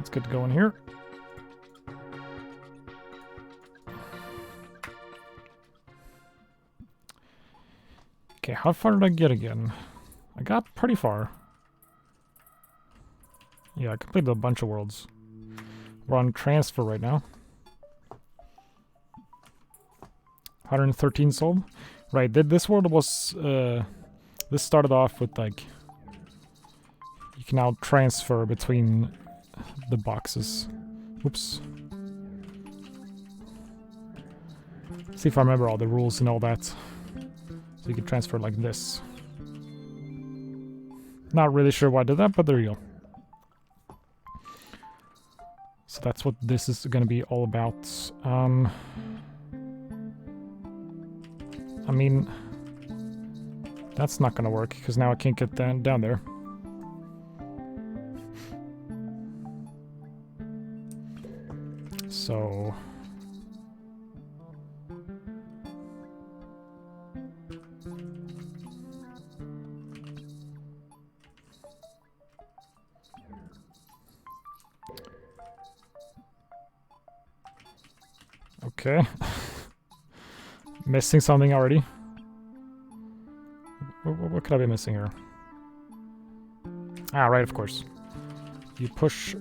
Let's get going here. Okay, how far did I get again? I got pretty far. Yeah, I completed a bunch of worlds. We're on transfer right now. 113 sold. Right, this world was... this started off with, like... You can now transfer between the boxes. Oops. See if I remember all the rules and all that. So you can transfer like this. Not really sure why I did that, but there you go. So that's what this is going to be all about. I mean, that's not going to work, because now I can't get down there. So... Okay. Missing something already. What could I be missing here? Ah, right, of course. You push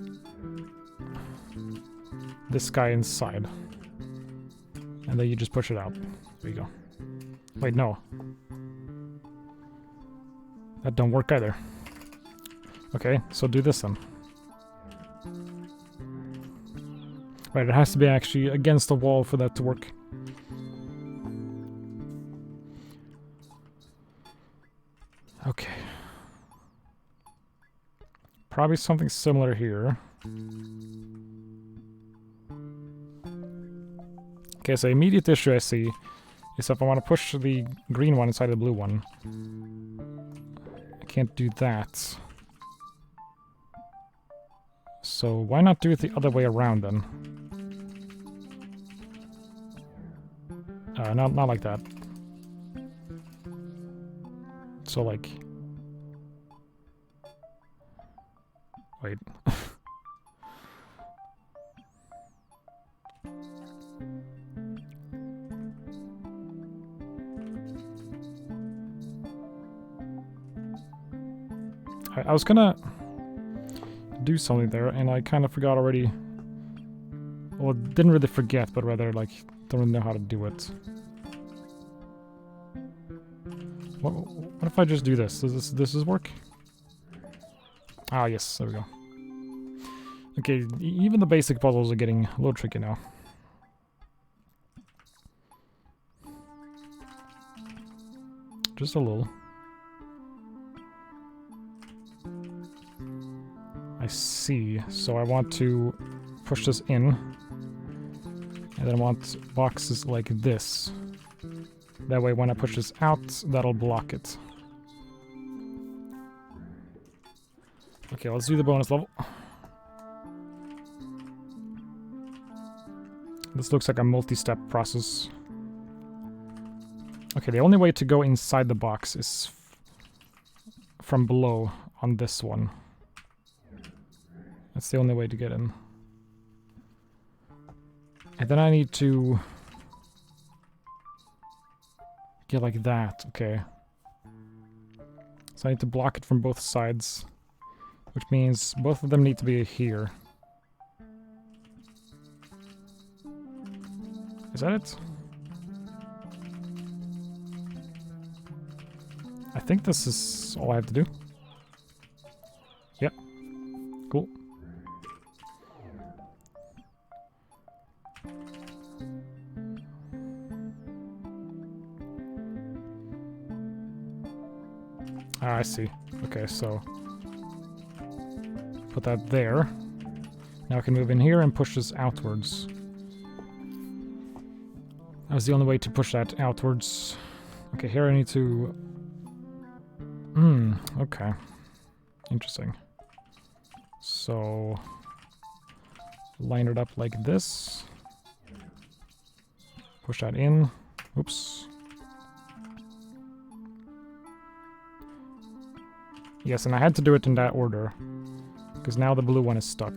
this guy inside. And then you just push it out. There you go. Wait, no. That don't work either. Okay, so do this then. Right, it has to be actually against the wall for that to work. Okay. Probably something similar here. Okay, so immediate issue I see is if I want to push the green one inside the blue one. I can't do that. So why not do it the other way around then? Not like that. So like... Wait. I was gonna do something there, and I kind of forgot already. Well, didn't really forget, but rather like don't really know how to do it. What if I just do this? Does this work? Ah, yes, there we go. Okay, even the basic puzzles are getting a little tricky now. Just a little. I see. So I want to push this in. And then I want boxes like this. That way when I push this out, that'll block it. Okay, let's do the bonus level. This looks like a multi-step process. Okay, the only way to go inside the box is from below on this one. That's the only way to get in. And then I need to get like that, okay. So I need to block it from both sides, which means both of them need to be here. Is that it? I think this is all I have to do. Yep. Cool. Ah, I see. Okay, so put that there. Now I can move in here and push this outwards. That was the only way to push that outwards. Okay, here I need to... okay. Interesting. So... line it up like this. Push that in. Oops. Yes, and I had to do it in that order, because now the blue one is stuck.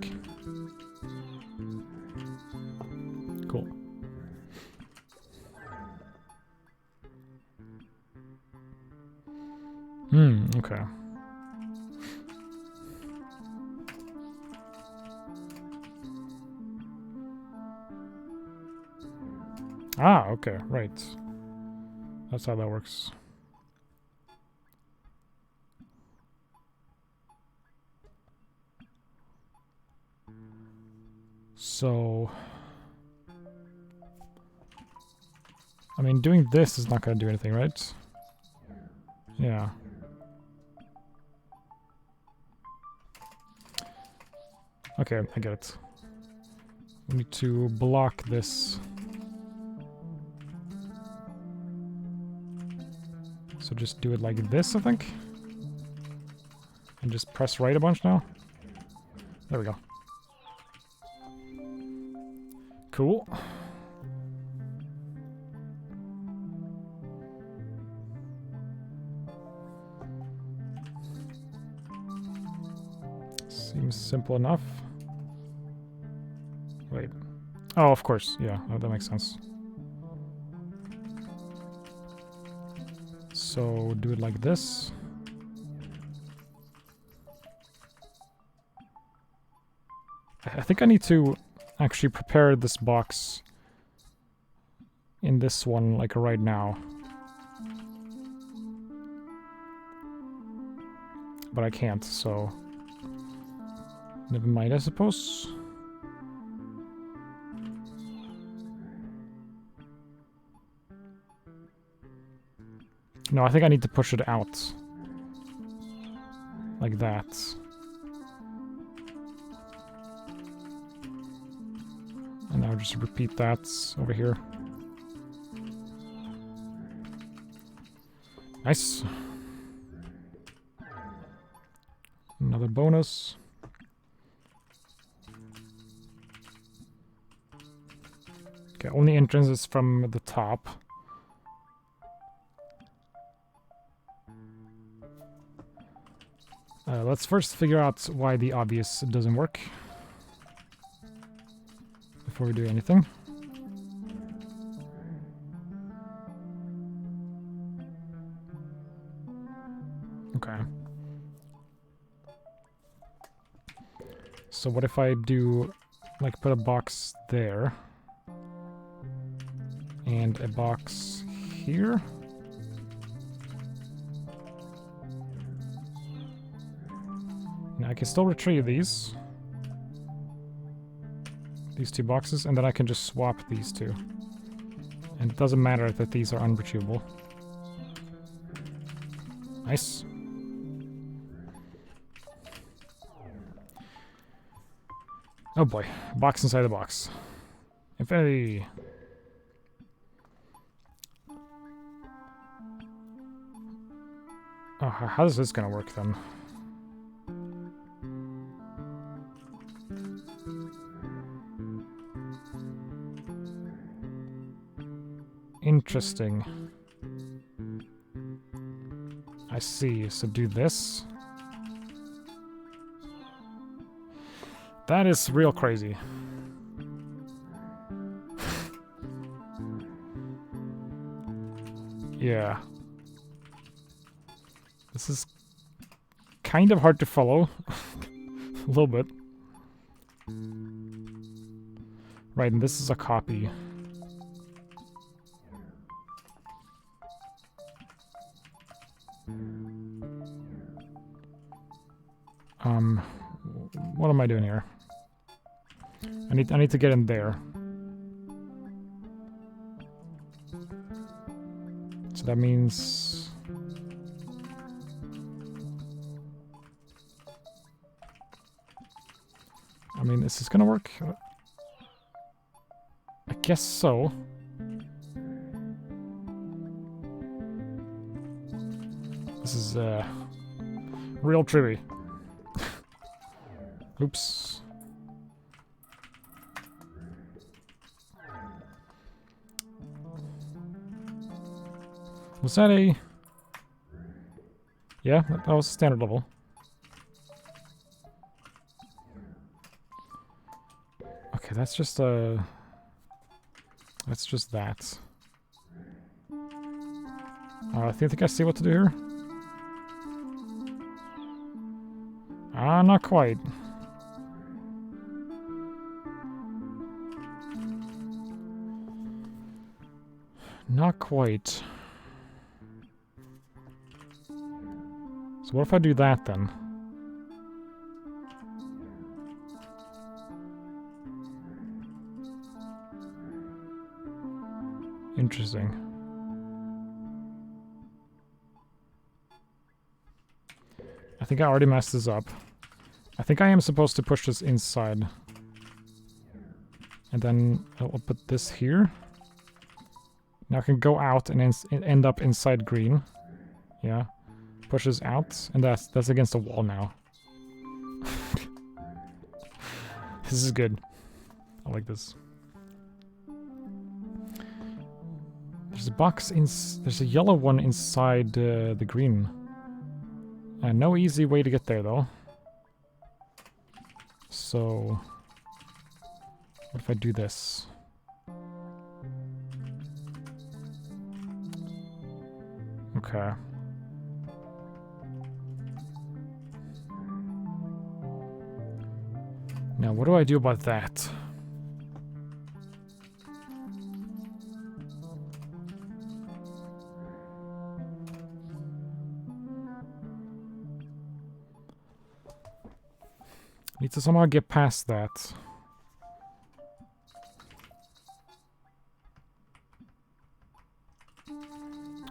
Okay. Ah, okay, right. That's how that works. So... I mean, doing this is not going to do anything, right? Yeah. Okay, I get it. We need to block this. So just do it like this, I think. And just press right a bunch now. There we go. Cool. Seems simple enough. Wait. Oh, of course. Yeah, oh, that makes sense. So do it like this. I think I need to actually prepare this box in this one, like right now. But I can't, so... never mind, I suppose. No, I think I need to push it out. Like that. And now just repeat that over here. Nice. Another bonus. Okay, only entrance is from the top. Let's first figure out why the obvious doesn't work before we do anything. Okay. So what if I do, like, put a box there and a box here? Now I can still retrieve these two boxes, and then I can just swap these two. And it doesn't matter that these are unretrievable. Nice. Oh boy, box inside the box. Infinity. Oh, how is this gonna work then? Interesting. I see. So do this. That is real crazy. Yeah. This is kind of hard to follow. A little bit. Right, and this is a copy. What am I doing here? I need to get in there. So that means... I mean, is this gonna work? I guess so. This is, real tricky. Oops. Was that a... Yeah, that was standard level. Okay, that's just a... That's just that. I think I see what to do here. Not quite. Not quite. So what if I do that then? Interesting. I think I already messed this up. I think I am supposed to push this inside. And then I'll put this here. Now I can go out and end up inside green. Yeah. Pushes out, and that's against the wall now. This is good. I like this. There's a box there's a yellow one inside the green. No easy way to get there though. So what if I do this? Okay. Now, what do I do about that? Need to somehow get past that.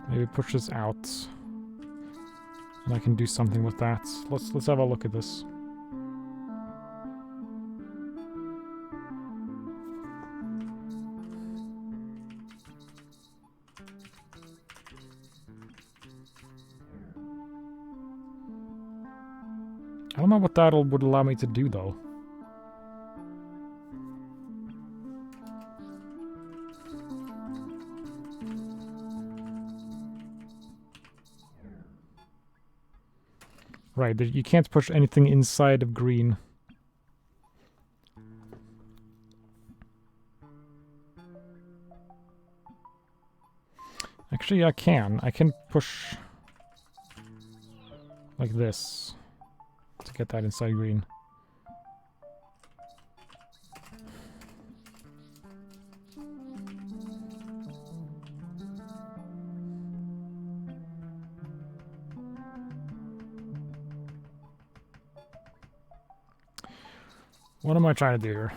Maybe push this out. And I can do something with that. Let's have a look at this. I don't know what that would allow me to do, though. Right, you can't push anything inside of green. Actually, I can. I can push like this to get that inside green. What am I trying to do here?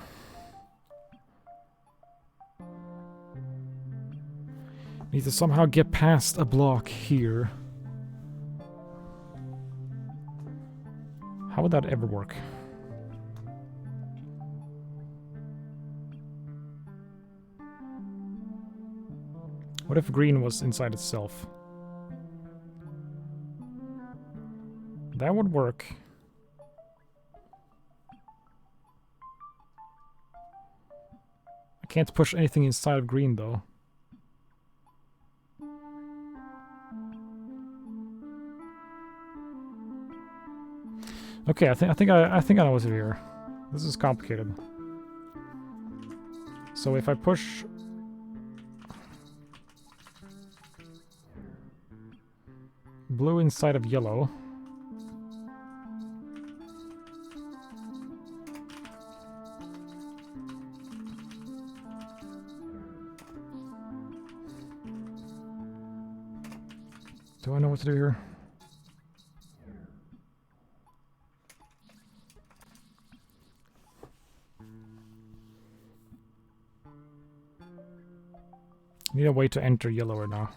Need to somehow get past a block here. How would that ever work? What if green was inside itself? That would work. I can't push anything inside of green though. Okay, I think I know what's here. This is complicated. So if I push blue inside of yellow, do I know what to do here? Need a way to enter yellow right now.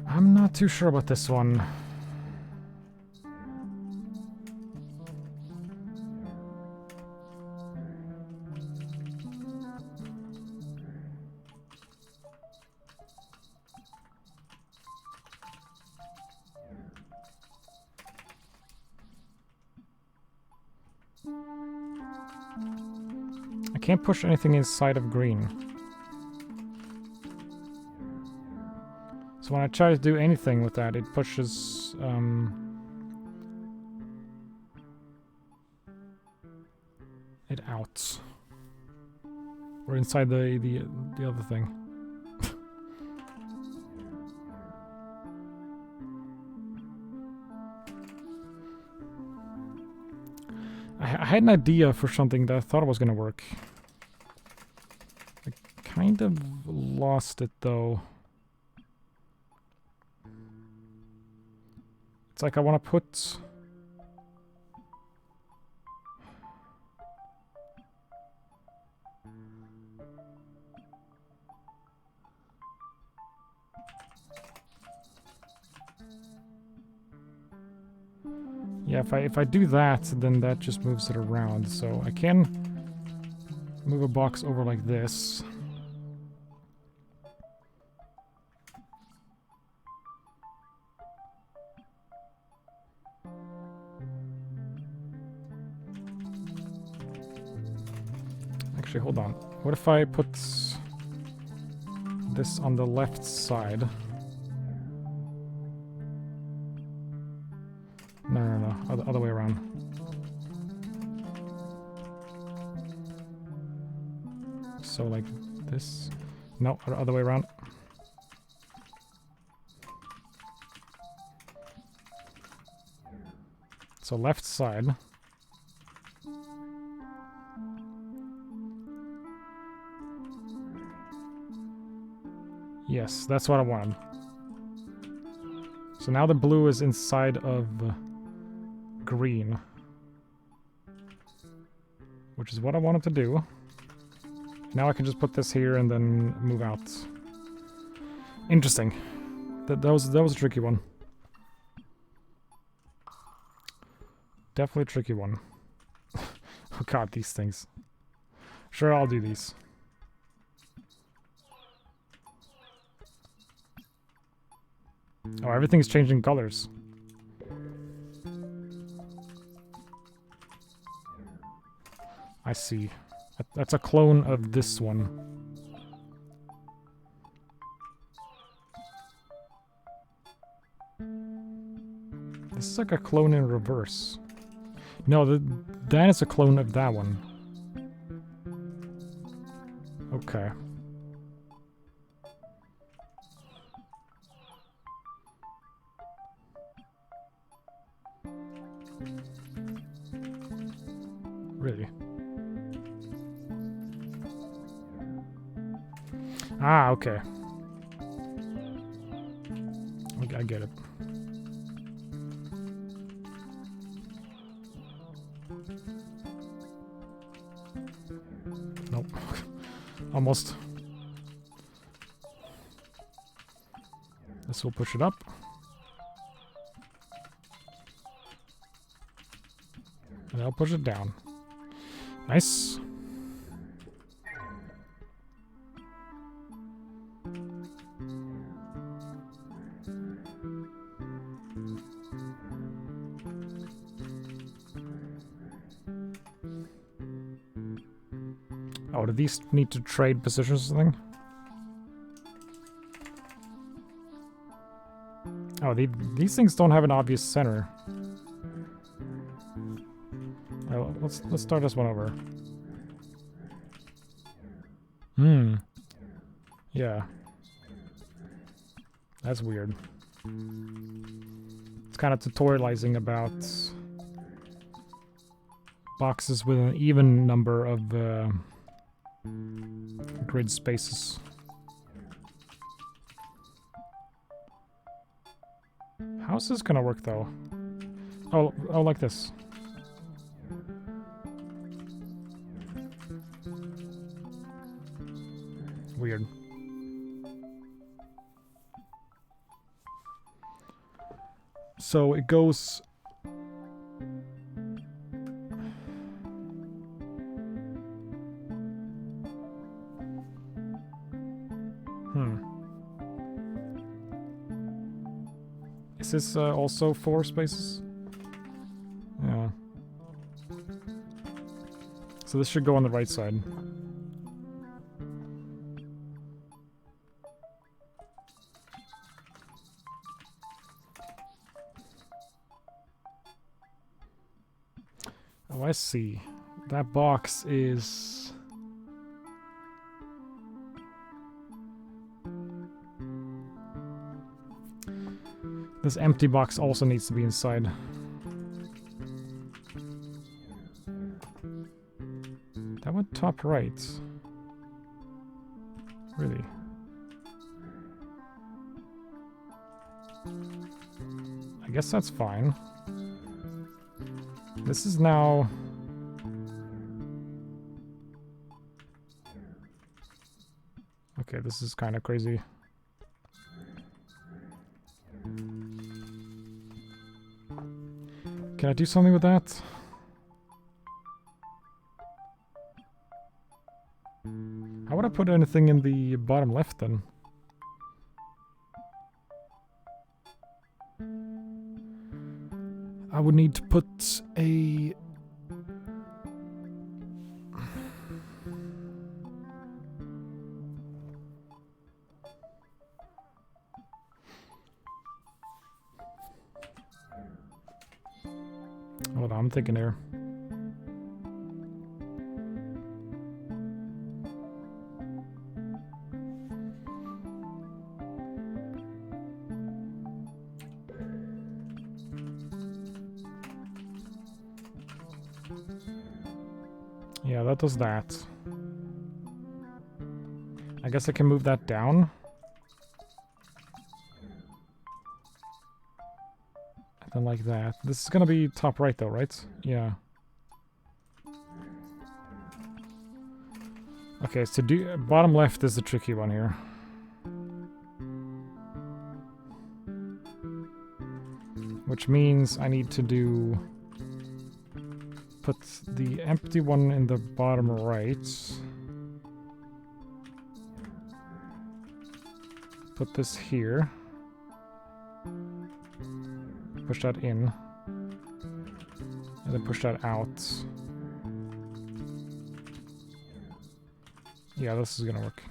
I'm not too sure about this one. can't push anything inside of green. So when I try to do anything with that, it pushes it out. Or inside the other thing. I had an idea for something that I thought was gonna work. I kind of lost it though. It's like I want to put... Yeah, if I do that, then that just moves it around. So I can move a box over like this. Actually, hold on. What if I put this on the left side? No. Other way around. So like this. No, other way around. So left side. Yes, that's what I wanted. So now the blue is inside of green. Which is what I wanted to do. Now I can just put this here and then move out. Interesting. That was a tricky one. Definitely a tricky one. Oh god, these things. Sure, I'll do these. Oh, everything's changing colors. I see. That's a clone of this one. This is like a clone in reverse. No, that is a clone of that one. Okay. Really? Ah, okay. I get it. Nope. Almost. This will push it up. And I'll push it down. Nice. Oh, do these need to trade positions or something? Oh, these things don't have an obvious center. Alright, let's start this one over. Yeah. That's weird. It's kind of tutorializing about boxes with an even number of grid spaces. How's this gonna work though? Oh, like this. Weird. So it goes... Is this also 4 spaces? Yeah. So this should go on the right side. Oh, I see. That box is... This empty box also needs to be inside. That went top right. Really? I guess that's fine. This is now... Okay, this is kind of crazy. Can I do something with that? How would I put anything in the bottom left then? I would need to put a... Hold on, I'm thinking here. Yeah, that does that. I guess I can move that down. And then like that. This is gonna be top right though, right? Yeah. Okay, so bottom left is the tricky one here. Which means I need to do... Put the empty one in the bottom right. Put this here. Push that in. And then push that out. Yeah, this is gonna work.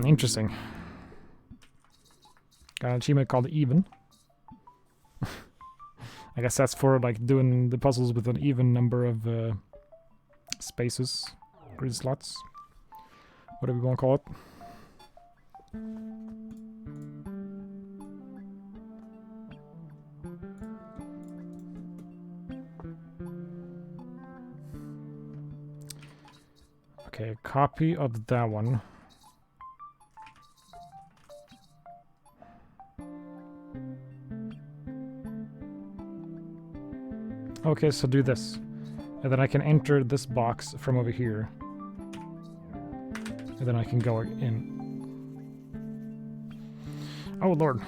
Interesting. Got an achievement called even. I guess that's for like doing the puzzles with an even number of spaces, grid slots, whatever you want to call it. Okay, a copy of that one. Okay, so do this. And then I can enter this box from over here. And then I can go in. Oh lord.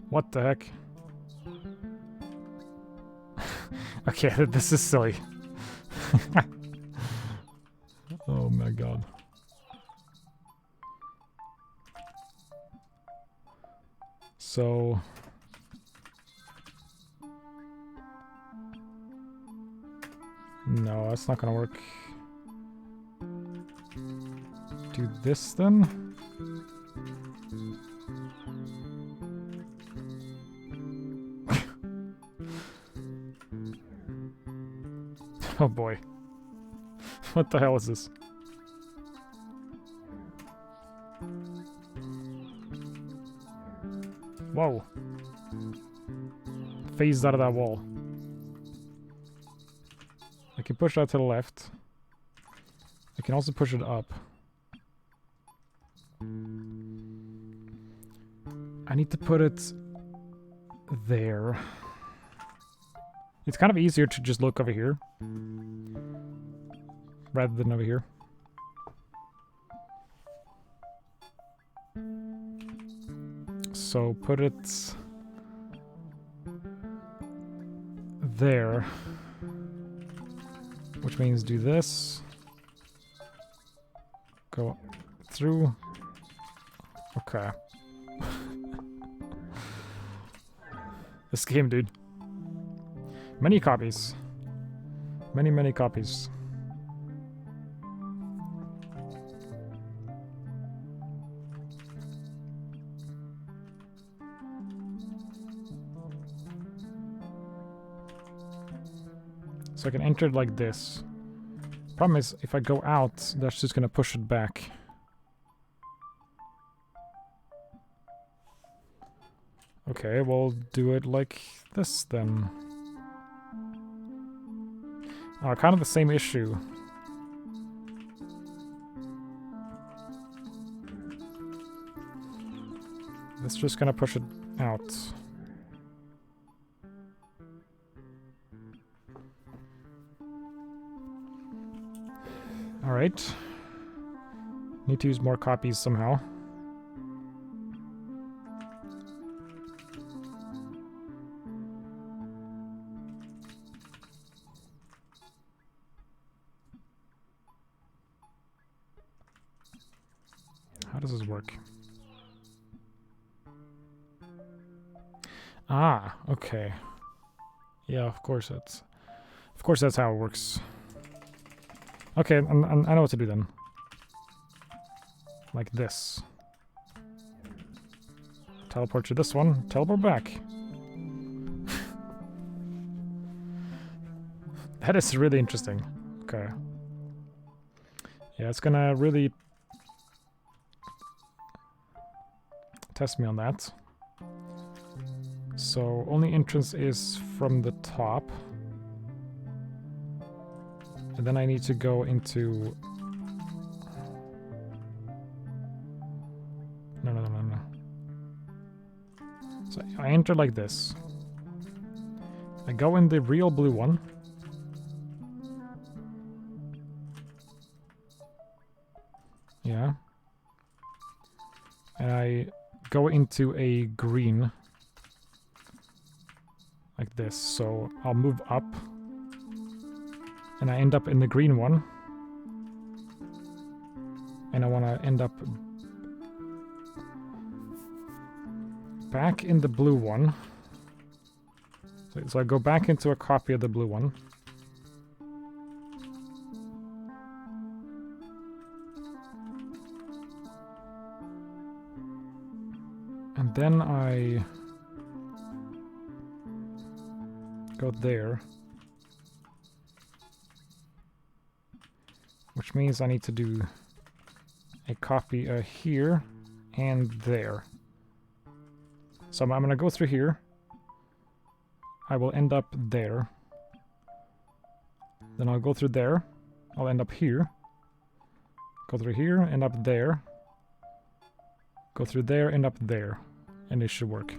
What the heck? Okay, this is silly. Oh my god. So... No, that's not gonna work. Do this then? Oh boy. What the hell is this? Whoa. Phased out of that wall. I can push that to the left. I can also push it up. I need to put it there. It's kind of easier to just look over here rather than over here. So put it there. Which means do this. Go through. Okay. This game, dude. Many copies. Many copies. So I can enter it like this. Problem is, if I go out, that's just gonna push it back. Okay, we'll do it like this then. Oh, kind of the same issue. It's just gonna push it out. Alright. Need to use more copies somehow. How does this work? Ah, okay. Yeah, of course that's how it works. Okay, I know what to do then. Like this. Teleport to this one, teleport back. That is really interesting. Okay. Yeah, it's gonna really test me on that. So, only entrance is from the top. And then I need to go into... No. So I enter like this. I go in the real blue one. Yeah. And I go into a green. Like this. So I'll move up. And I end up in the green one. And I want to end up back in the blue one. So I go back into a copy of the blue one. And then I go there. Which means I need to do a copy here and there. So I'm going to go through here. I will end up there. Then I'll go through there. I'll end up here. Go through here, end up there. Go through there, end up there. And it should work.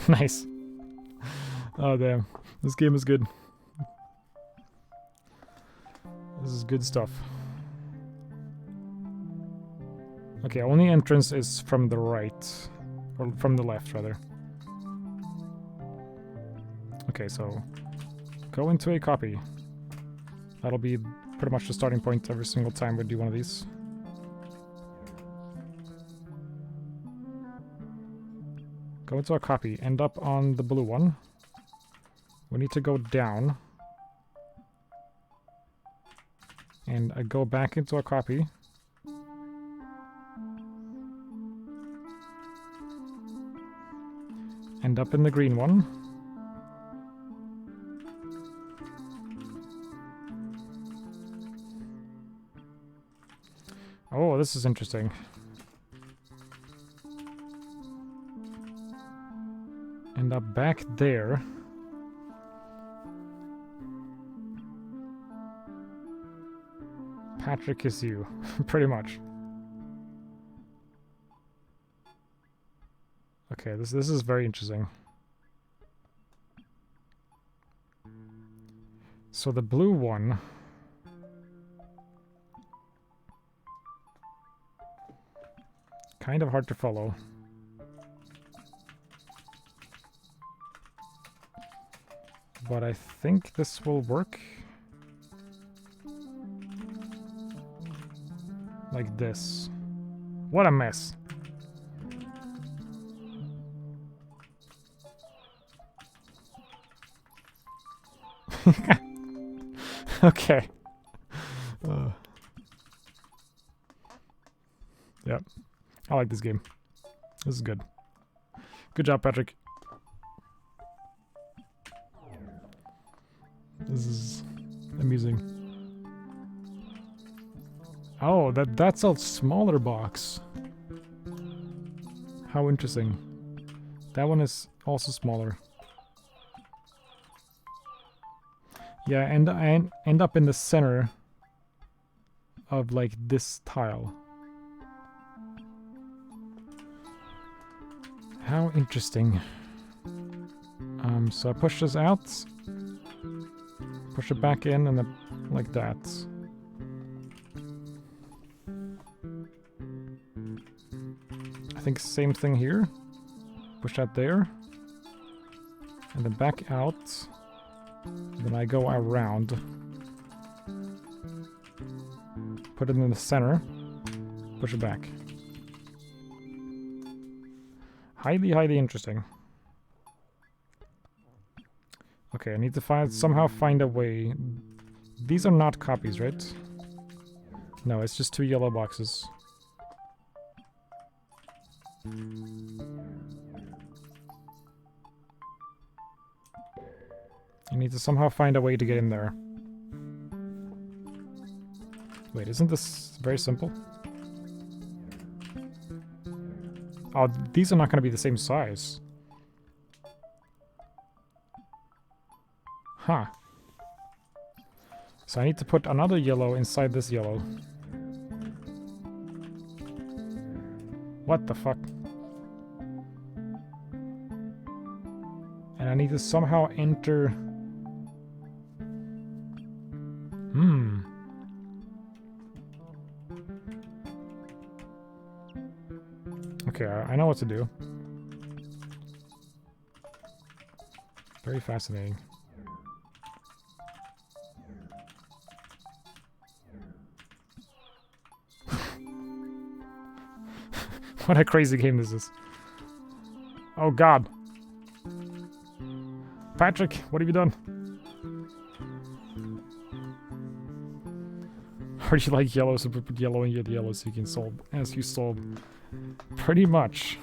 Nice. Oh damn. This game is good. This is good stuff. Okay, only entrance is from the right. Or from the left, rather. Okay, so go into a copy. That'll be pretty much the starting point every single time we do one of these. Go into a copy, end up on the blue one. We need to go down. And I go back into a copy. End up in the green one. Oh, this is interesting. End up back there. Patrick is you, pretty much. Okay, this is very interesting. So the blue one... kind of hard to follow. But I think this will work. Like this. What a mess. Okay. Yep. I like this game. This is good. Good job, Patrick. This is amusing. Oh, that's a smaller box. How interesting. That one is also smaller. Yeah, and I end up in the center of like this tile. How interesting. So I push this out, push it back in, and then like that. I think same thing here. Push that there, and then back out. Then I go around, put it in the center, push it back. Highly, highly interesting. Okay, I need to somehow find a way. These are not copies, right? No, it's just 2 yellow boxes. I need to somehow find a way to get in there. Wait, isn't this very simple? Oh, these are not going to be the same size. Huh. So I need to put another yellow inside this yellow. What the fuck? And I need to somehow enter... Okay, I know what to do. Very fascinating. What a crazy game this is. Oh god. Patrick, what have you done? Or do you like yellow, so put yellow in your yellow so you can solve as you solve. Pretty much.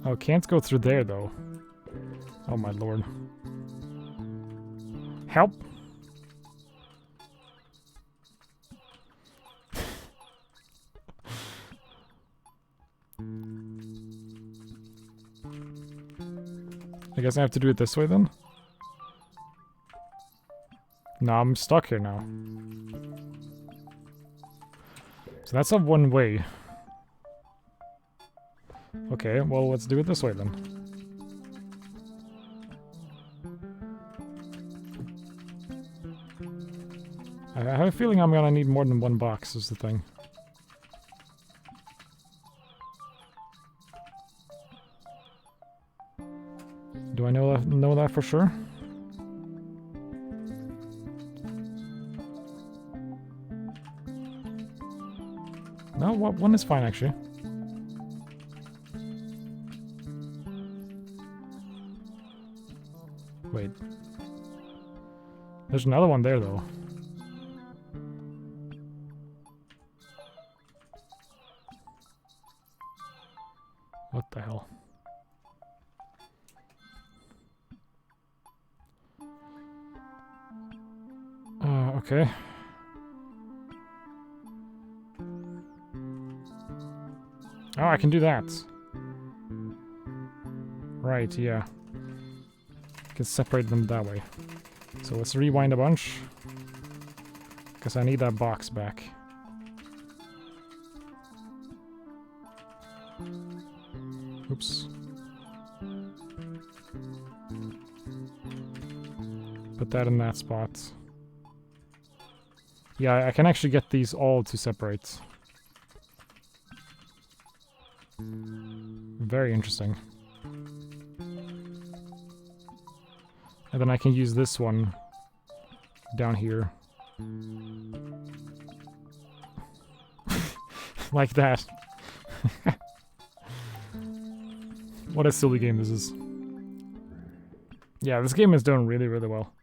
Oh, can't go through there though. Oh my lord. Help! I guess I have to do it this way then? No, I'm stuck here now. So that's a one way. Okay, well let's do it this way then. I have a feeling I'm gonna need more than one box is the thing. Do I know that for sure? No, one is fine actually. Wait. There's another one there though. What the hell? Okay. Oh, I can do that. Right, yeah. I can separate them that way. So let's rewind a bunch. Because I need that box back. Oops. Put that in that spot. Yeah, I can actually get these all to separate. Very interesting. And then I can use this one down here. Like that. What a silly game this is. Yeah, this game is done really, really well.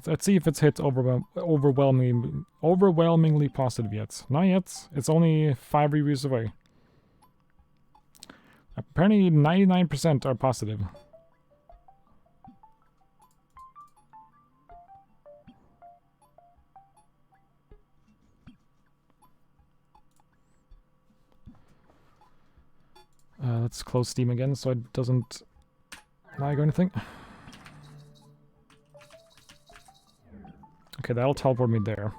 Let's see if it's hit overwhelmingly positive yet. Not yet. It's only 5 reviews away. Apparently 99% are positive. Let's close Steam again so it doesn't lag or anything. Okay, that'll teleport me there.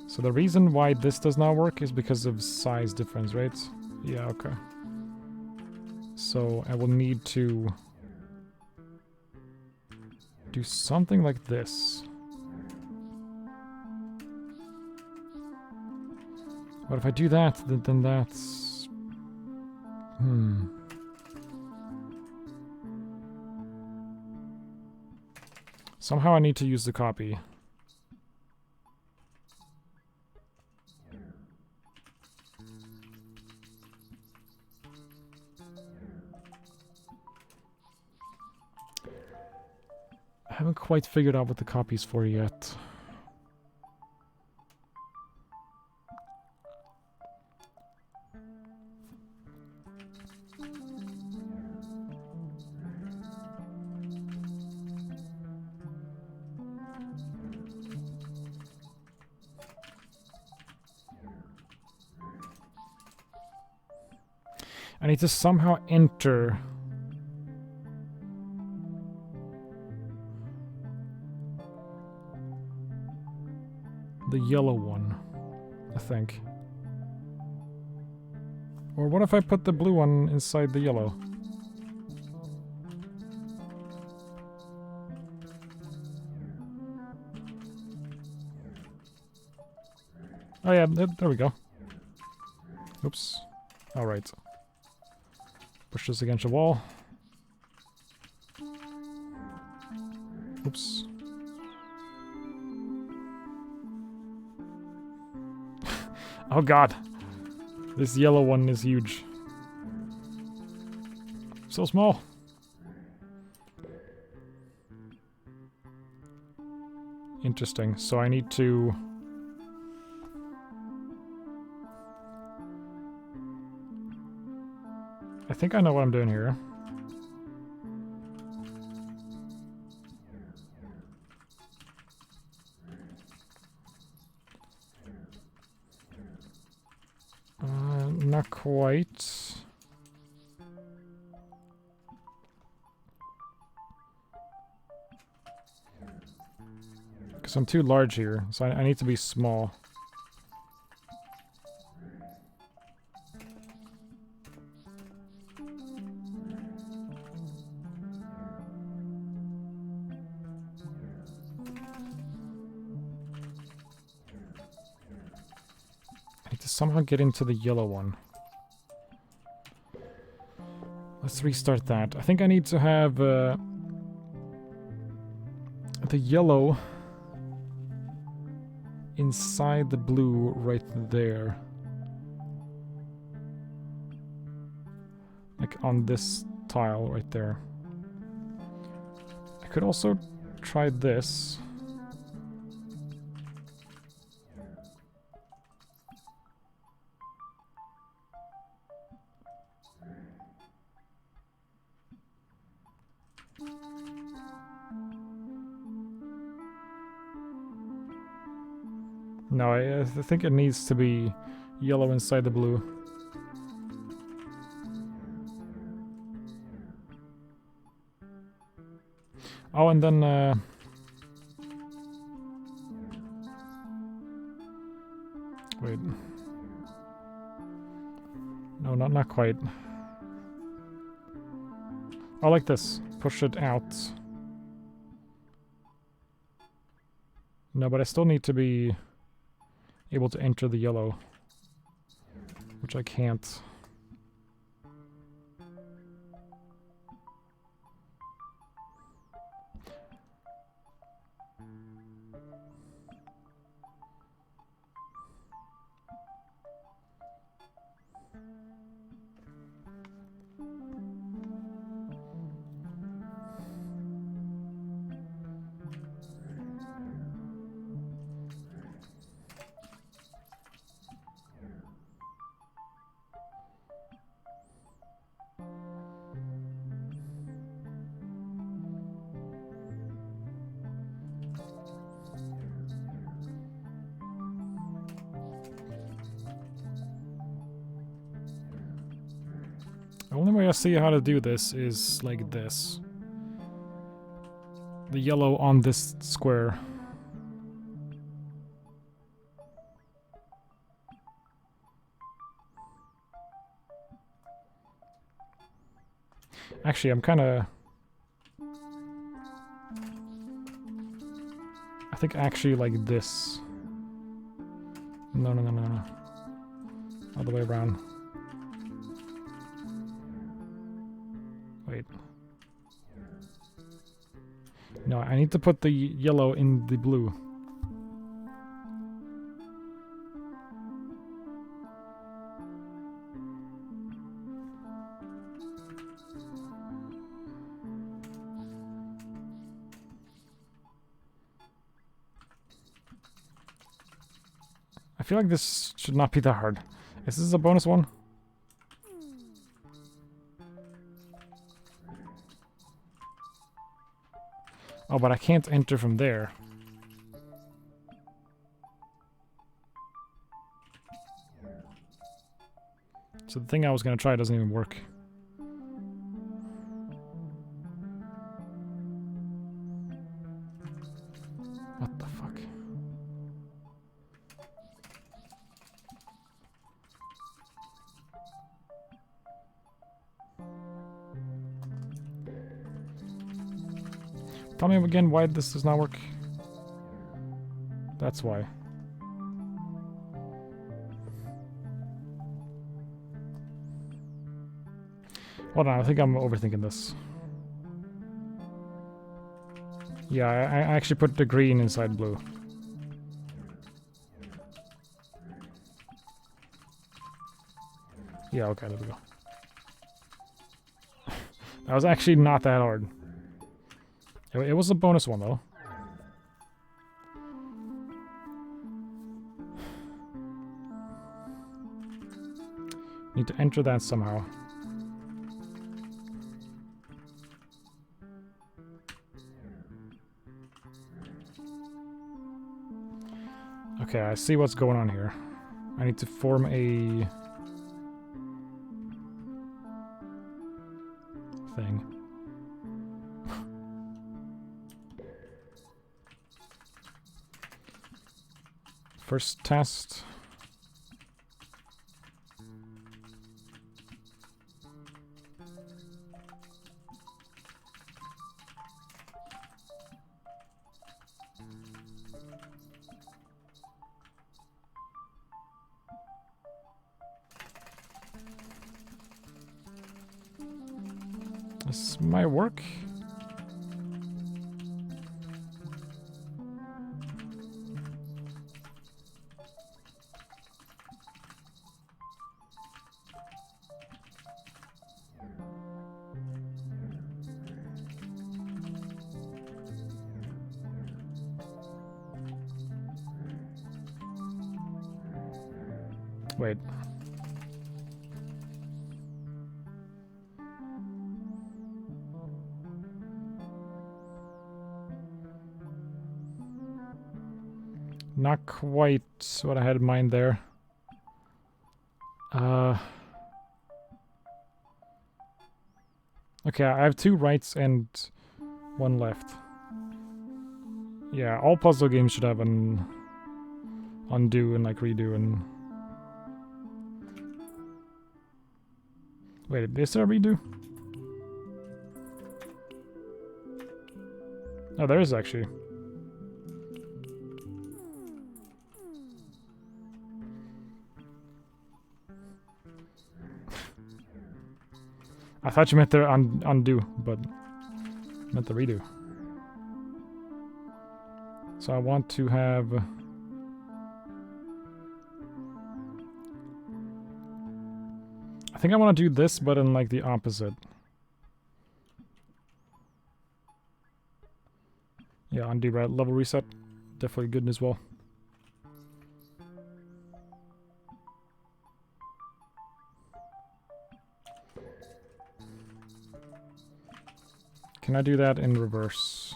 So the reason why this does not work is because of size difference, right? Yeah, okay. So I will need to do something like this. But if I do that, then that's... Somehow I need to use the copy. I haven't quite figured out what the copy's for yet. I need to somehow enter the yellow one, I think. Or what if I put the blue one inside the yellow? Oh yeah, there we go. Oops. Alright. Push this against the wall. Oops. Oh god. This yellow one is huge. So small. Interesting. So I need to... I think I know what I'm doing here. Not quite. Because I'm too large here, so I need to be small. I need to somehow get into the yellow one. Let's restart that. I think I need to have the yellow inside the blue right there. Like on this tile right there. I could also try this. No, I think it needs to be yellow inside the blue. Oh, and then... Wait. No, not quite. Oh, like this. Push it out. No, but I still need to be able to enter the yellow, which I can't. The only way I see how to do this is like this. The yellow on this square. Actually, I'm kind of... I think actually like this. No. Other way around. Wait. No, I need to put the yellow in the blue. I feel like this should not be that hard. Is this a bonus one? Oh, but I can't enter from there. So the thing I was gonna try doesn't even work. What the fuck? Tell me again why this does not work. That's why. Hold on, I think I'm overthinking this. Yeah, I actually put the green inside blue. Yeah, okay, there we go. That was actually not that hard. It was a bonus one, though. Need to enter that somehow. Okay, I see what's going on here. I need to form a thing. First test. This might work. Wait. Not quite what I had in mind there. Okay, I have 2 rights and 1 left. Yeah, all puzzle games should have an undo and like redo and... Wait, is there a redo? Oh, there is actually. I thought you meant the undo, but meant the redo. So I want to have... I think I want to do this, but in like the opposite. Yeah, undo level reset. Definitely good as well. Can I do that in reverse?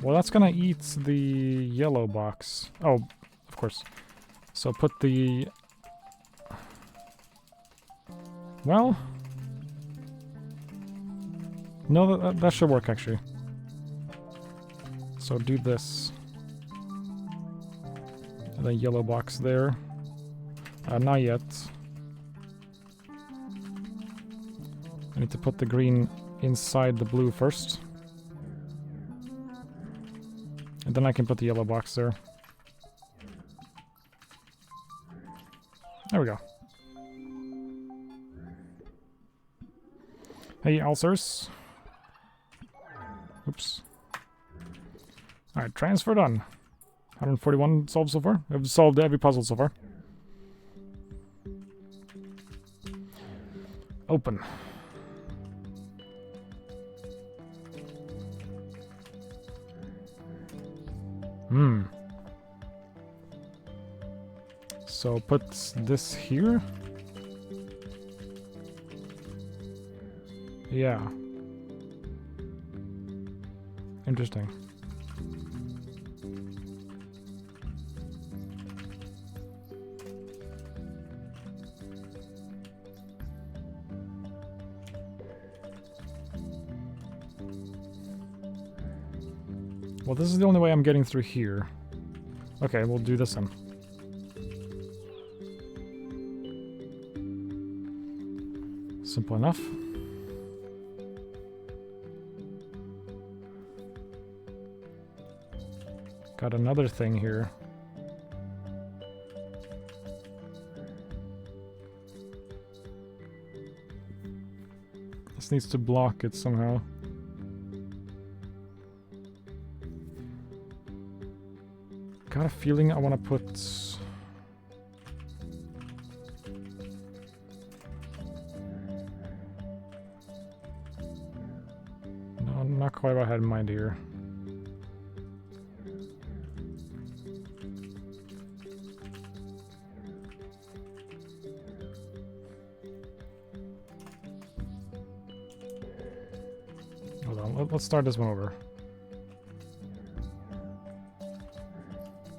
Well, that's gonna eat the yellow box. Oh, of course. So put the... Well... No, that should work, actually. So do this. And the yellow box there. Not yet. I need to put the green inside the blue first. And then I can put the yellow box there. There we go. Hey, ulcers. Oops. Alright, transfer done. 141 solved so far. I've solved every puzzle so far. Open. So put this here. Yeah. Interesting. Well, this is the only way I'm getting through here. Okay, we'll do this then. Simple enough. Got another thing here. This needs to block it somehow. Got a feeling I want to put... No, not quite what I had in mind here. Hold on, let's start this one over.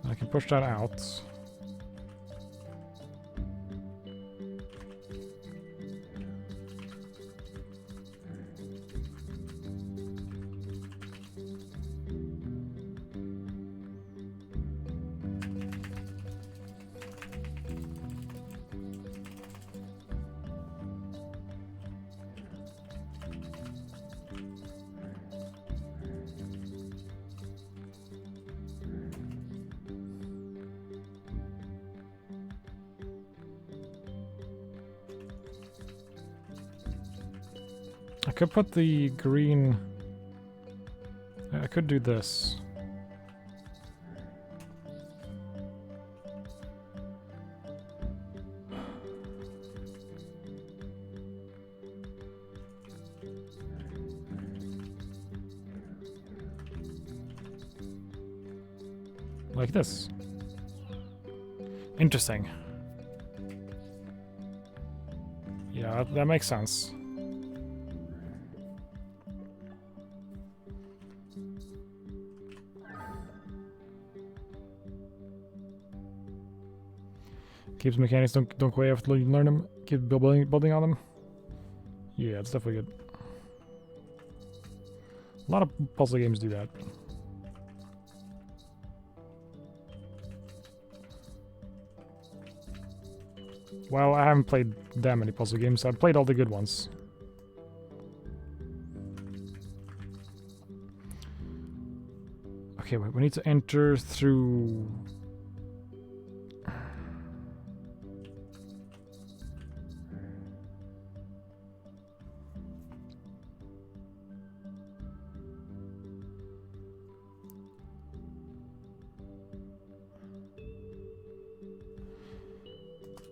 I can push that out. I could put the green... I could do this. Like this. Interesting. Yeah, that makes sense. Keeps mechanics don't go away after you learn them. Keep building on them. Yeah, it's definitely good. A lot of puzzle games do that. Well, I haven't played that many puzzle games. I've played all the good ones. Okay, wait, we need to enter through...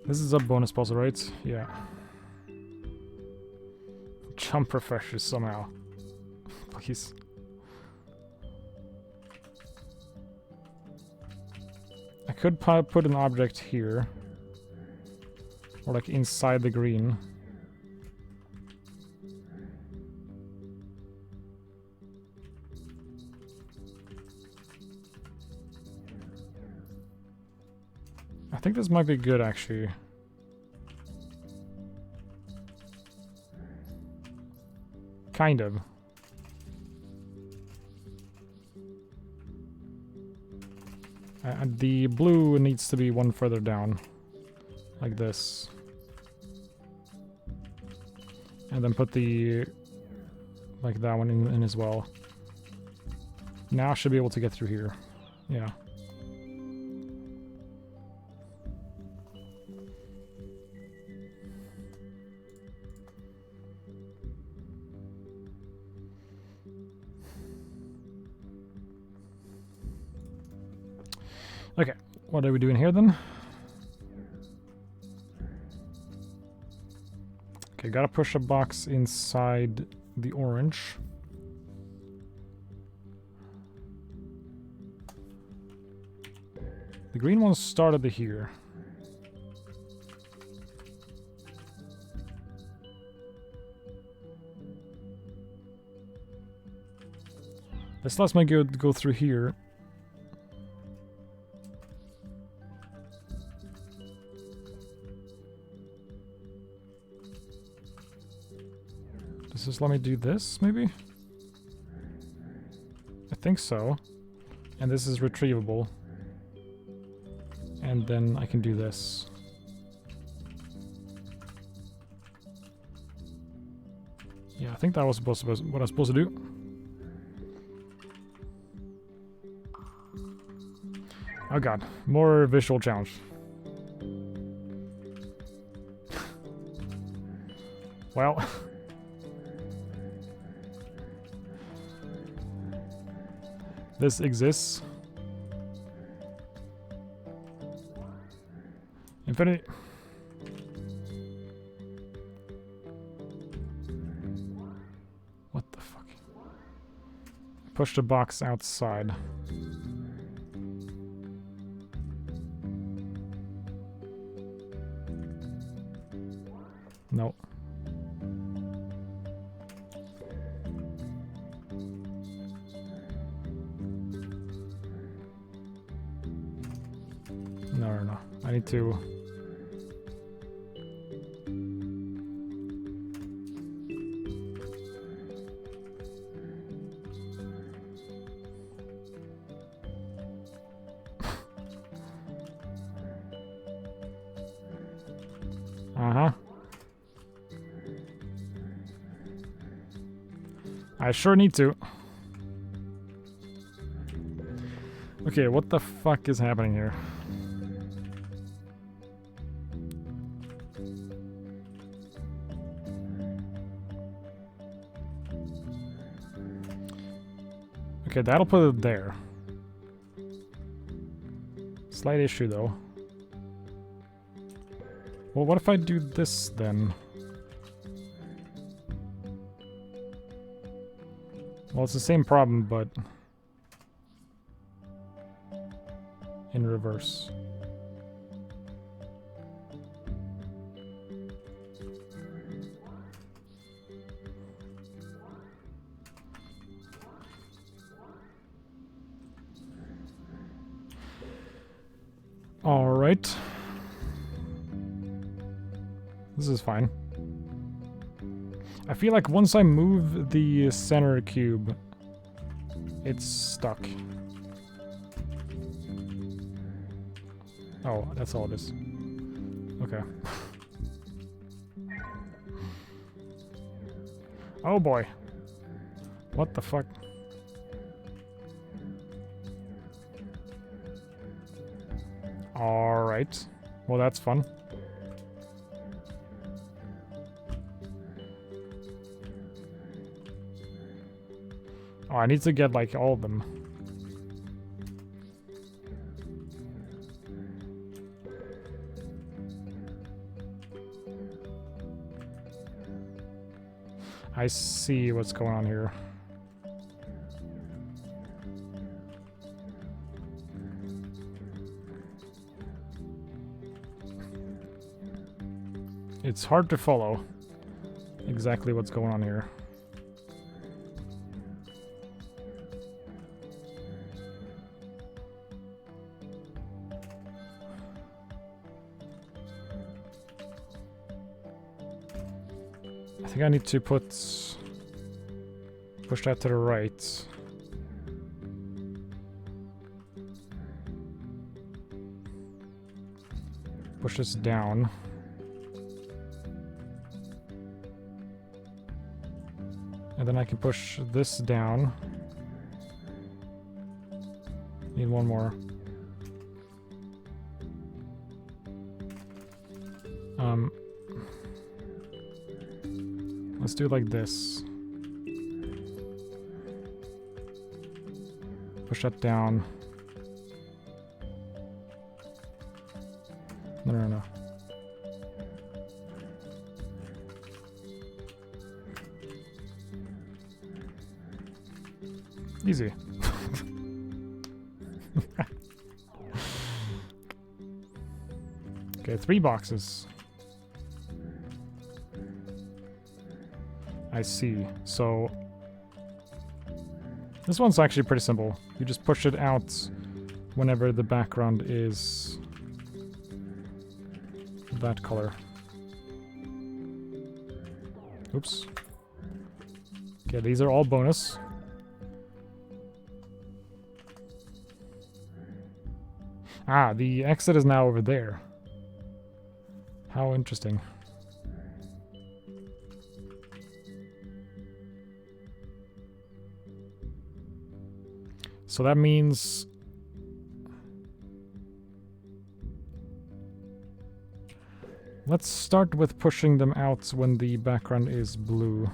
This is a bonus puzzle, right? Yeah. Jump refreshers somehow. Please. I could put an object here. Or like inside the green. I think this might be good, actually. Kind of. The blue needs to be one further down. Like this. And then put the... like that one in as well. Now I should be able to get through here. Yeah. Okay, what are we doing here then? Okay, gotta push a box inside the orange. The green one started here. This lets me go through here. Does this let me do this, maybe? I think so. And this is retrievable. And then I can do this. Yeah, I think that was supposed to be what I was supposed to do. Oh god, more visual challenge. Well... this exists. Infinity. What the fuck? Push the box outside. No. No. I need to... Uh-huh. I sure need to. Okay, what the fuck is happening here? Okay, that'll put it there. Slight issue, though. Well, what if I do this, then? Well, it's the same problem, but... in reverse. All right. This is fine. I feel like once I move the center cube, it's stuck. Oh, that's all it is. Okay. Oh boy. What the fuck? Alright. Well, that's fun. Oh, I need to get, like, all of them. I see what's going on here. It's hard to follow exactly what's going on here. think I need to push that to the right. Push this down. And then I can push this down. Need one more. Let's do it like this. Push that down. No. Easy. Okay, 3 boxes. I see. So this one's actually pretty simple. You just push it out whenever the background is that color. Oops. Okay, these are all bonus. Ah, the exit is now over there. How interesting. So that means let's start with pushing them out when the background is blue.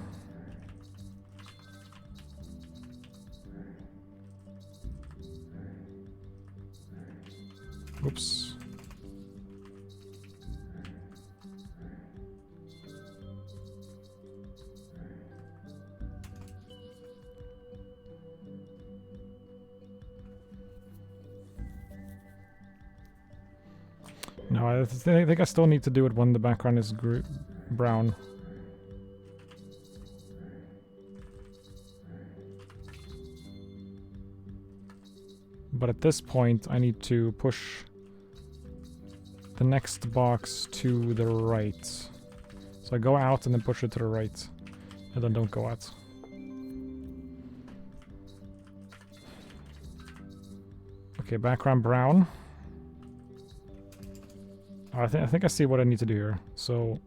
Oops. No, I think I still need to do it when the background is brown. But at this point, I need to push the next box to the right. So I go out and then push it to the right. And then don't go out. Okay, background brown. I think I see what I need to do here. So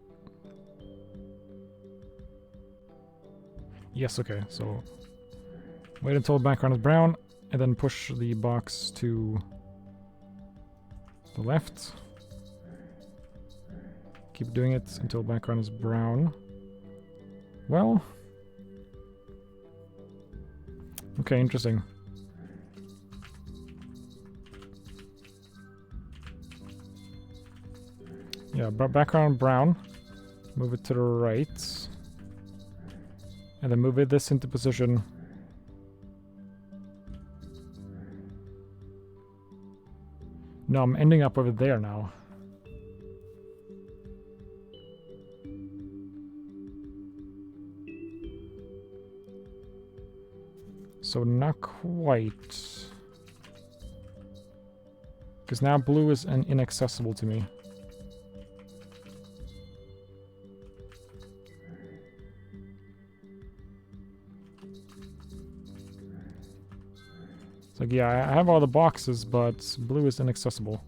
yes, okay. So wait until background is brown and then push the box to the left. Keep doing it until background is brown. Well, okay, interesting. Yeah, background brown. Move it to the right. And then move this into position. No, I'm ending up over there now. So not quite. Because now blue is inaccessible to me. It's like, yeah, I have all the boxes, but blue is inaccessible.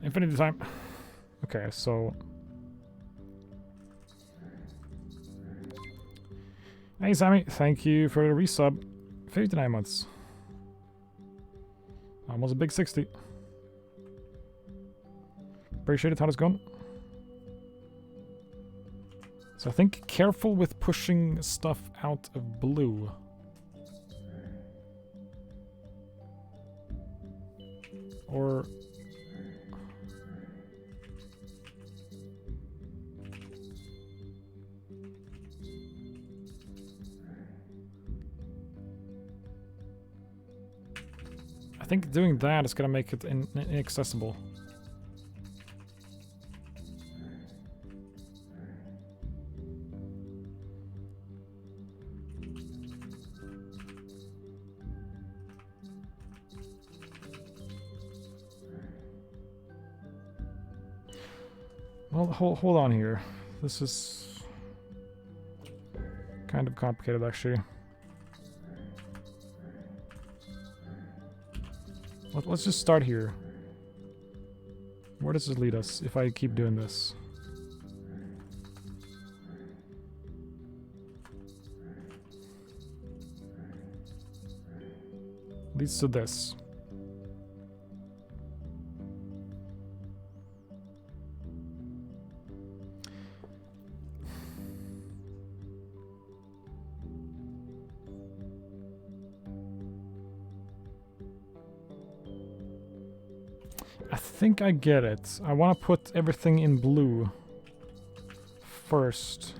Infinity time. Okay, so... Hey, Sammy, thank you for the resub. 59 months. Almost a big 60. Appreciate it. How it's going? So I think careful with pushing stuff out of blue. Or... I think doing that is gonna make it inaccessible. Well, hold on here. This is kind of complicated, actually. Let's just start here. Where does it lead us if I keep doing this? Leads to this. I think I get it. I want to put everything in blue first.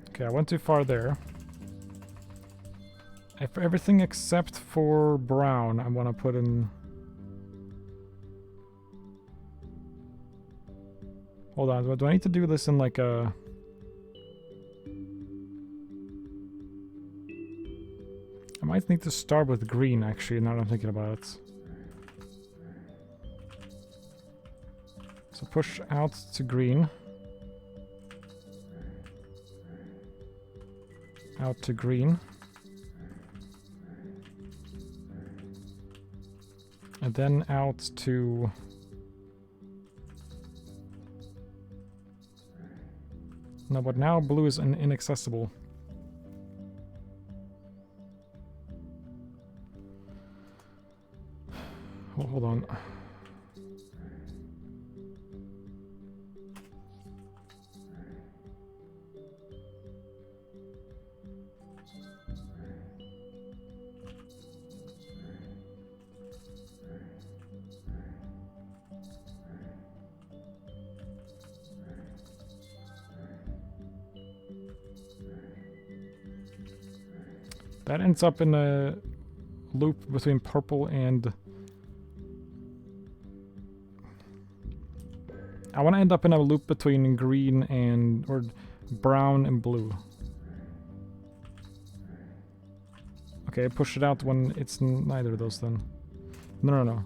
Okay, I went too far there. For everything except for brown, I want to put in... Hold on, do I need to do this in like a... I might need to start with green, actually, now that I'm thinking about it. So push out to green. Out to green. And then out to... No, but now blue is inaccessible. Hold on. That ends up in a loop between purple and... I want to end up in a loop between green and... or brown and blue. Okay, push it out when it's neither of those then. No.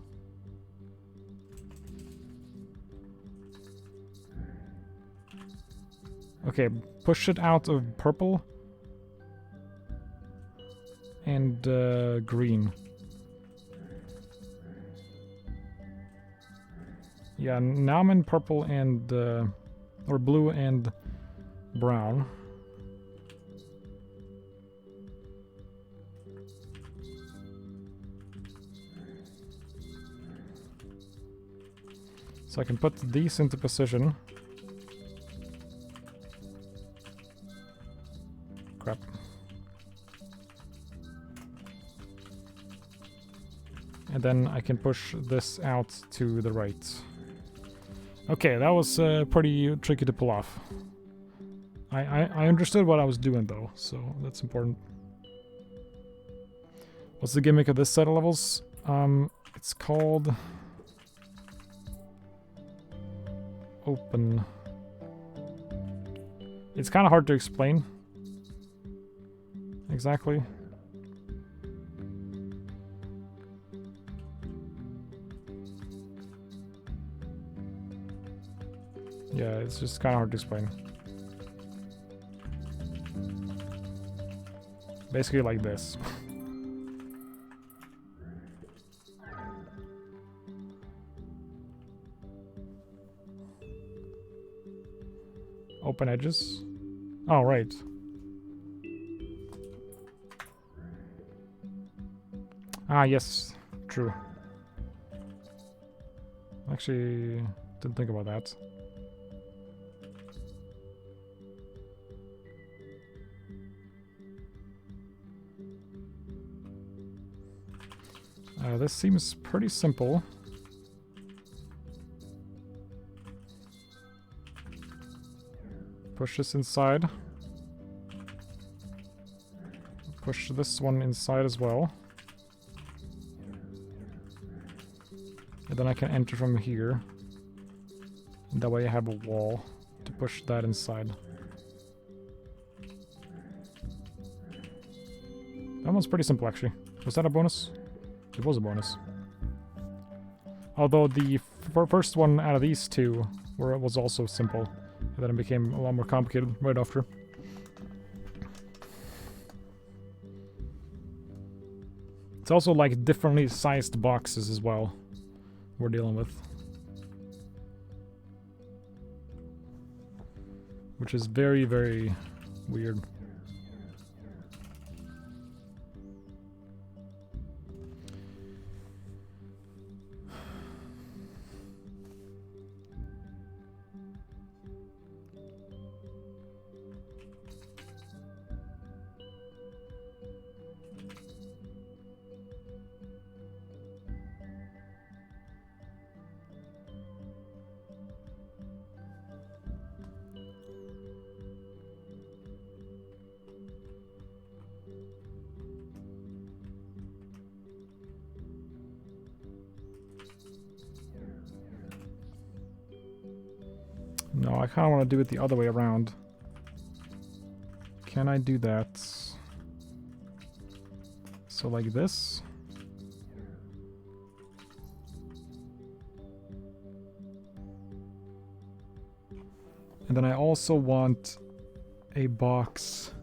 Okay, push it out of purple. And green. Yeah, now I'm in purple and or blue and brown. So I can put these into position. Crap. And then I can push this out to the right. Okay, that was pretty tricky to pull off. I understood what I was doing though, so that's important. What's the gimmick of this set of levels? It's called... Open. It's kind of hard to explain. Exactly. Yeah, it's just kind of hard to explain. Basically like this. Open edges. Oh, right. Ah, yes. True. Actually, didn't think about that. This seems pretty simple. Push this inside. Push this one inside as well. And then I can enter from here. And that way I have a wall to push that inside. That one's pretty simple, actually. Was that a bonus? It was a bonus. Although the first one out of these two was also simple. And then it became a lot more complicated right after. It's also like differently sized boxes as well we're dealing with. Which is very, very weird. No, I kind of want to do it the other way around. Can I do that? So like this? And then I also want a box.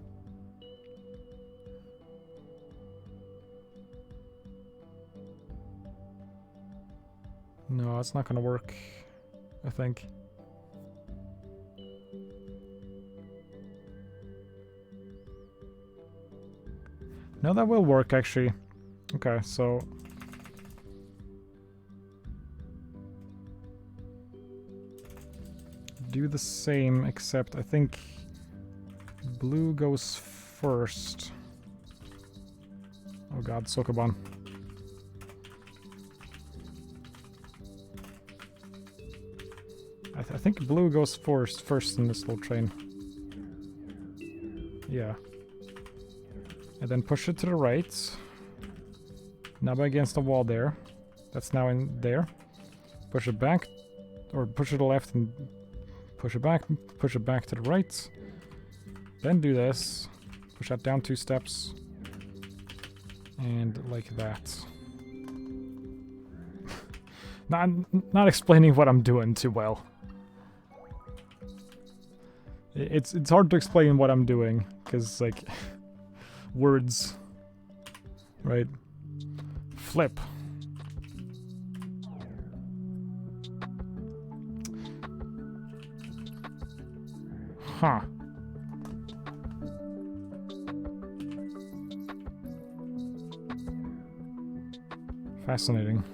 No, it's not gonna work, I think. No, that will work, actually. Okay, so... do the same, except I think blue goes first. Oh god, Sokoban. I think blue goes first in this little train. Yeah. And then push it to the right. Now against the wall there. That's now in there. Push it back, or push it to the left and push it back to the right. Then do this. Push that down 2 steps. And like that. Not explaining what I'm doing too well. It's hard to explain what I'm doing, because, like, words, right? Flip. Huh. Fascinating.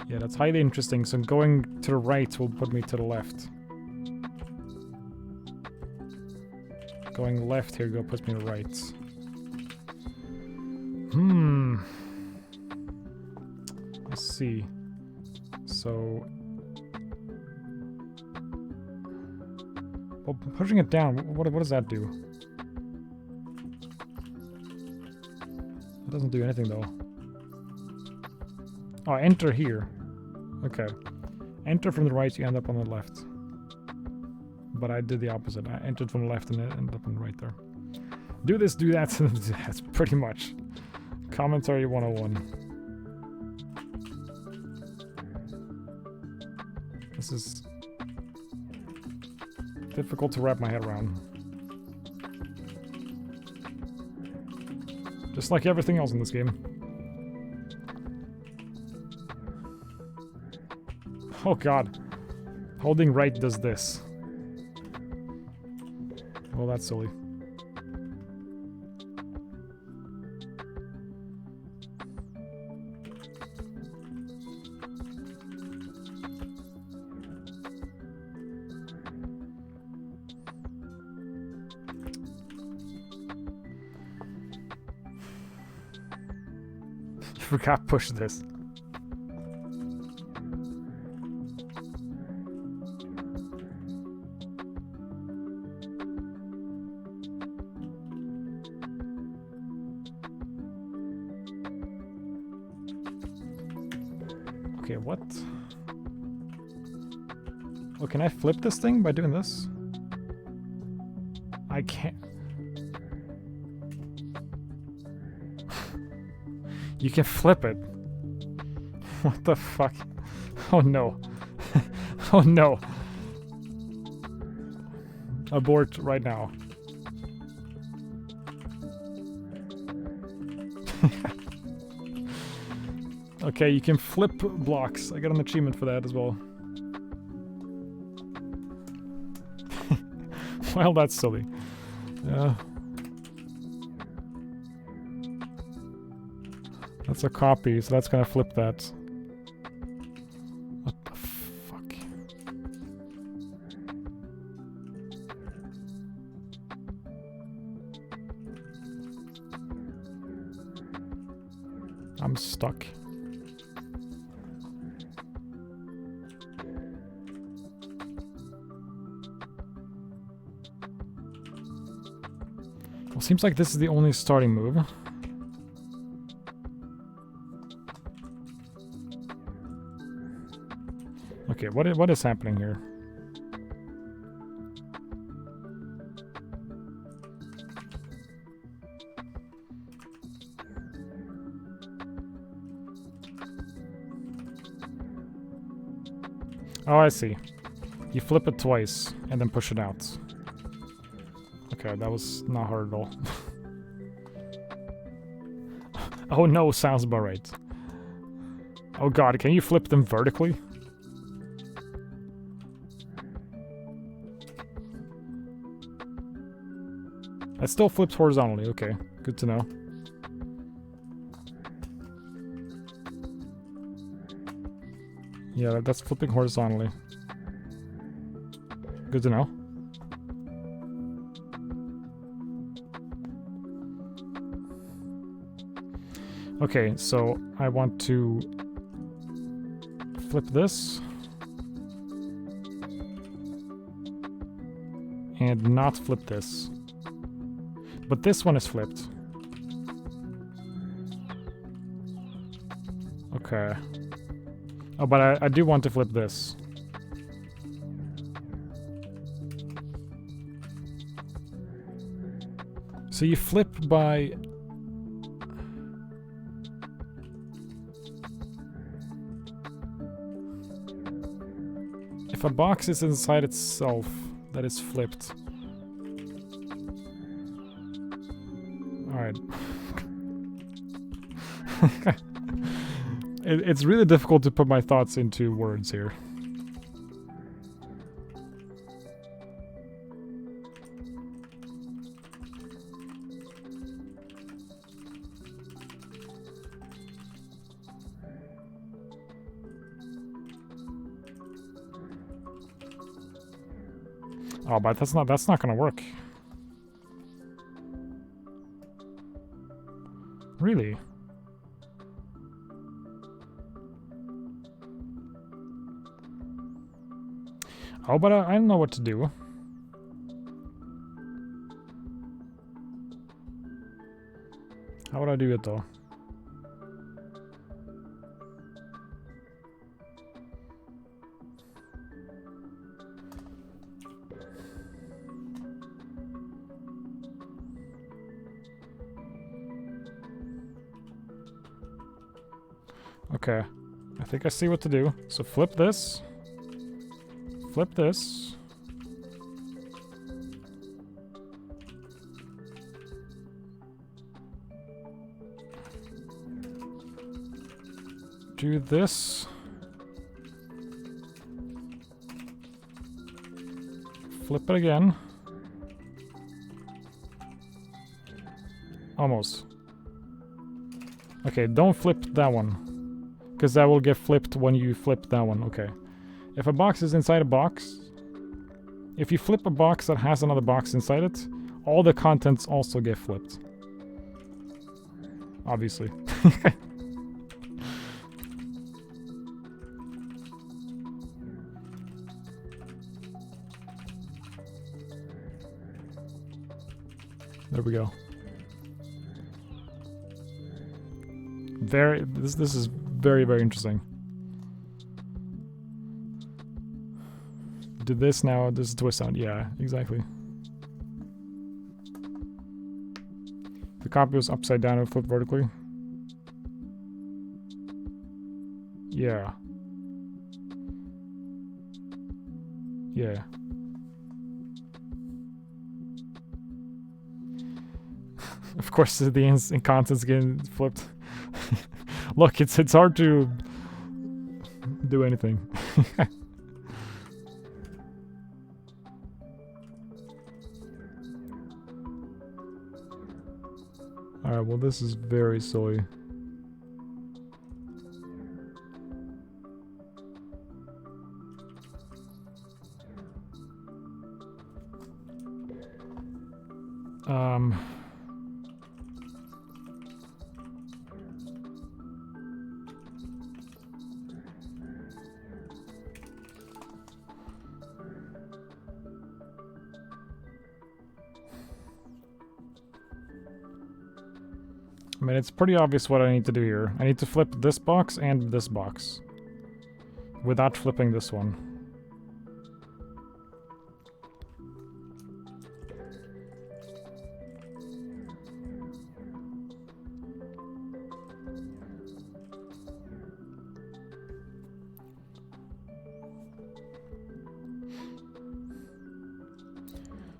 Yeah, that's highly interesting. So going to the right will put me to the left. Going left here puts me to the right. Let's see. So... well, pushing it down, what does that do? It doesn't do anything, though. Oh, enter here. Okay. Enter from the right, you end up on the left. But I did the opposite. I entered from the left and ended up on the right there. Do this, do that. That's pretty much. Commentary 101. This is difficult to wrap my head around. Just like everything else in this game. Oh god. Holding right does this. Well, that's silly. You forgot push this. Okay, what? Oh, can I flip this thing by doing this? I can't. You can flip it. What the fuck? Oh no. Oh no. Abort right now. Okay, you can flip blocks. I got an achievement for that as well. Well, that's silly. That's a copy, so that's gonna flip that. What the fuck? I'm stuck. Well, seems like this is the only starting move. Okay, what is happening here? Oh, I see. You flip it twice and then push it out. Okay, that was not hard at all. Oh no, sounds about right. Oh god, can you flip them vertically? It still flips horizontally, okay. Good to know. Yeah, that's flipping horizontally. Good to know. Okay, so I want to flip this. And not flip this. But this one is flipped. Okay. Oh, but I do want to flip this. So you flip by... If a box is inside itself, that is flipped. Alright. It's really difficult to put my thoughts into words here. Oh, but that's not gonna work. Really? Oh, but I don't know what to do. How would I do it though? Okay, I think I see what to do. So flip this. Flip this. Do this. Flip it again. Almost. Okay, don't flip that one. Because that will get flipped when you flip that one. Okay. If a box is inside a box, if you flip a box that has another box inside it, all the contents also get flipped. Obviously. There we go. This is very, very interesting. do this now, this is twist sound. Yeah, exactly. The copy was upside down and flipped vertically. Yeah. Yeah. Of course, the incontents getting flipped. Look, it's hard to do anything. Alright, well this is very silly. I mean, it's pretty obvious what I need to do here. I need to flip this box and this box without flipping this one.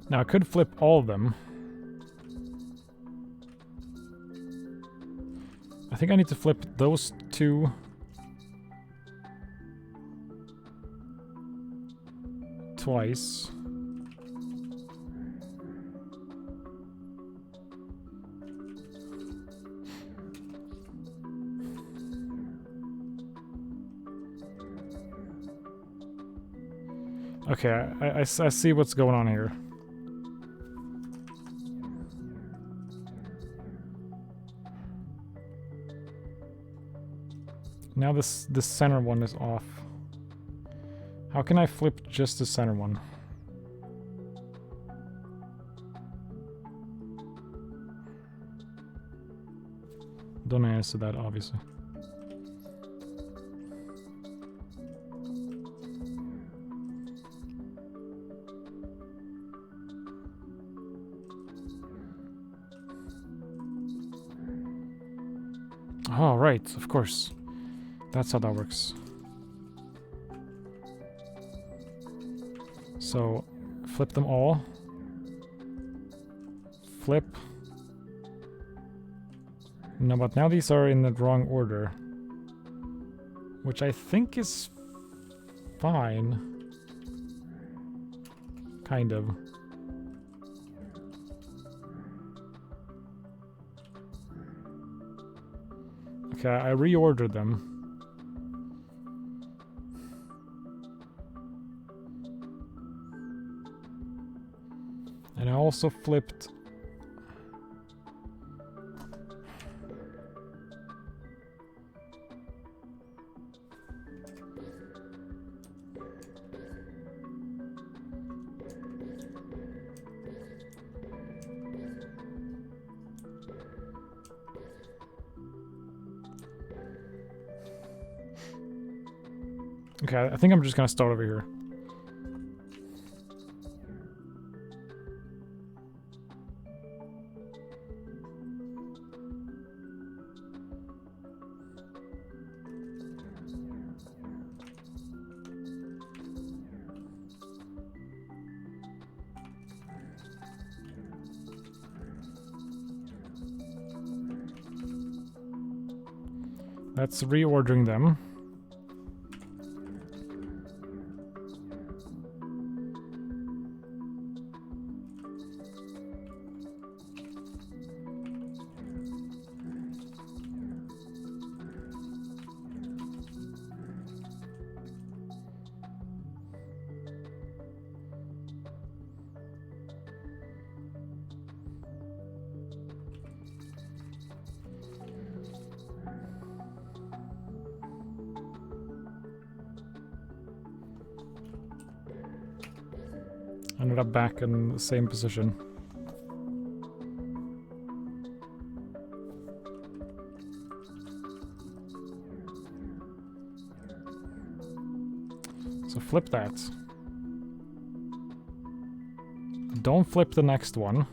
Now, I could flip all of them. I think I need to flip those two. Twice. Okay, I see what's going on here. Now this center one is off. How can I flip just the center one? Don't answer that, obviously. Oh, right, of course. That's how that works. So, flip them all. Flip. No, but now these are in the wrong order. Which I think is fine. Kind of. Okay, I reordered them. And I also flipped... Okay, I think I'm just gonna start over here. That's reordering them. Ended up back in the same position. So flip that. Don't flip the next one.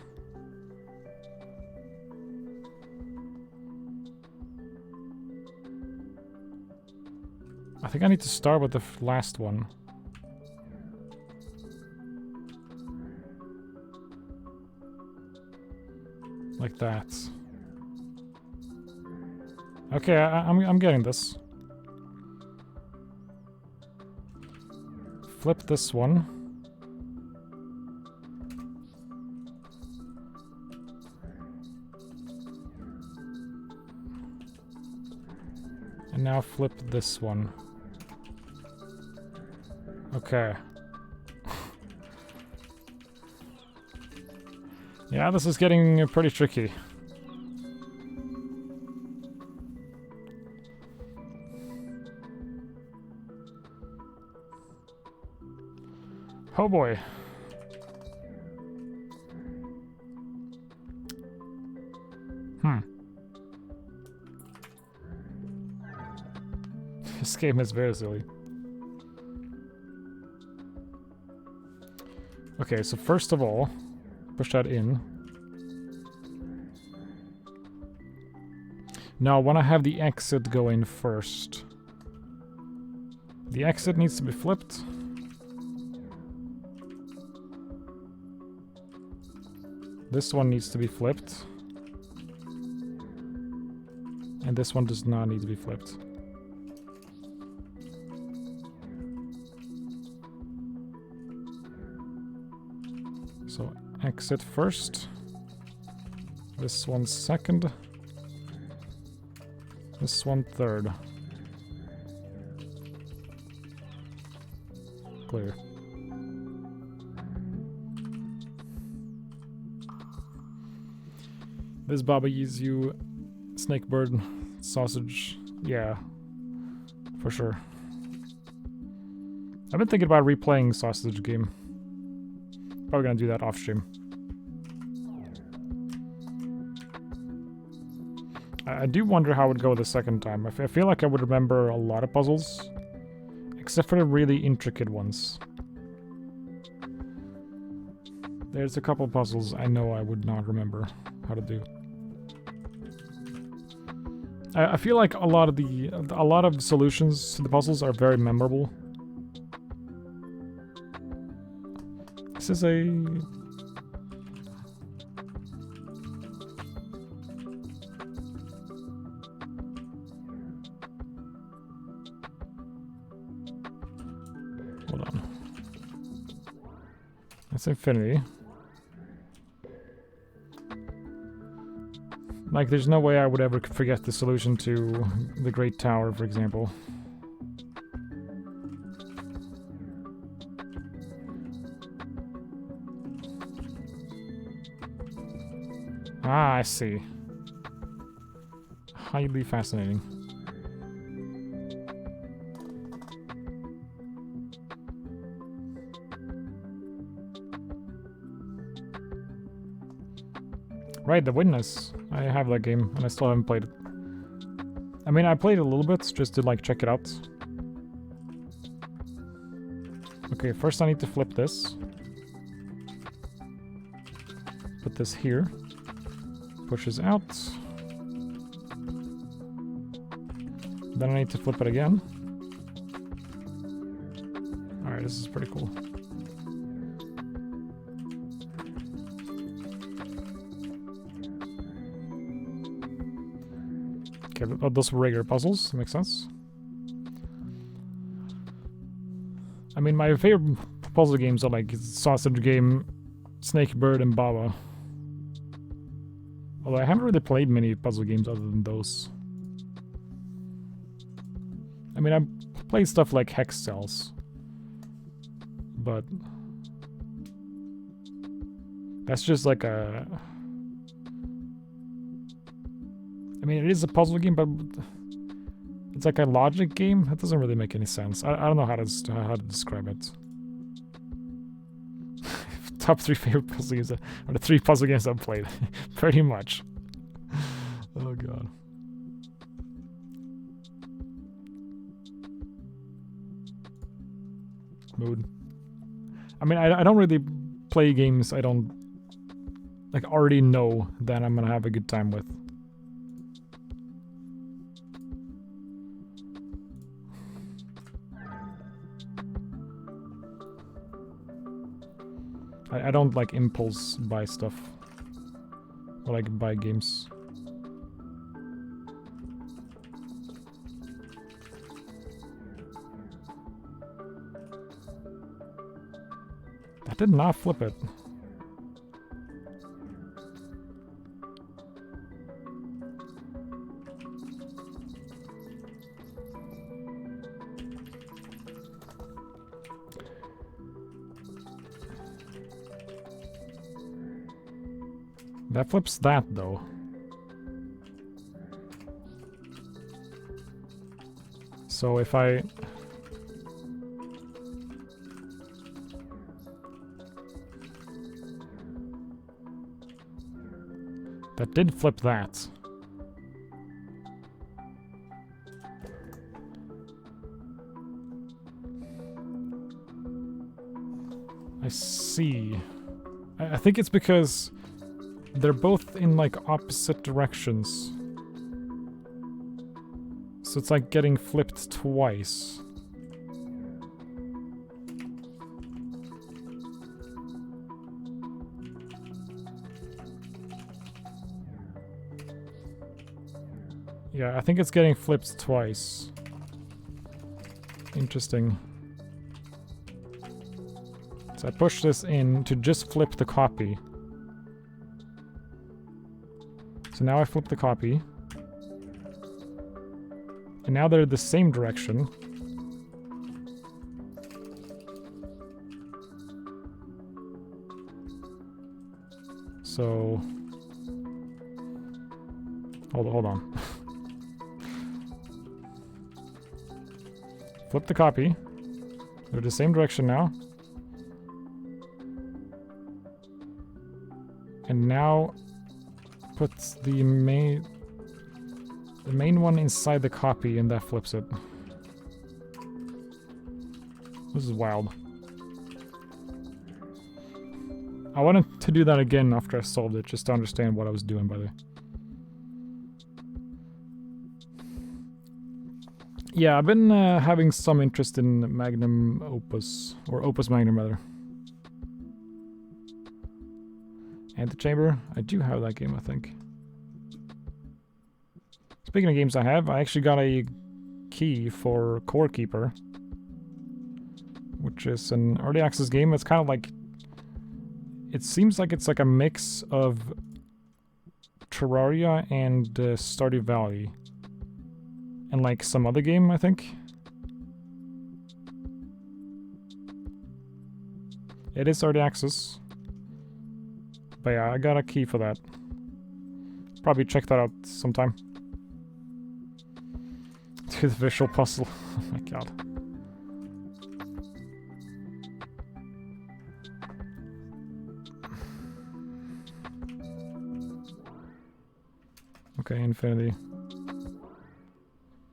I think I need to start with the last one. Like that. Okay, I'm getting this. Flip this one. And now flip this one. Okay. Yeah, this is getting pretty tricky. Oh boy. This game is very silly. Okay, so first of all, push that in. Now I want to have the exit go in first. The exit needs to be flipped. This one needs to be flipped. And this one does not need to be flipped. So exit first. This one second. This one third. Clear. This Baba gives you snakebird sausage. Yeah, for sure. I've been thinking about replaying Sausage Game. Probably gonna do that off stream. I do wonder how it would go the second time. I feel like I would remember a lot of puzzles, except for the really intricate ones. There's a couple puzzles I know I would not remember how to do. I feel like a lot of solutions to the puzzles are very memorable. This is a... Hold on. That's infinity. Like, there's no way I would ever forget the solution to the Great Tower, for example. Ah, I see. Highly fascinating. Right, The Witness. I have that game, and I still haven't played it. I mean, I played it a little bit, just to, like, check it out. Okay, first I need to flip this. Put this here. Pushes out. Then I need to flip it again. Alright, this is pretty cool. Okay, those were regular puzzles, makes sense. I mean, my favorite puzzle games are like Sausage Game, Snakebird, and Baba. Although I haven't really played many puzzle games other than those. I mean, I've played stuff like Hex Cells. But... that's just like a... I mean, it is a puzzle game, but it's like a logic game. That doesn't really make any sense. I don't know how to describe it. Top 3 favorite puzzle games, or the 3 puzzle games I've played. Pretty much. Oh god. Mood. I mean, I don't really play games I don't like already know that I'm gonna have a good time with. I don't like impulse buy stuff. Or like buy games. That did not flip it. That flips that, though. So if I... That did flip that. I see. I think it's because they're both in like opposite directions. So it's like getting flipped twice. Yeah, I think it's getting flipped twice. Interesting. So I push this in to just flip the copy. So now I flip the copy. And now they're the same direction. So... Hold on. Flip the copy. They're the same direction now. And now put the main one inside the copy and that flips it. This is wild. I wanted to do that again after I solved it, just to understand what I was doing, by the way. Yeah, I've been having some interest in Magnum Opus, or Opus Magnum rather. Antechamber, I do have that game, I think. Speaking of games I have, I actually got a key for Core Keeper, which is an early access game. It's kind of like, it seems like it's like a mix of Terraria and Stardew Valley. And like some other game, I think. It is early access. But yeah, I got a key for that. Probably check that out sometime. To the visual puzzle. Oh my god. Okay, infinity.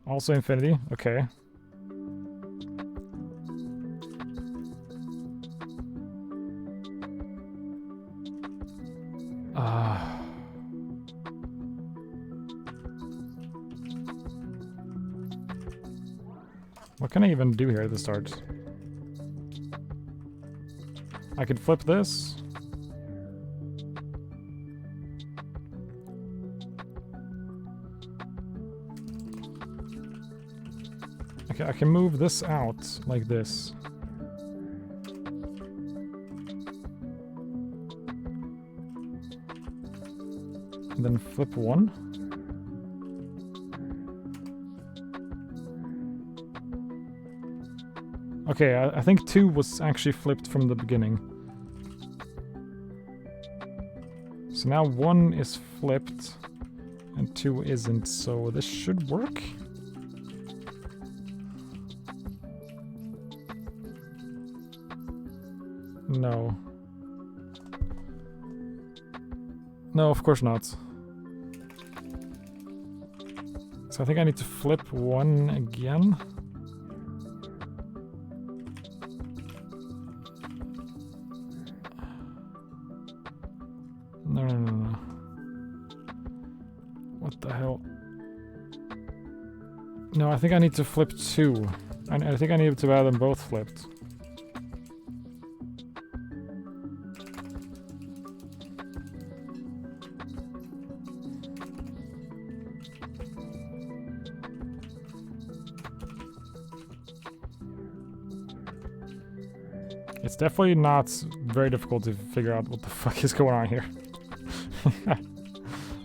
Also infinity, okay. What can I even do here at the start? I could flip this. Okay, I can move this out like this. And then flip one. Okay, I think 2 was actually flipped from the beginning. So now 1 is flipped and 2 isn't, so this should work. No. No, of course not. So I think I need to flip 1 again. no. What the hell? No, I think I need to flip 2. I think I need to have them both flipped. It's definitely not very difficult to figure out what the fuck is going on here.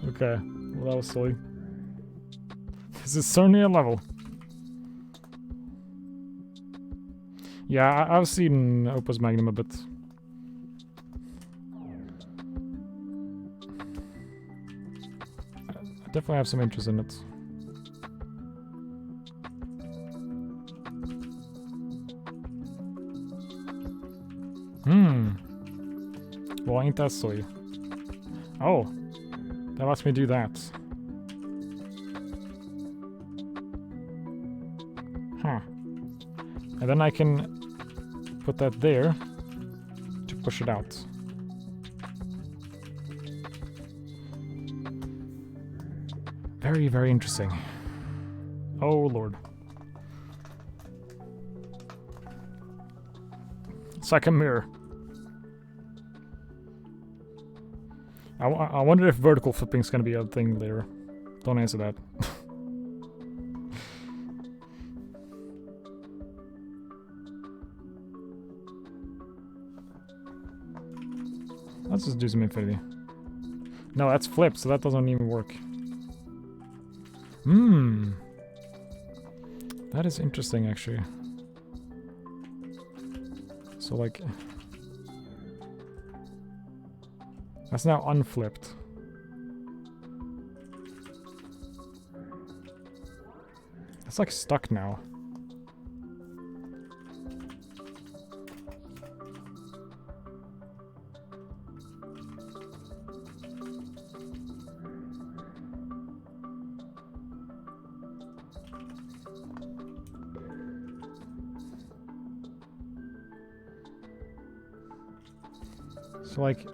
Okay, well that was silly. This is certainly a level. Yeah, I've seen Opus Magnum a bit. I definitely have some interest in it. Well, ain't that silly? Oh, that lets me do that. Huh. And then I can put that there to push it out. Very, very interesting. Oh, Lord. It's like a mirror. I wonder if vertical flipping is going to be a thing later. Don't answer that. Let's just do some infinity. No, that's flipped, so that doesn't even work. That is interesting, actually. So, like... That's now unflipped. It's like stuck now. So like...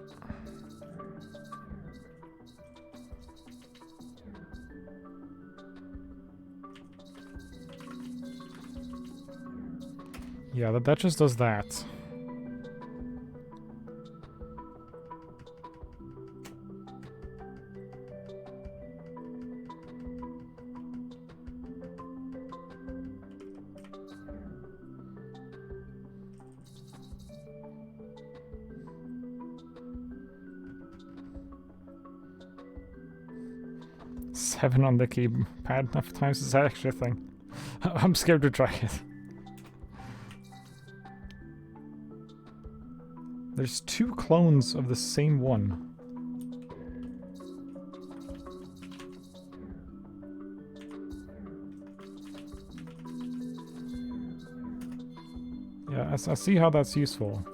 Yeah, that just does that. Seven on the keypad enough times is that actually a thing? I'm scared to try it. There's 2 clones of the same one. Yeah, I see how that's useful.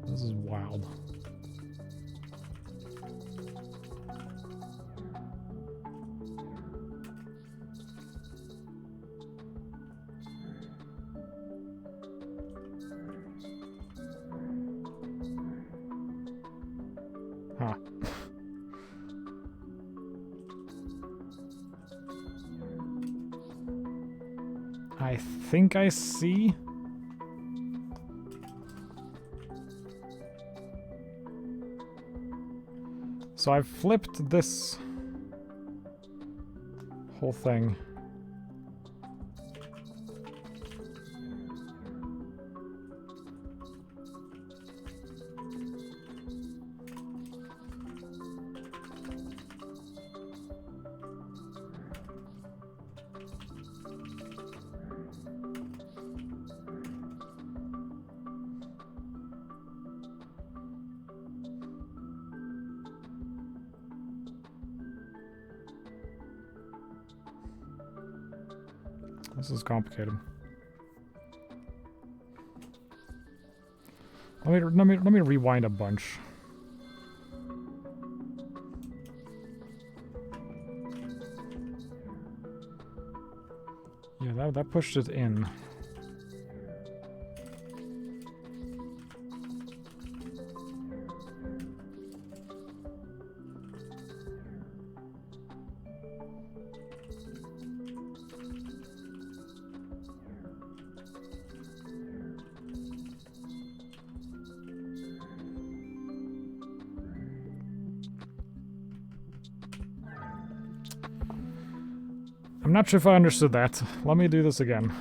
This is wild. Huh. I think I see. So I've flipped this whole thing. This is complicated. Let me rewind a bunch. that pushed it in. I'm not sure if I understood that. Let me do this again.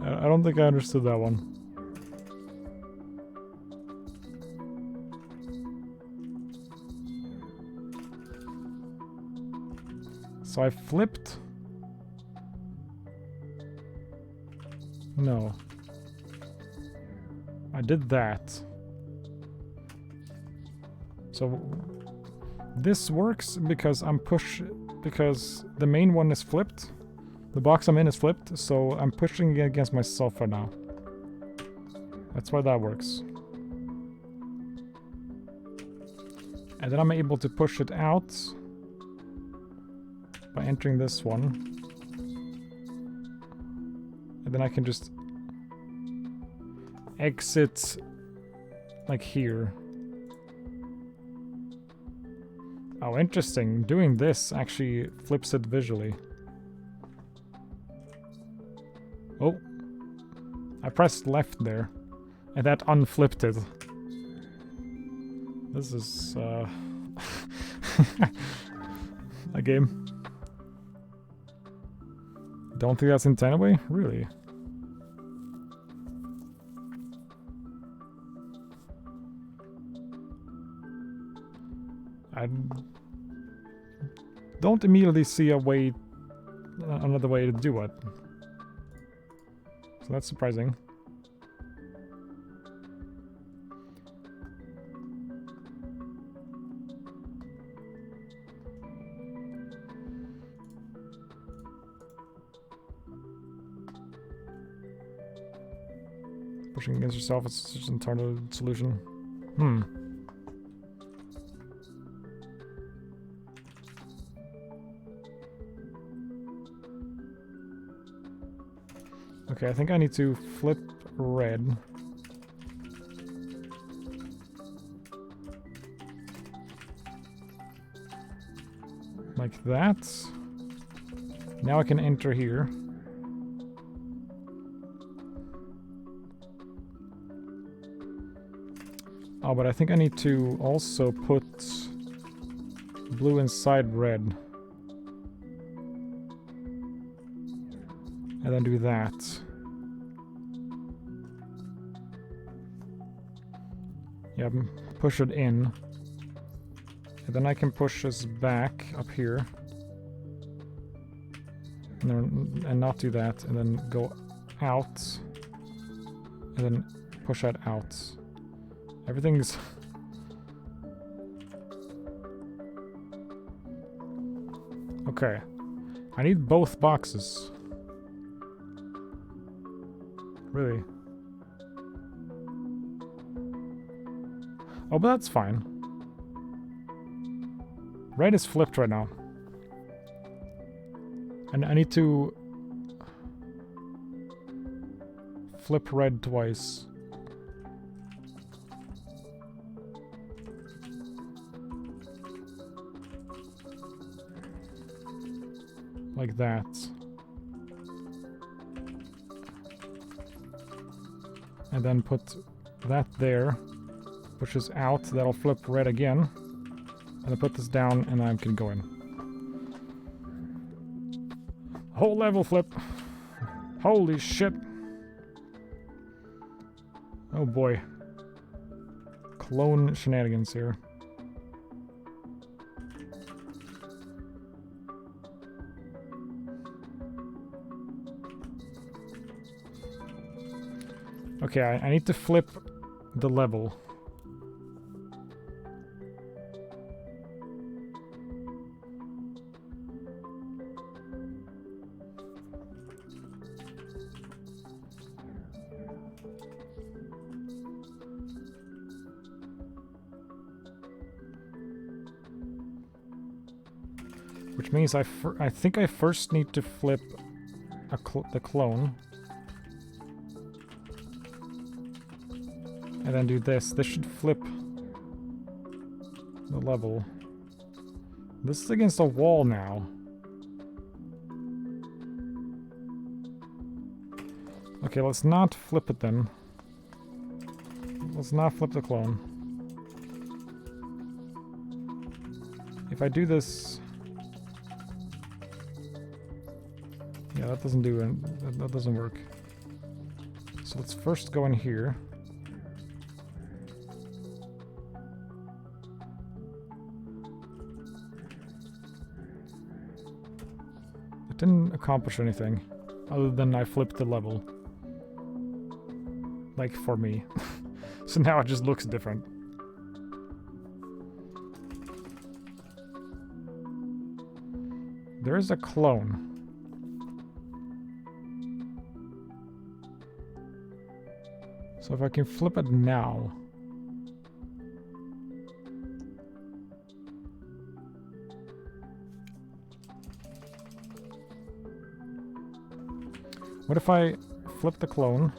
I don't think I understood that one. So I flipped. No. I did that. So this works because because the main one is flipped. The box I'm in is flipped, so I'm pushing it against myself right now. That's why that works. And then I'm able to push it out by entering this one. And then I can just exit like here. Oh, interesting. Doing this actually flips it visually. Oh. I pressed left there. And that unflipped it. This is, a game. Don't think that's intended way? Really? I don't immediately see another way to do it. So that's surprising. Pushing against yourself is such an internal solution. Okay, I think I need to flip red. Like that. Now I can enter here. Oh, but I think I need to also put blue inside red. And then do that. Yeah, push it in. And then I can push this back up here. And not do that. And then go out. And then push that out. Everything's... Okay. I need both boxes. Really? Oh, but that's fine. Red is flipped right now. And I need to flip red twice. Like that. And then put that there. Pushes out, that'll flip red again. And then put this down and I can go in. Whole level flip. Holy shit. Oh boy. Clone shenanigans here. Okay, I need to flip the level. Which means I think I first need to flip the clone. And then do this. This should flip the level. This is against a wall now. Okay, let's not flip it then. Let's not flip the clone. If I do this... Yeah, that doesn't do it. That doesn't work. So let's first go in here. It didn't accomplish anything, other than I flipped the level. Like, for me. So now it just looks different. There is a clone. So if I can flip it now... What if I flip the clone?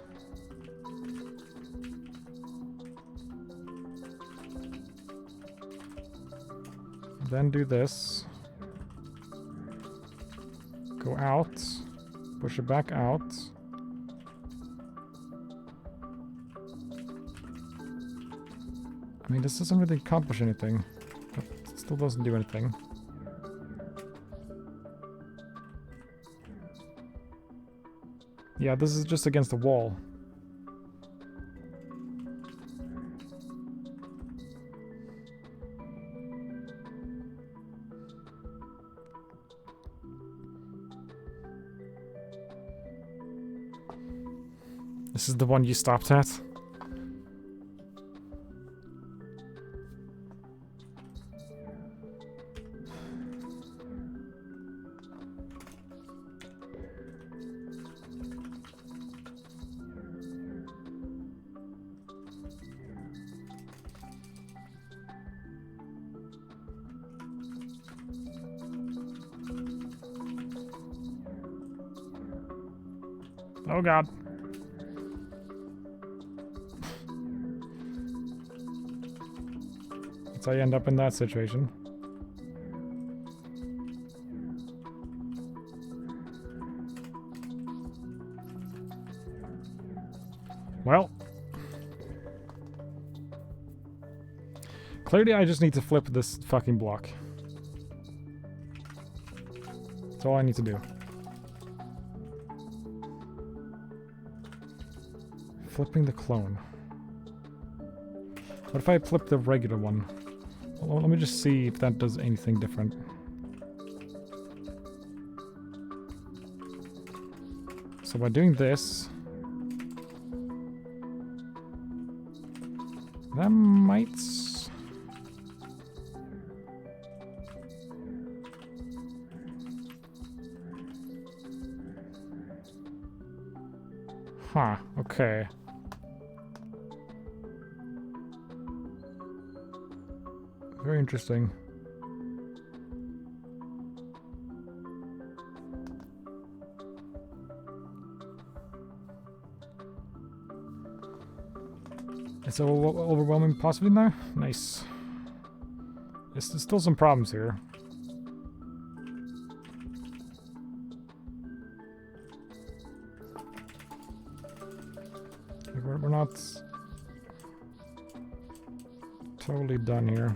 Then do this. Go out. Push it back out. I mean, this doesn't really accomplish anything. But it still doesn't do anything. Yeah, this is just against the wall. This is the one you stopped at? Oh god. So I end up in that situation. Well. Clearly I just need to flip this fucking block. That's all I need to do. Flipping the clone. What if I flip the regular one? Well, let me just see if that does anything different. So by doing this... That might... Huh, okay. Very interesting. It's overwhelming possibly now? Nice. There's still some problems here. We're not totally done here.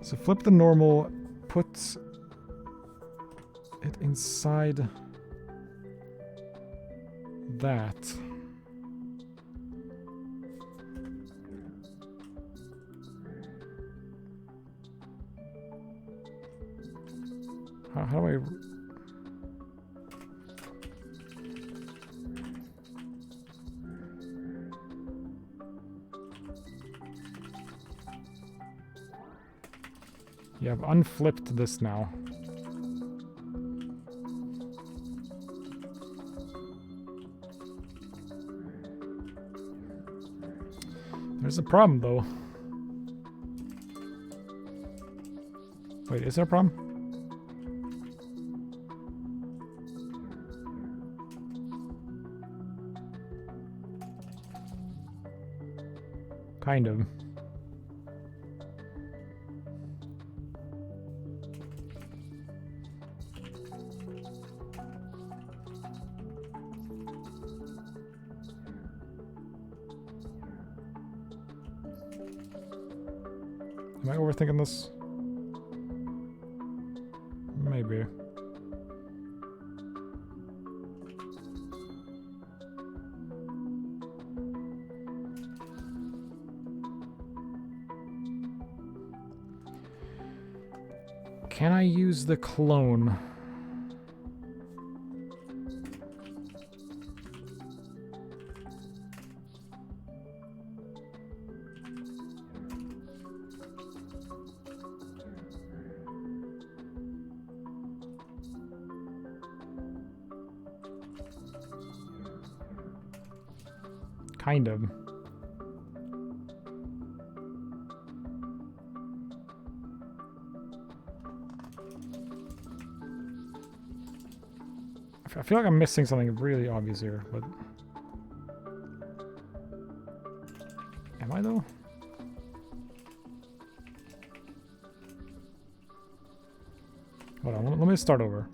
So flip the normal, put it inside that. How do I... Yeah, I've unflipped this now. There's a problem, though. Wait, is there a problem? Kind of. Am I overthinking this? Maybe. Can I use the clone? Kind of. I feel like I'm missing something really obvious here, but... Am I, though? Hold on, let me start over.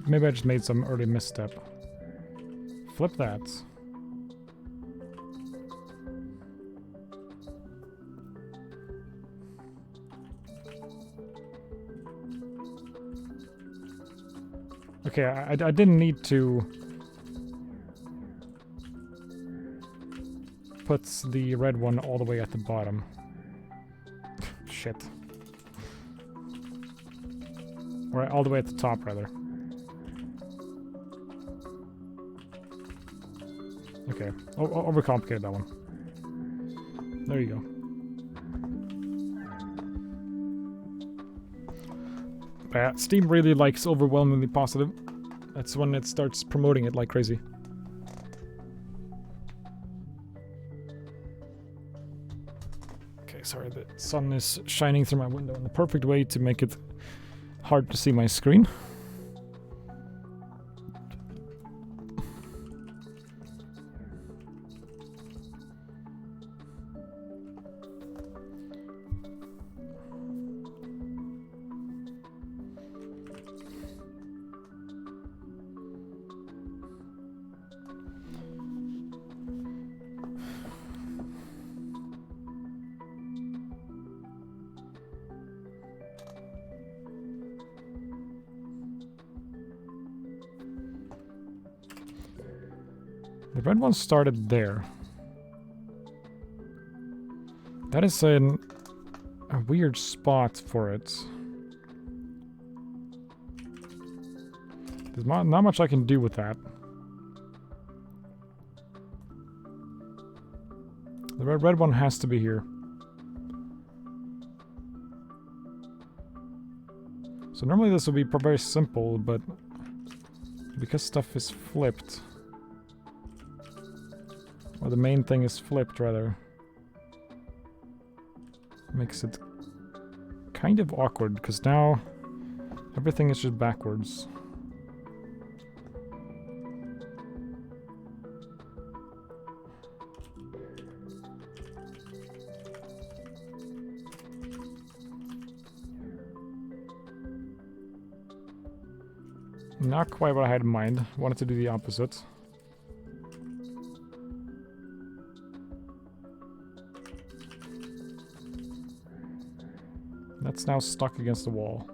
Maybe I just made some early misstep. Flip that. Okay, I didn't need to put the red one all the way at the bottom. Shit. Or all the way at the top, rather. Okay, overcomplicated that one. There you go. Yeah, Steam really likes overwhelmingly positive. That's when it starts promoting it like crazy. Okay, sorry, the sun is shining through my window in the perfect way to make it hard to see my screen. The red one started there. That is a weird spot for it. There's not much I can do with that. The red one has to be here. So normally this would be very simple, but because stuff is flipped, or the main thing is flipped rather, makes it kind of awkward, because now everything is just backwards. Not quite what I had in mind. Wanted to do the opposite. That's now stuck against the wall.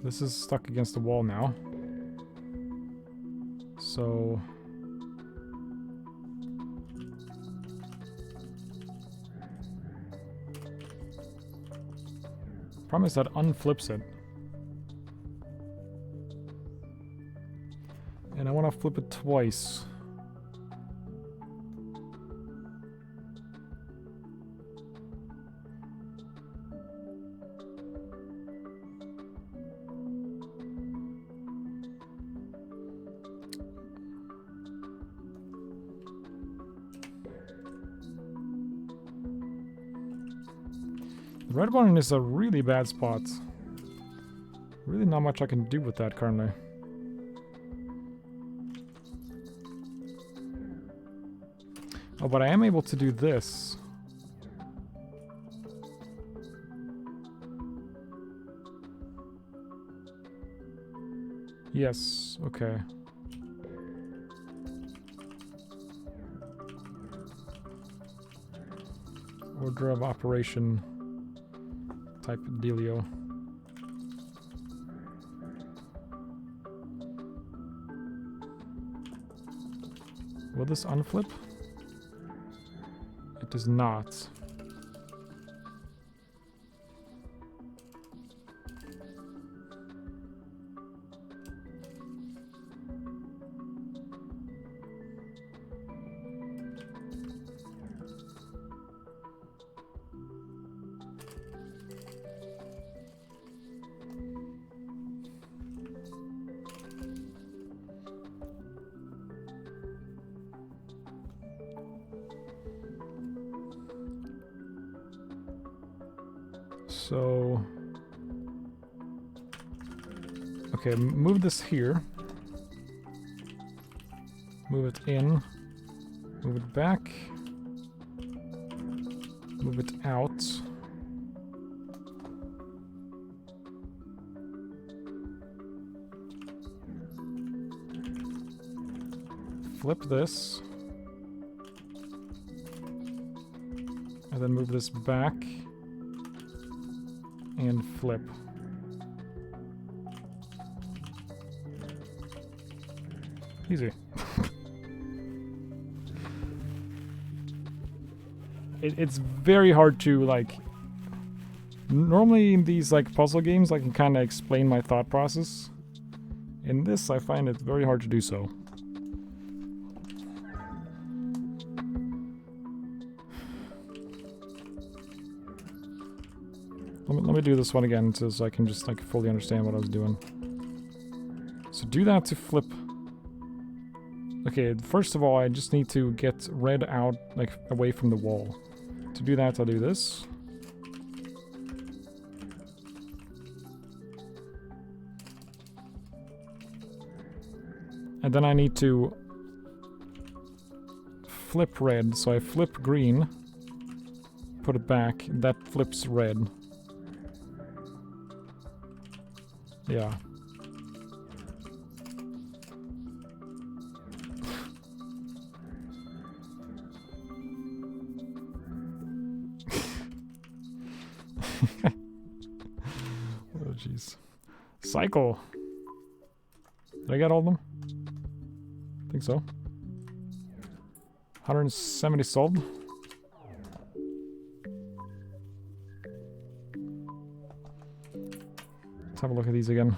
This is stuck against the wall now. So... Problem is that unflips it. And I want to flip it twice. The red one is a really bad spot. Really not much I can do with that currently. Oh, but I am able to do this. Yes, okay. Order of operation type dealio. Will this unflip? It does not. So, okay, move this here. Move it in. Move it back. Move it out. Flip this. And then move this back. And flip. Easy. It's very hard to, like... Normally in these, like, puzzle games, I can kind of explain my thought process. In this, I find it very hard to do so. Let me do this one again so I can just like fully understand what I was doing. So do that to flip. Okay, first of all, I just need to get red out, like away from the wall. To do that, I'll do this. And then I need to flip red, so I flip green, put it back, that flips red. Yeah. Oh, jeez. Cycle. Did I get all of them? I think so. 170 sold. Let's have a look at these again.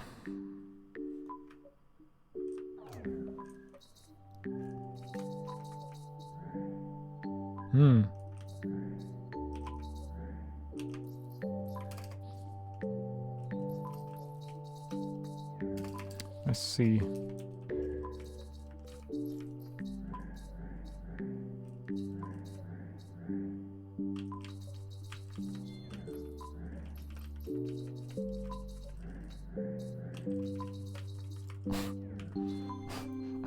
I see.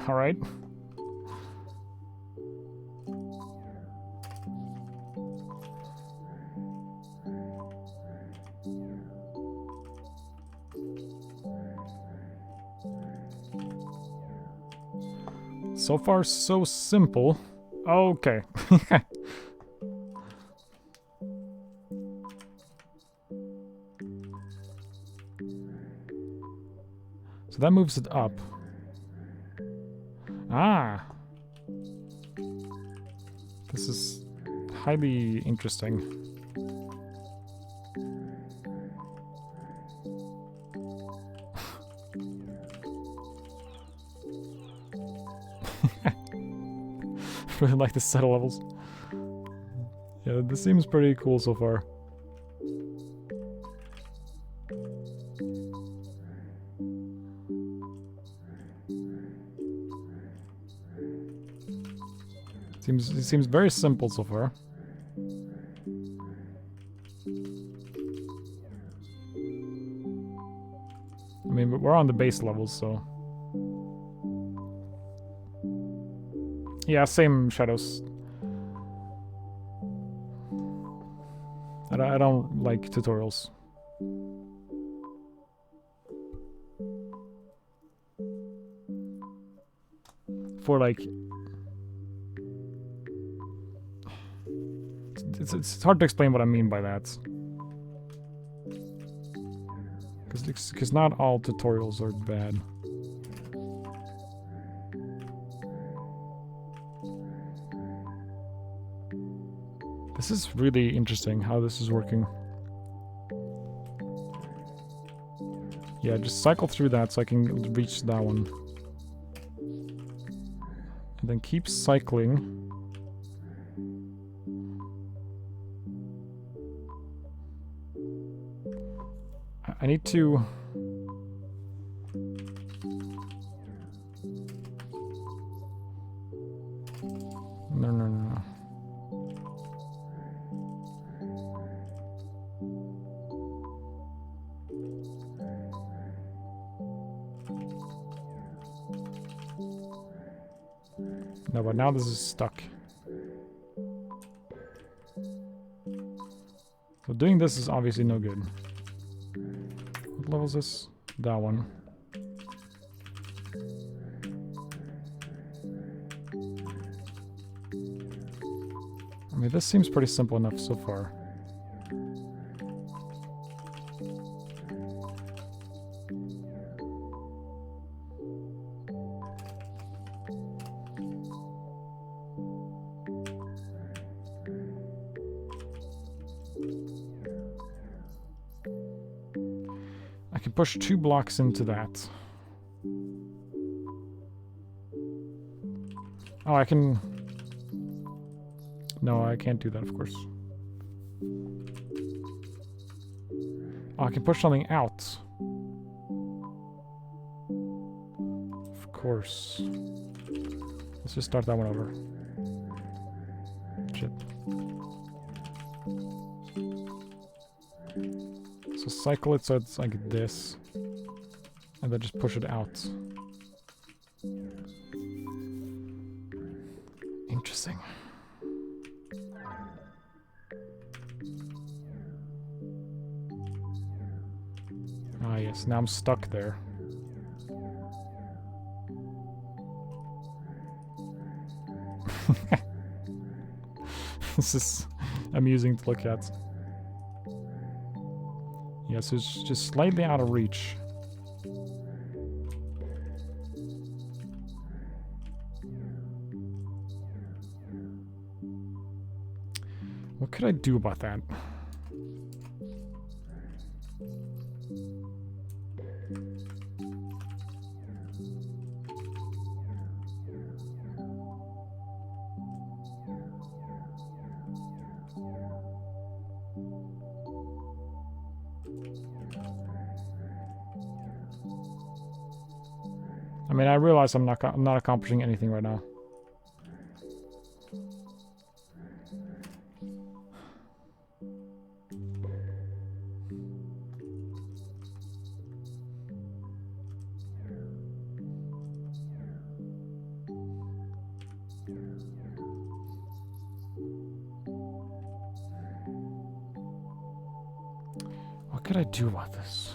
All right. So far, so simple. Okay. So that moves it up. Ah! This is highly interesting. really like the set of levels. Yeah, this seems pretty cool so far. It seems very simple so far. I mean, but we're on the base levels, so... Yeah, same shadows. I don't like tutorials. For like... It's hard to explain what I mean by that. Because not all tutorials are bad. This is really interesting how this is working. Yeah, just cycle through that so I can reach that one. And then keep cycling. I need to... No. No, but now this is stuck. So doing this is obviously no good. What level is this? That one. I mean, this seems pretty simple enough so far. I can push 2 blocks into that. Oh, I can... No, I can't do that, of course. Oh, I can push something out. Of course. Let's just start that one over. Shit. So cycle it so it's like this. And then just push it out. Interesting. Ah yes, now I'm stuck there. This is amusing to look at. Yeah, so it's just slightly out of reach. What could I do about that? I mean, I realize I'm not accomplishing anything right now. What could I do about this?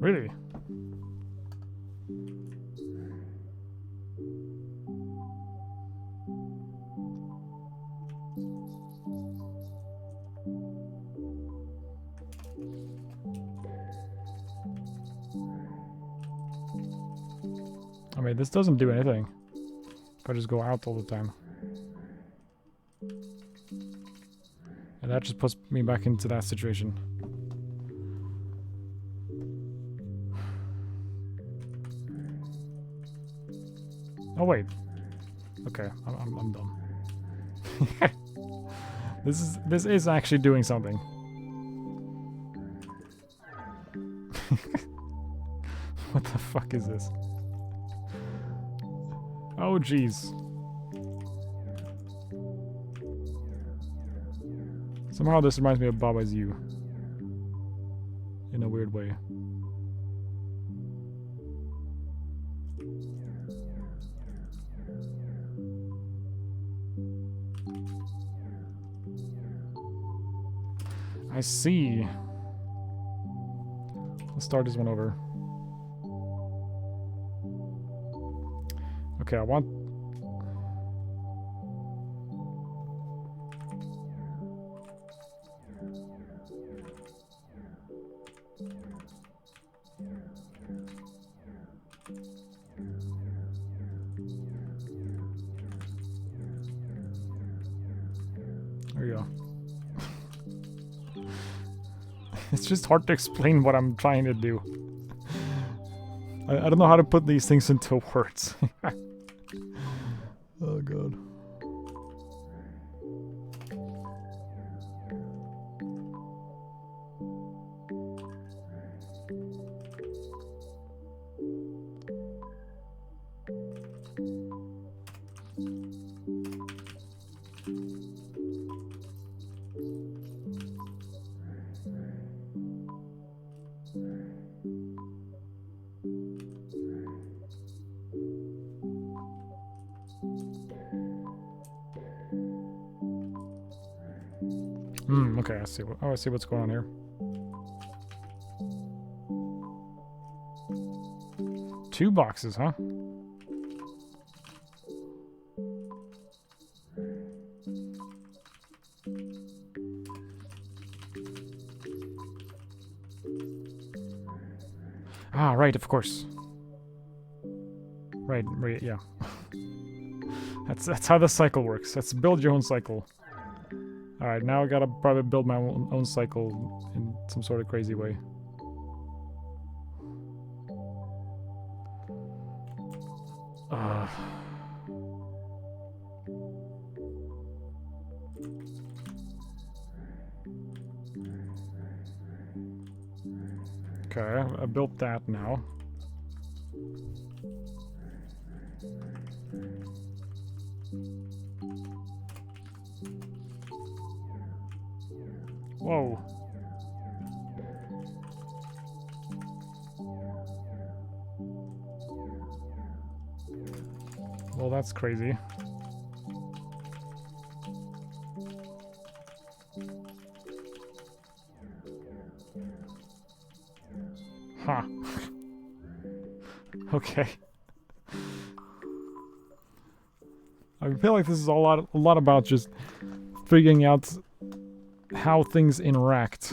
Really? I mean, this doesn't do anything. If I just go out all the time. And that just puts me back into that situation. Oh wait. Okay, I'm done. This is actually doing something. What the fuck is this? Oh jeez. Somehow this reminds me of Baba's You. In a weird way. I see. Let's start this one over. Okay, I want... There we go. It's just hard to explain what I'm trying to do. I don't know how to put these things into words. Oh god. Okay, I see. I see what's going on here. 2 boxes, huh? Ah, right, of course. Right, yeah. That's how the cycle works. Let's build your own cycle. Alright, now I gotta probably build my own cycle in some sort of crazy way. Okay, I built that now. Whoa. Well, that's crazy. Huh. Okay. I feel like this is a lot about just figuring out how things interact.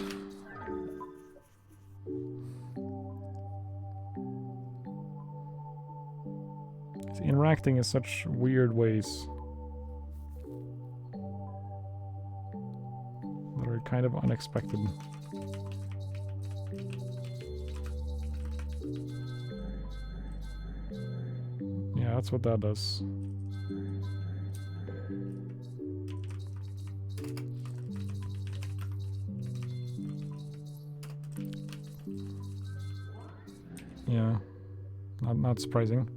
It's interacting in such weird ways that are kind of unexpected. Yeah, that's what that does. Yeah, not surprising.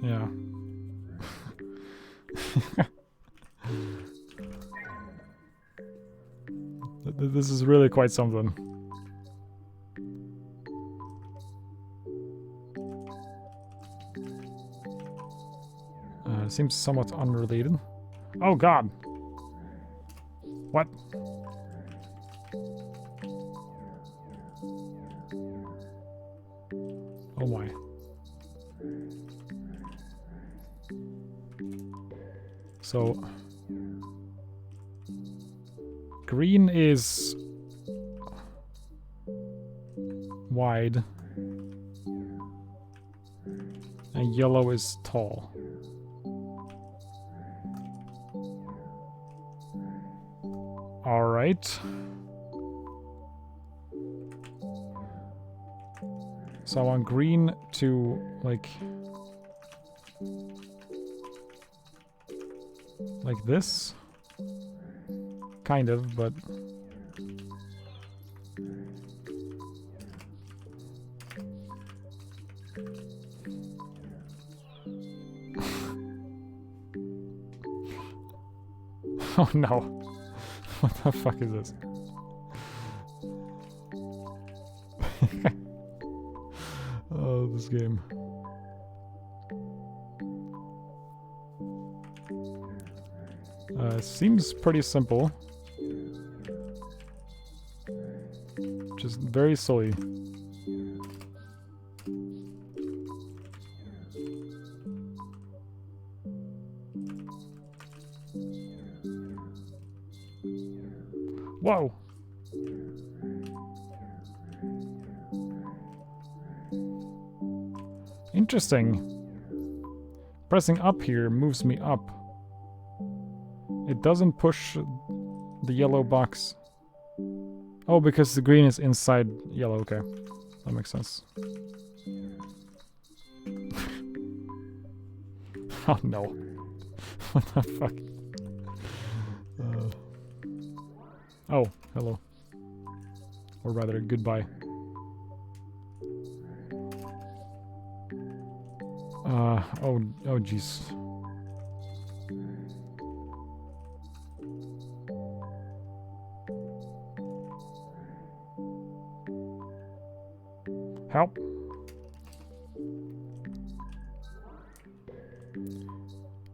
Yeah. This is really quite something. It seems somewhat unrelated. Oh god! What? Oh my. So green is wide and yellow is tall. All right. So I want green to like this. Kind of, but oh no. What the fuck is this? Oh, this game. Seems pretty simple. Just very silly. Whoa! Interesting. Pressing up here moves me up. It doesn't push the yellow box. Oh, because the green is inside yellow. Okay. That makes sense. Oh no. What the fuck? Oh, hello. Or rather, goodbye. Oh jeez. Help.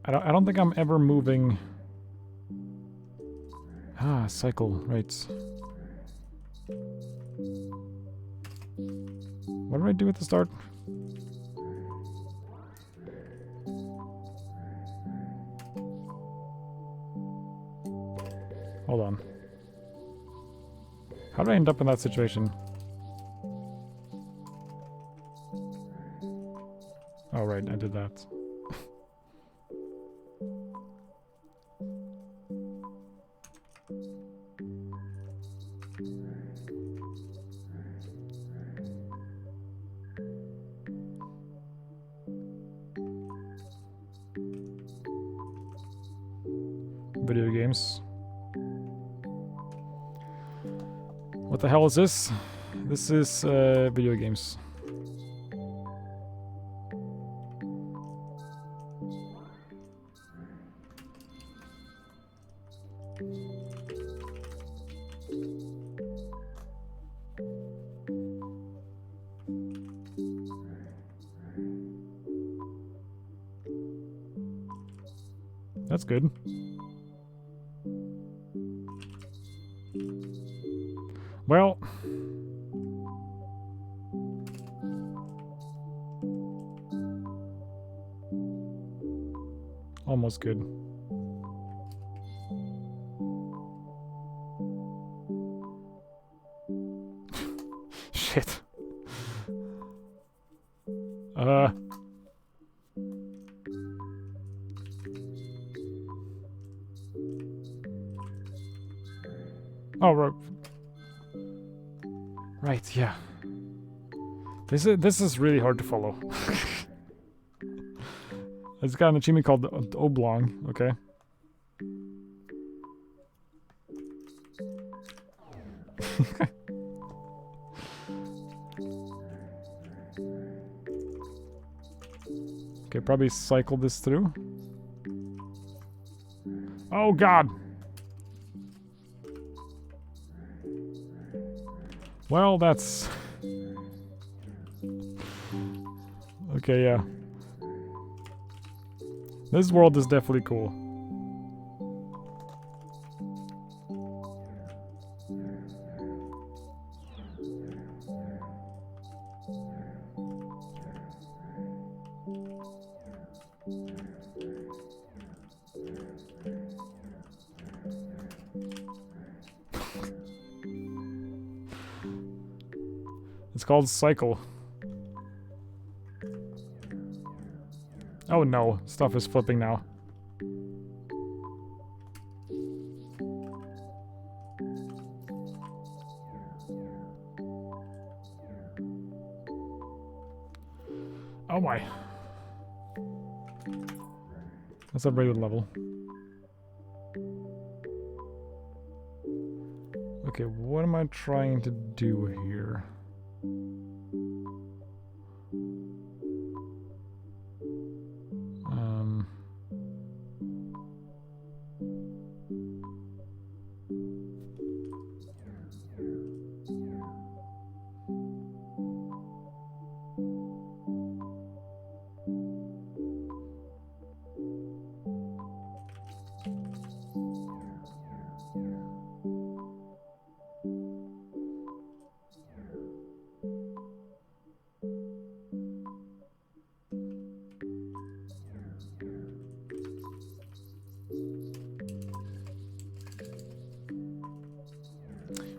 I don't think I'm ever moving. Ah, cycle, right. What did I do at the start? Hold on. How did I end up in that situation? Oh, right, I did that. Video games. What the hell is this? This is video games. That's good. Well, almost good. Shit. Oh, right, yeah. This is really hard to follow. It's got an achievement called the Oblong, okay. Okay, probably cycle this through. Oh god! Well, that's... Okay, yeah. This world is definitely cool. It's called cycle. Oh no, stuff is flipping now. Oh my. That's a very good level. Okay, what am I trying to do here?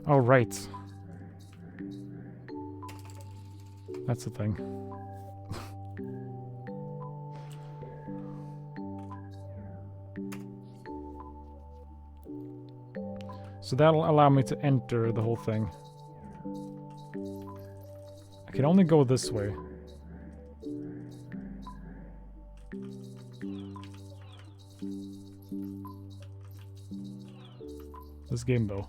Oh, right. That's the thing. So that'll allow me to enter the whole thing. I can only go this way. This game, though.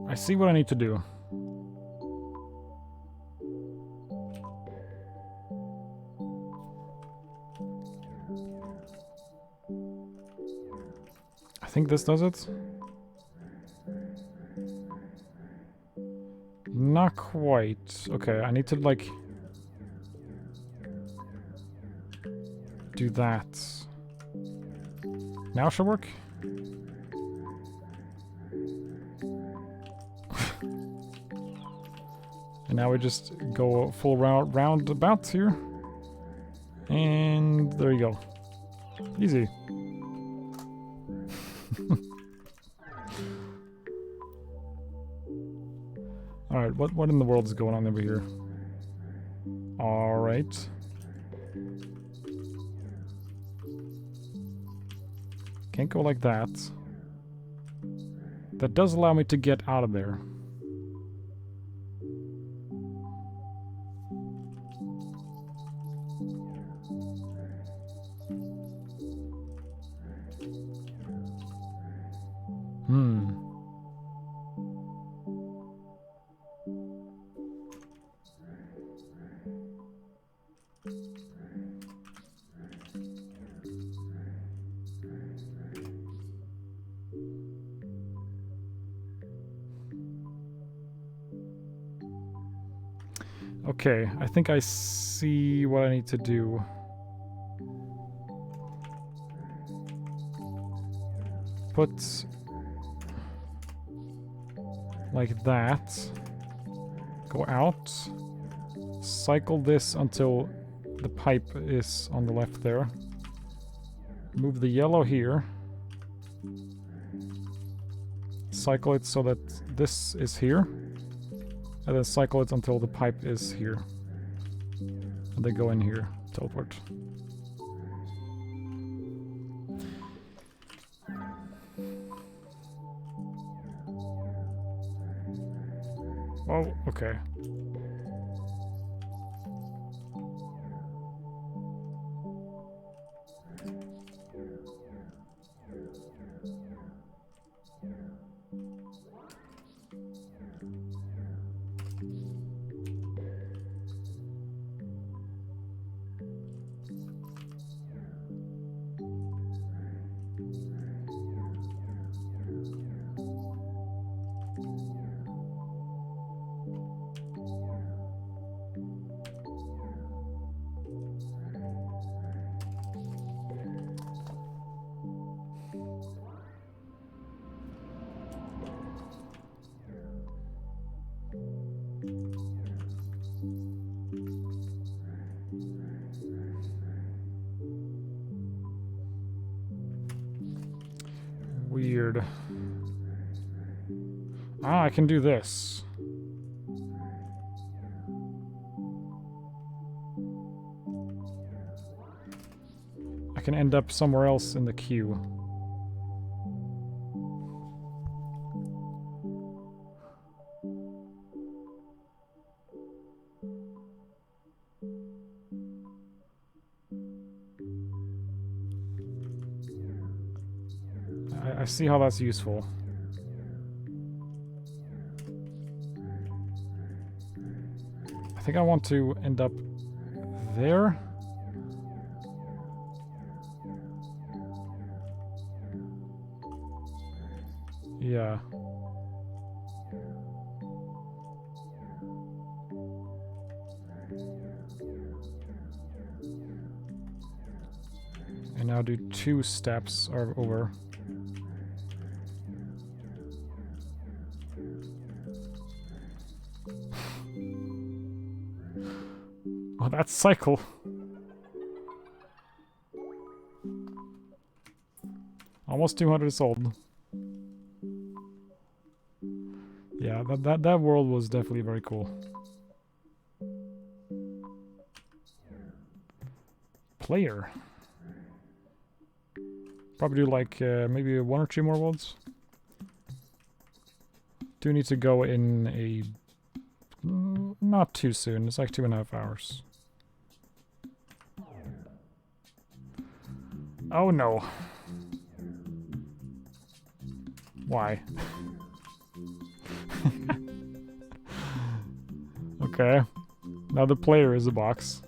I see what I need to do. I think this does it. Not quite. Okay, I need to, like, do that. Now should work? And now we just go full roundabout here. And there you go. Easy. Alright, what in the world is going on over here? Alright. Can't go like that. That does allow me to get out of there. Okay, I think I see what I need to do. Put like that. Go out. Cycle this until the pipe is on the left there. Move the yellow here. Cycle it so that this is here. And then cycle it until the pipe is here. And they go in here. Teleport. Oh, okay. weird. Ah, I can do this. I can end up somewhere else in the queue. I see how that's useful. I think I want to end up there. Yeah. And now do 2 steps over. Oh, that's cycle. Almost 200 sold. Yeah, that world was definitely very cool. Player. Probably do like maybe 1 or 2 more worlds. Do need to go in a not too soon. It's like 2.5 hours. Oh no. Why? Okay. Now the player is a box.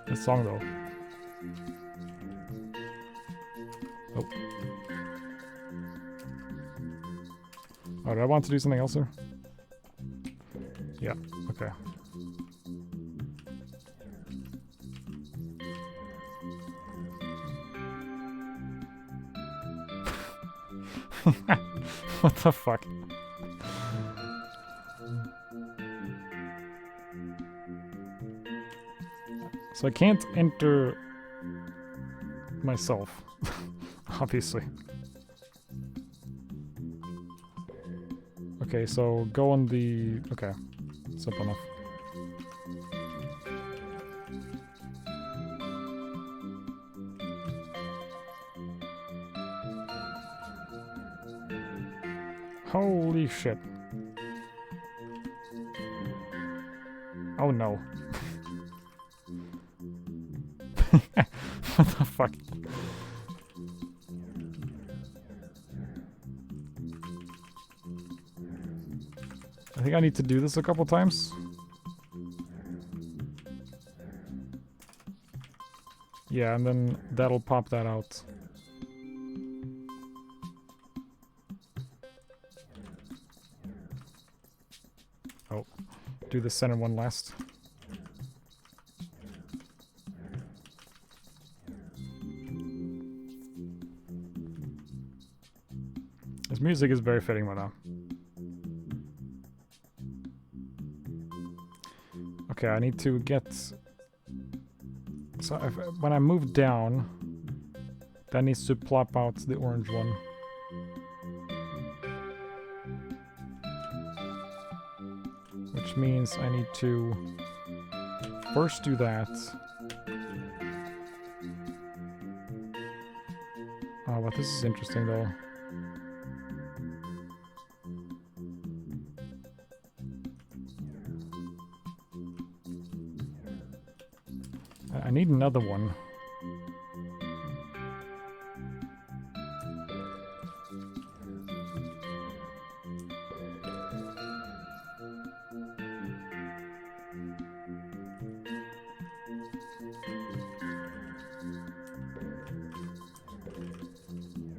This song though. Oh. Oh, do I want to do something else here? Yeah, okay. What the fuck? So I can't enter myself, obviously. Okay, so go on the... Okay, simple enough. Holy shit. Oh no. What the fuck? I think I need to do this a couple times. Yeah, and then that'll pop that out. Oh, do the center one last. This music is very fitting right now. Okay, I need to get... So when I move down, that needs to plop out the orange one. Which means I need to first do that. Oh, but this is interesting though. I need another one.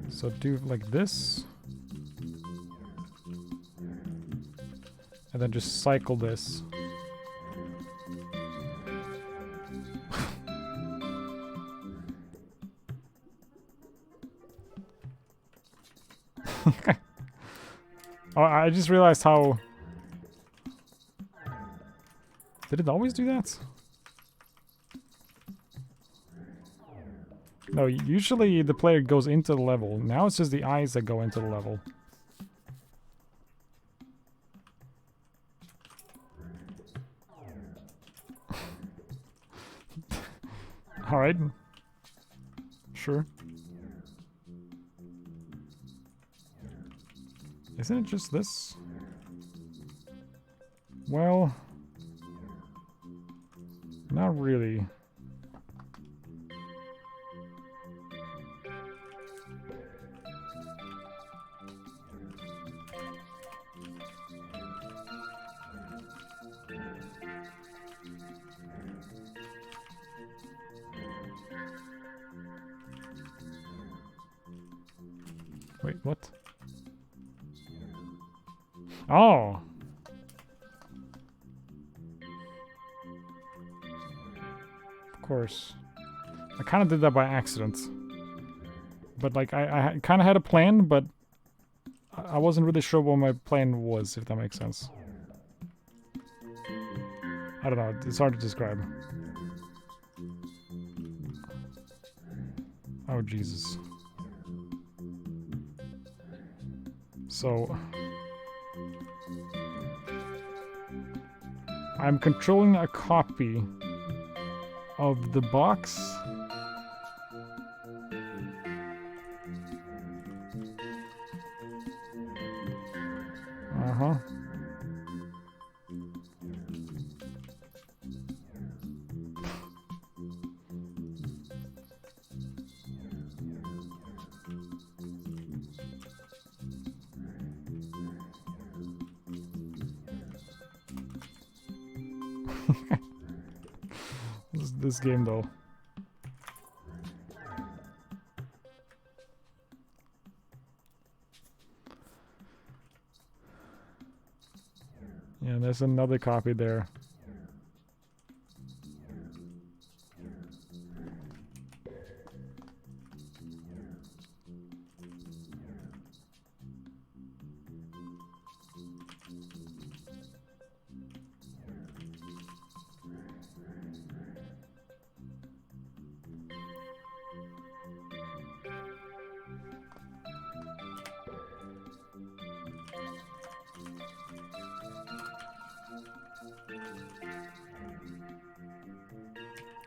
So do like this. And then just cycle this. Oh, I just realized how Did it always do that? No, usually the player goes into the level. Now it's just the eyes that go into the level. Alright. Sure. Isn't it just this? Well... not really. Wait, what? Oh! Of course. I kind of did that by accident. But, like, I kind of had a plan, but I wasn't really sure what my plan was, if that makes sense. I don't know, it's hard to describe. Oh, Jesus. So... I'm controlling a copy of the box. Uh-huh. This game though. Yeah, there's another copy there.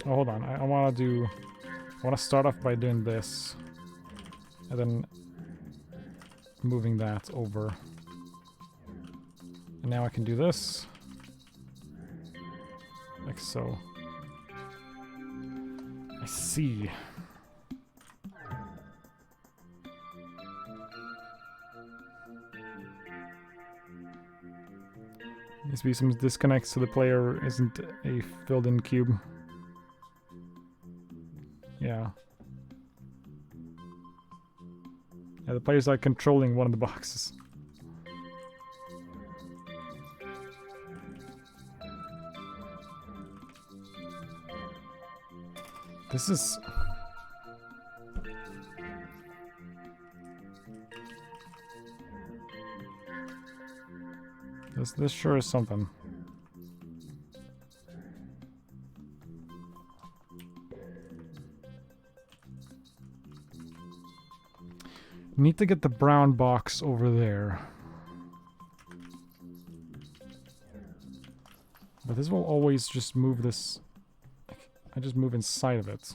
Oh, hold on. I want to start off by doing this. And then moving that over. And now I can do this. Like so. I see. Needs to be some disconnects so the player isn't a filled-in cube. Yeah. Yeah, the player's like controlling one of the boxes. This is... This sure is something. Need to get the brown box over there. But this will always just move this... I just move inside of it.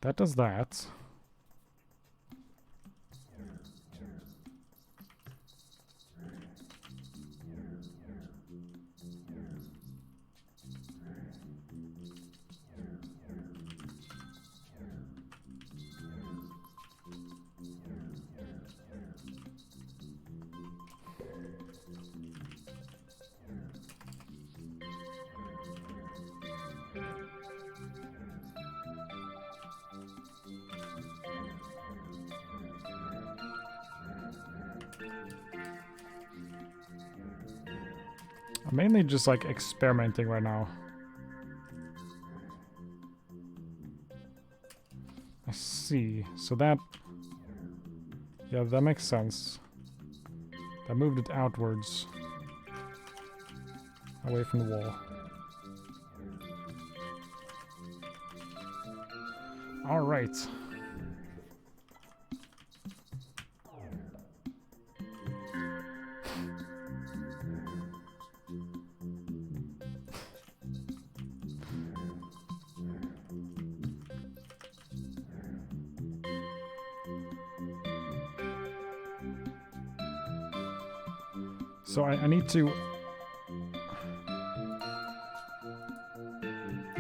That does that. I'm mainly just like experimenting right now. I see. So that... yeah, that makes sense. I moved it outwards. Away from the wall. Alright. So I need to...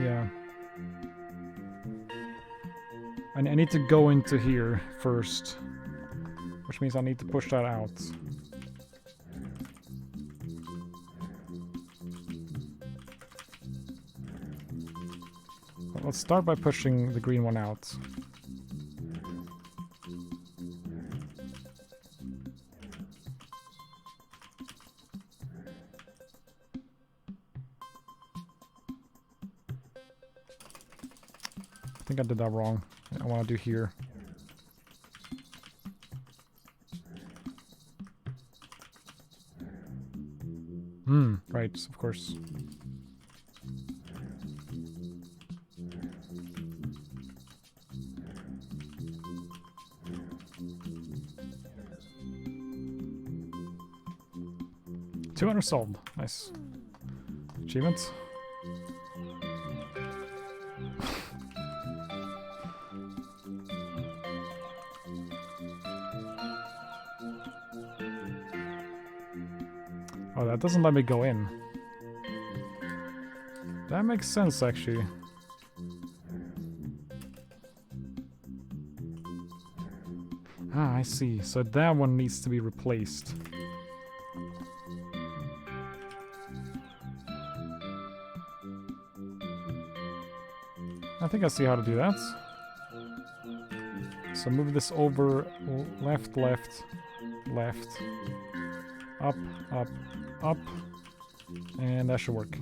Yeah. I need to go into here first. Which means I need to push that out. Let's start by pushing the green one out. I think I did that wrong. I want to do here. Right, of course. $200 solved. Nice. Achievements. Oh, that doesn't let me go in. That makes sense, actually. Ah, I see. So that one needs to be replaced. I think I see how to do that. So move this over left, left, left, up, up, up, and that should work.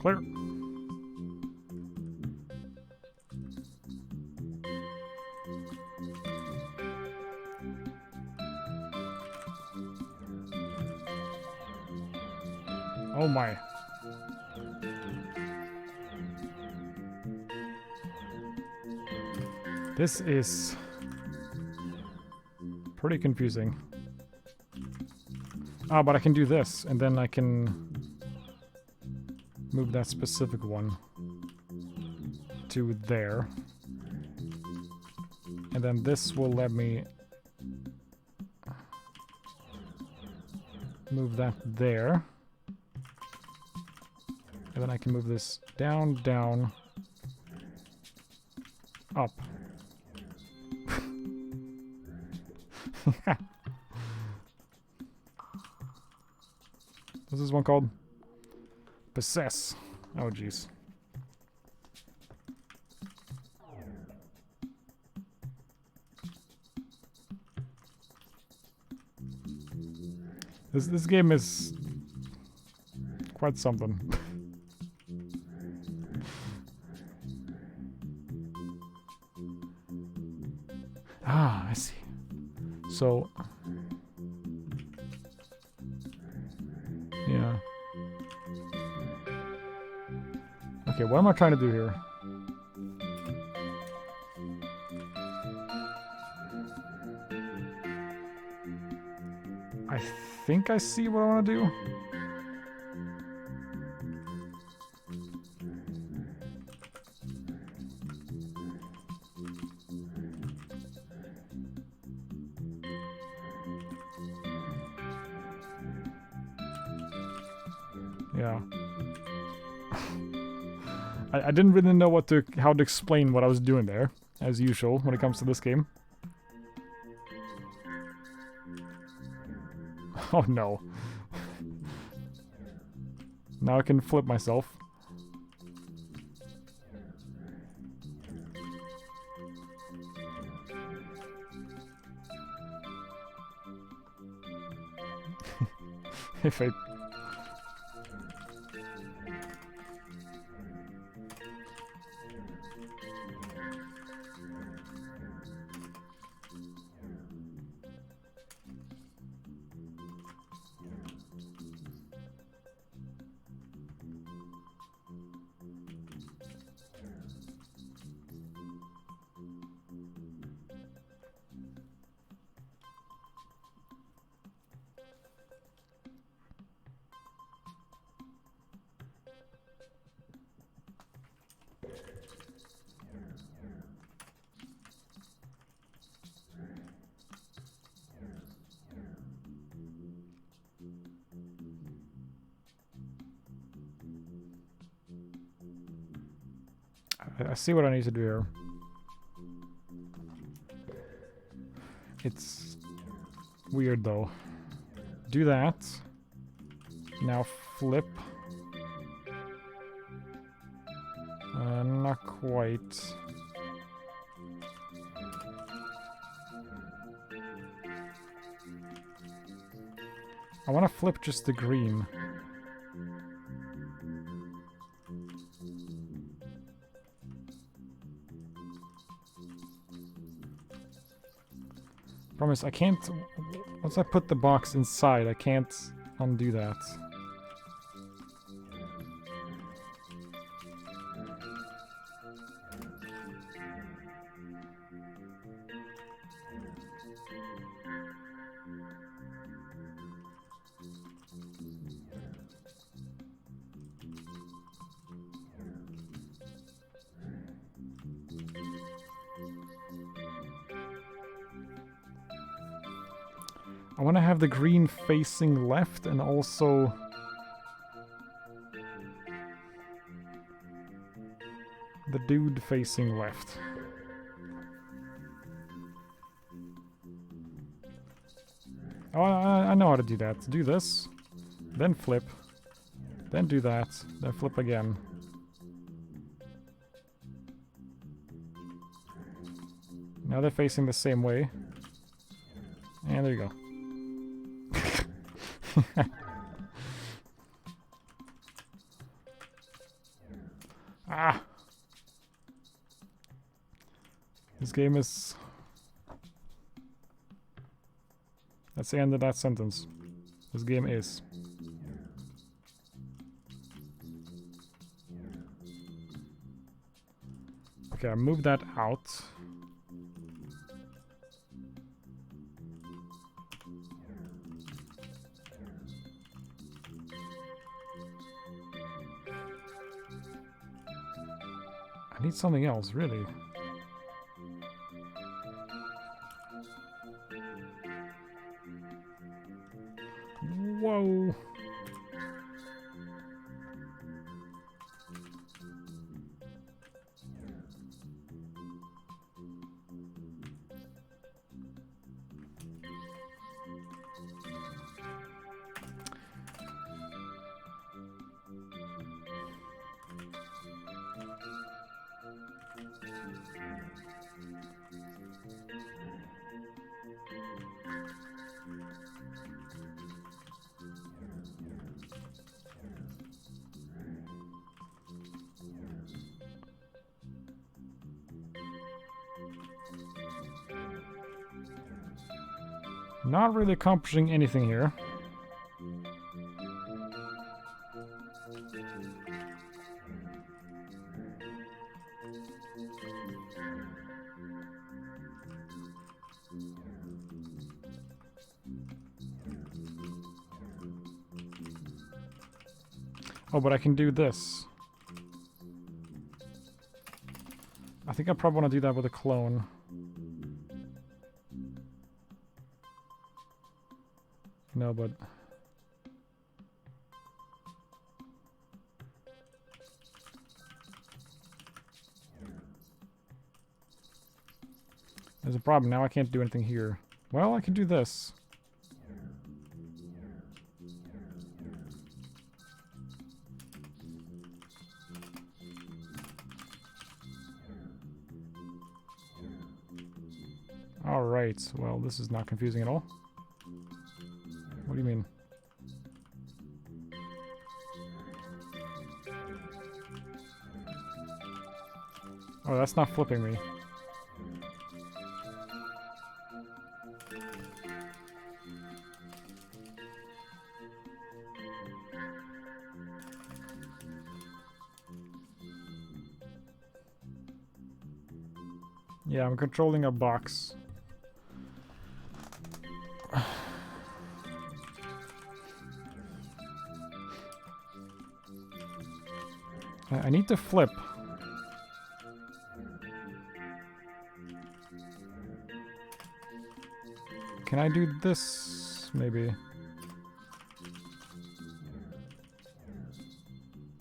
Clear. Oh my. This is pretty confusing. Ah, but I can do this, and then I can move that specific one to there. And then this will let me move that there. And then I can move this down, down, up. What's this one called? Possess. Oh, jeez. This game is quite something. Ah, I see. So, yeah. Okay, what am I trying to do here? I think I see what I want to do. Yeah. I didn't really know how to explain what I was doing there, as usual, when it comes to this game. Oh no. Now I can flip myself. If I... I see what I need to do here. It's weird though. Do that. Now flip. Not quite. I want to flip just the green. Promise, I can't... Once I put the box inside, I can't undo that. I want to have the green facing left and also the dude facing left. Oh, I know how to do that. Do this, then flip, then do that, then flip again. Now they're facing the same way. And there you go. Ah! This game is... That's the end of that sentence. This game is. Okay, I moved that out. I need something else, really. Whoa! Not really accomplishing anything here. Oh, but I can do this. I think I probably want to do that with a clone. No, but... There's a problem. Now I can't do anything here. Well, I can do this. Alright, well, this is not confusing at all. What do you mean? Oh, that's not flipping me. Yeah, I'm controlling a box. I need to flip. Can I do this, maybe?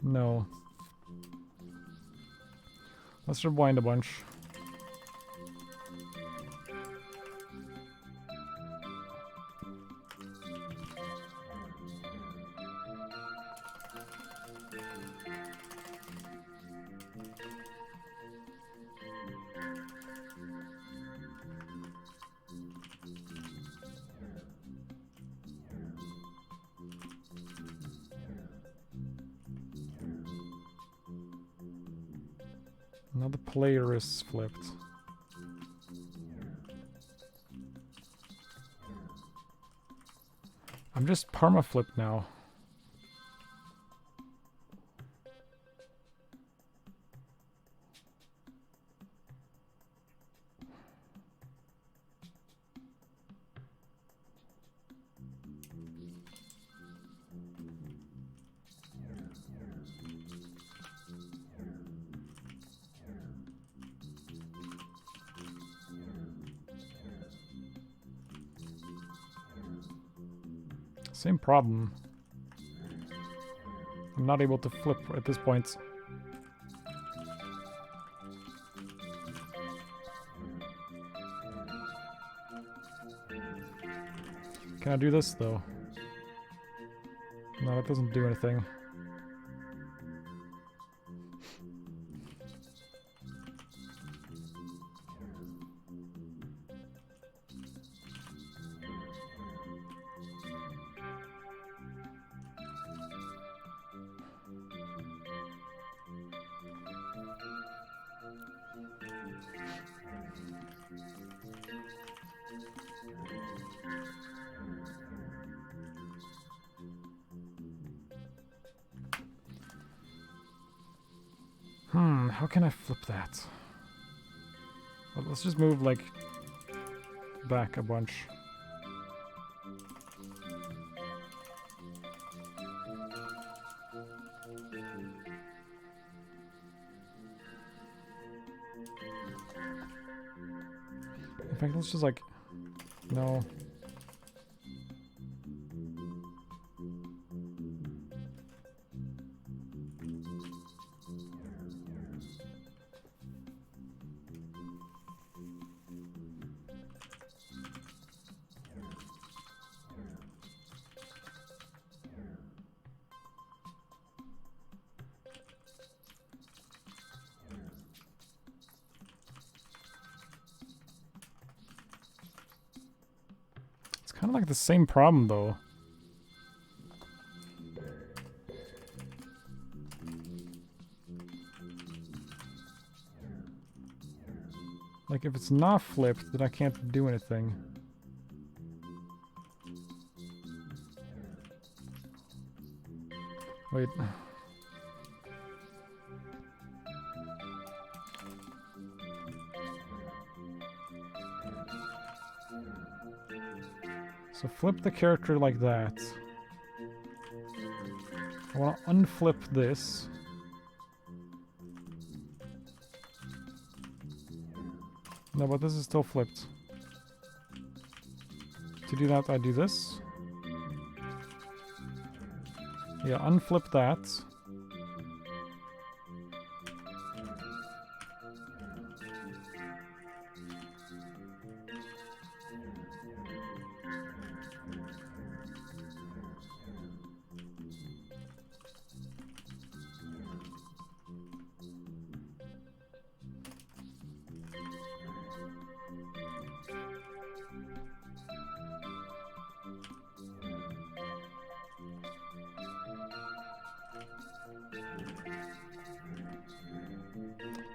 No. Let's rewind a bunch. Now the player is flipped. I'm just perma-flipped now. Same problem. I'm not able to flip at this point. Can I do this though? No, it doesn't do anything. How can I flip that? Well, let's just move, like, back a bunch. In fact, let's just, like, no. Kind of like the same problem, though. Like, if it's not flipped, then I can't do anything. Wait. So flip the character like that. I want to unflip this. No, but this is still flipped. To do that, I do this. Yeah, unflip that.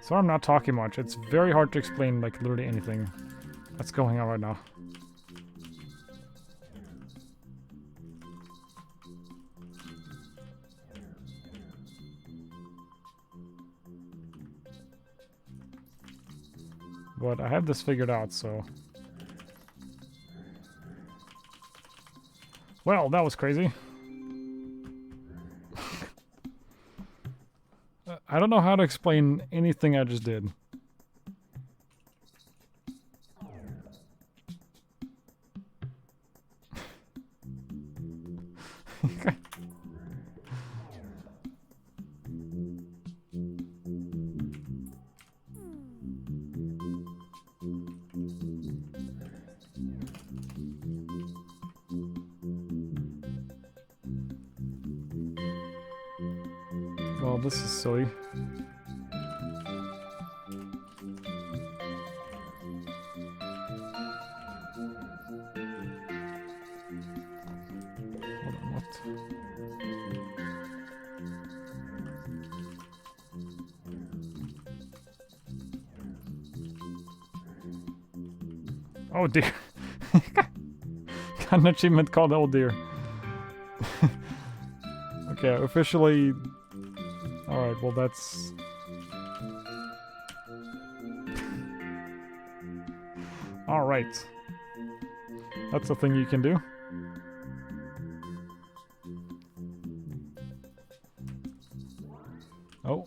Sorry I'm not talking much. It's very hard to explain, like, literally anything that's going on right now. But I have this figured out, so... Well, that was crazy. I don't know how to explain anything I just did. Well, this is silly. Hold on, what? Oh dear. Got an achievement called Oh dear. Okay, officially... Alright, well that's... Alright. That's a thing you can do. Oh.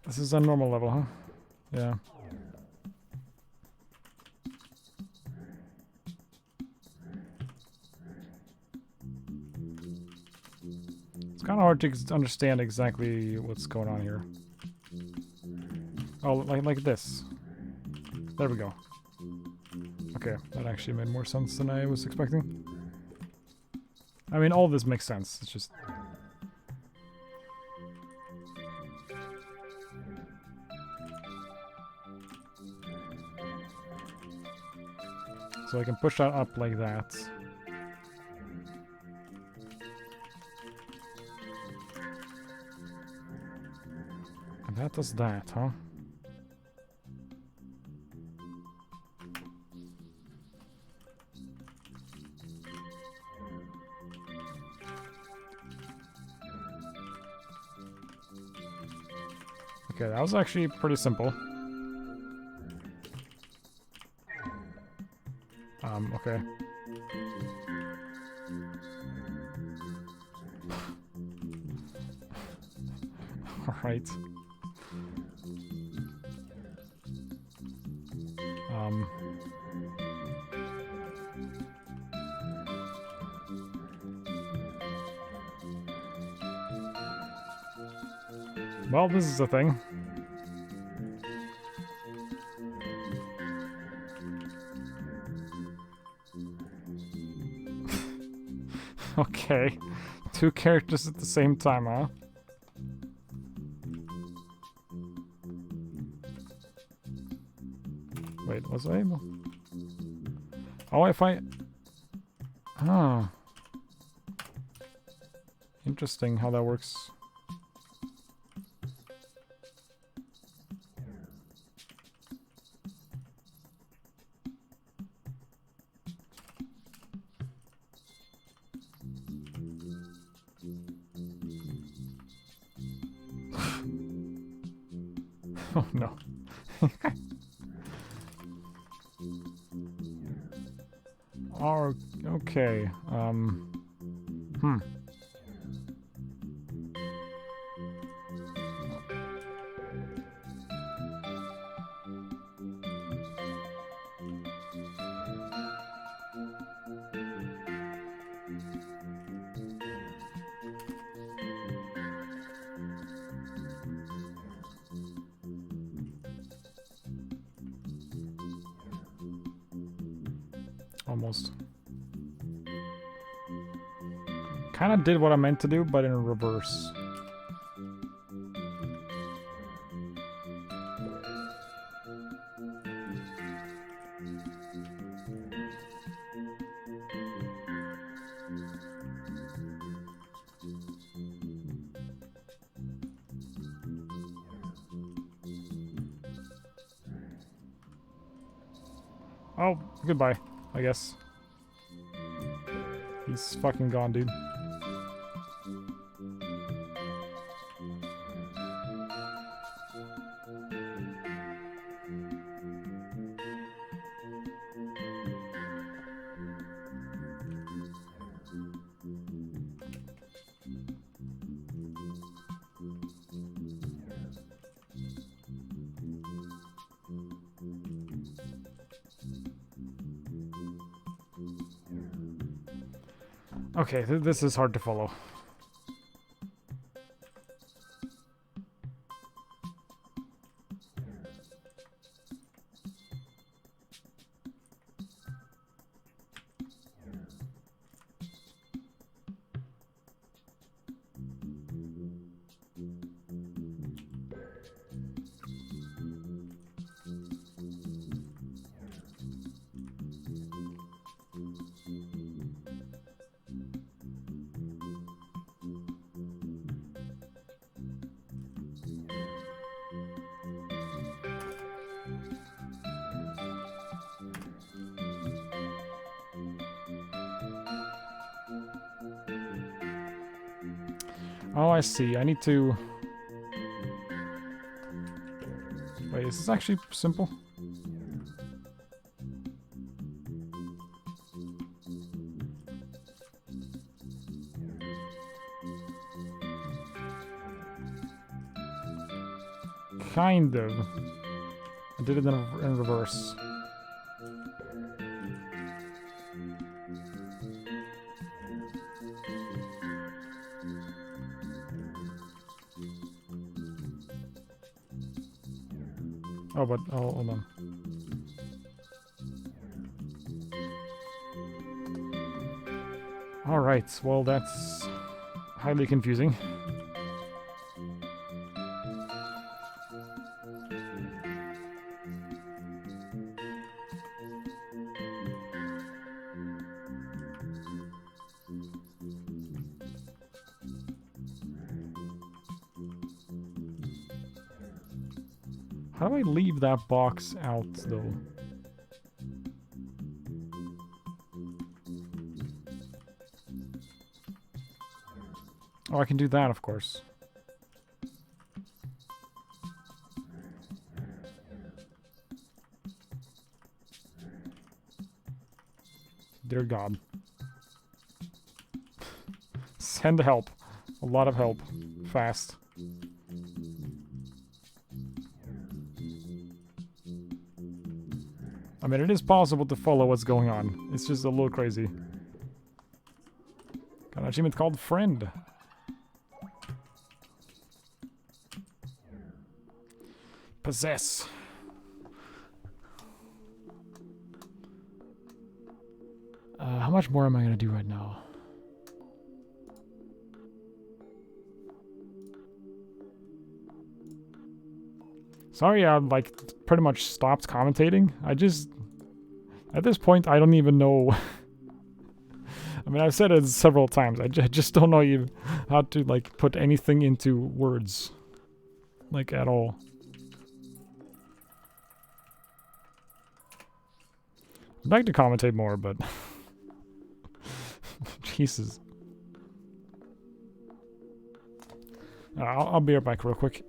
This is a normal level, huh? Yeah. It's kind of hard to understand exactly what's going on here. Oh, like this. There we go. Okay, that actually made more sense than I was expecting. I mean, all of this makes sense. It's just... So I can push that up like that. And that does that, huh? Okay, that was actually pretty simple. Okay. Alright. Well, this is a thing. Okay. 2 characters at the same time, huh? Wait, was I able? Oh, if I... Oh. Interesting how that works. Oh no. Oh, okay. Almost. Kind of did what I meant to do, but in reverse. Oh, goodbye, I guess. He's fucking gone, dude. Okay, this is hard to follow. Oh, I see. I need to... Wait, is this actually simple? Kind of. I did it in reverse. Oh, but... Oh, hold on. Alright, well that's... highly confusing. How do I leave that box out, though? Oh, I can do that, of course. Dear God. Send help. A lot of help. Fast. I mean, it is possible to follow what's going on. It's just a little crazy. Got an achievement called Friend. Possess. How much more am I gonna do right now? Sorry, I like pretty much stopped commentating. I just... At this point, I don't even know... I mean, I've said it several times. I just don't know even how to, like, put anything into words. Like, at all. I'd like to commentate more, but... Jesus. I'll be right back real quick.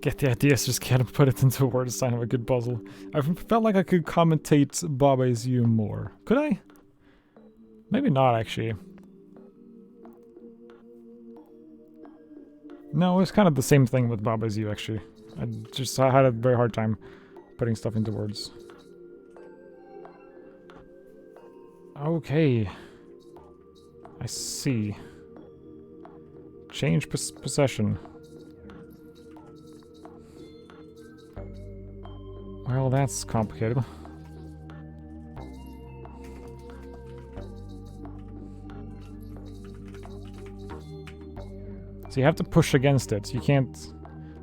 Get the ideas, just can't put it into words. Sign of a good puzzle. I felt like I could commentate Baba Is You more. Could I? Maybe not, actually. No, it's kind of the same thing with Baba Is You, actually. I had a very hard time putting stuff into words. Okay. I see. Change possession. Well, that's complicated. So you have to push against it. You can't...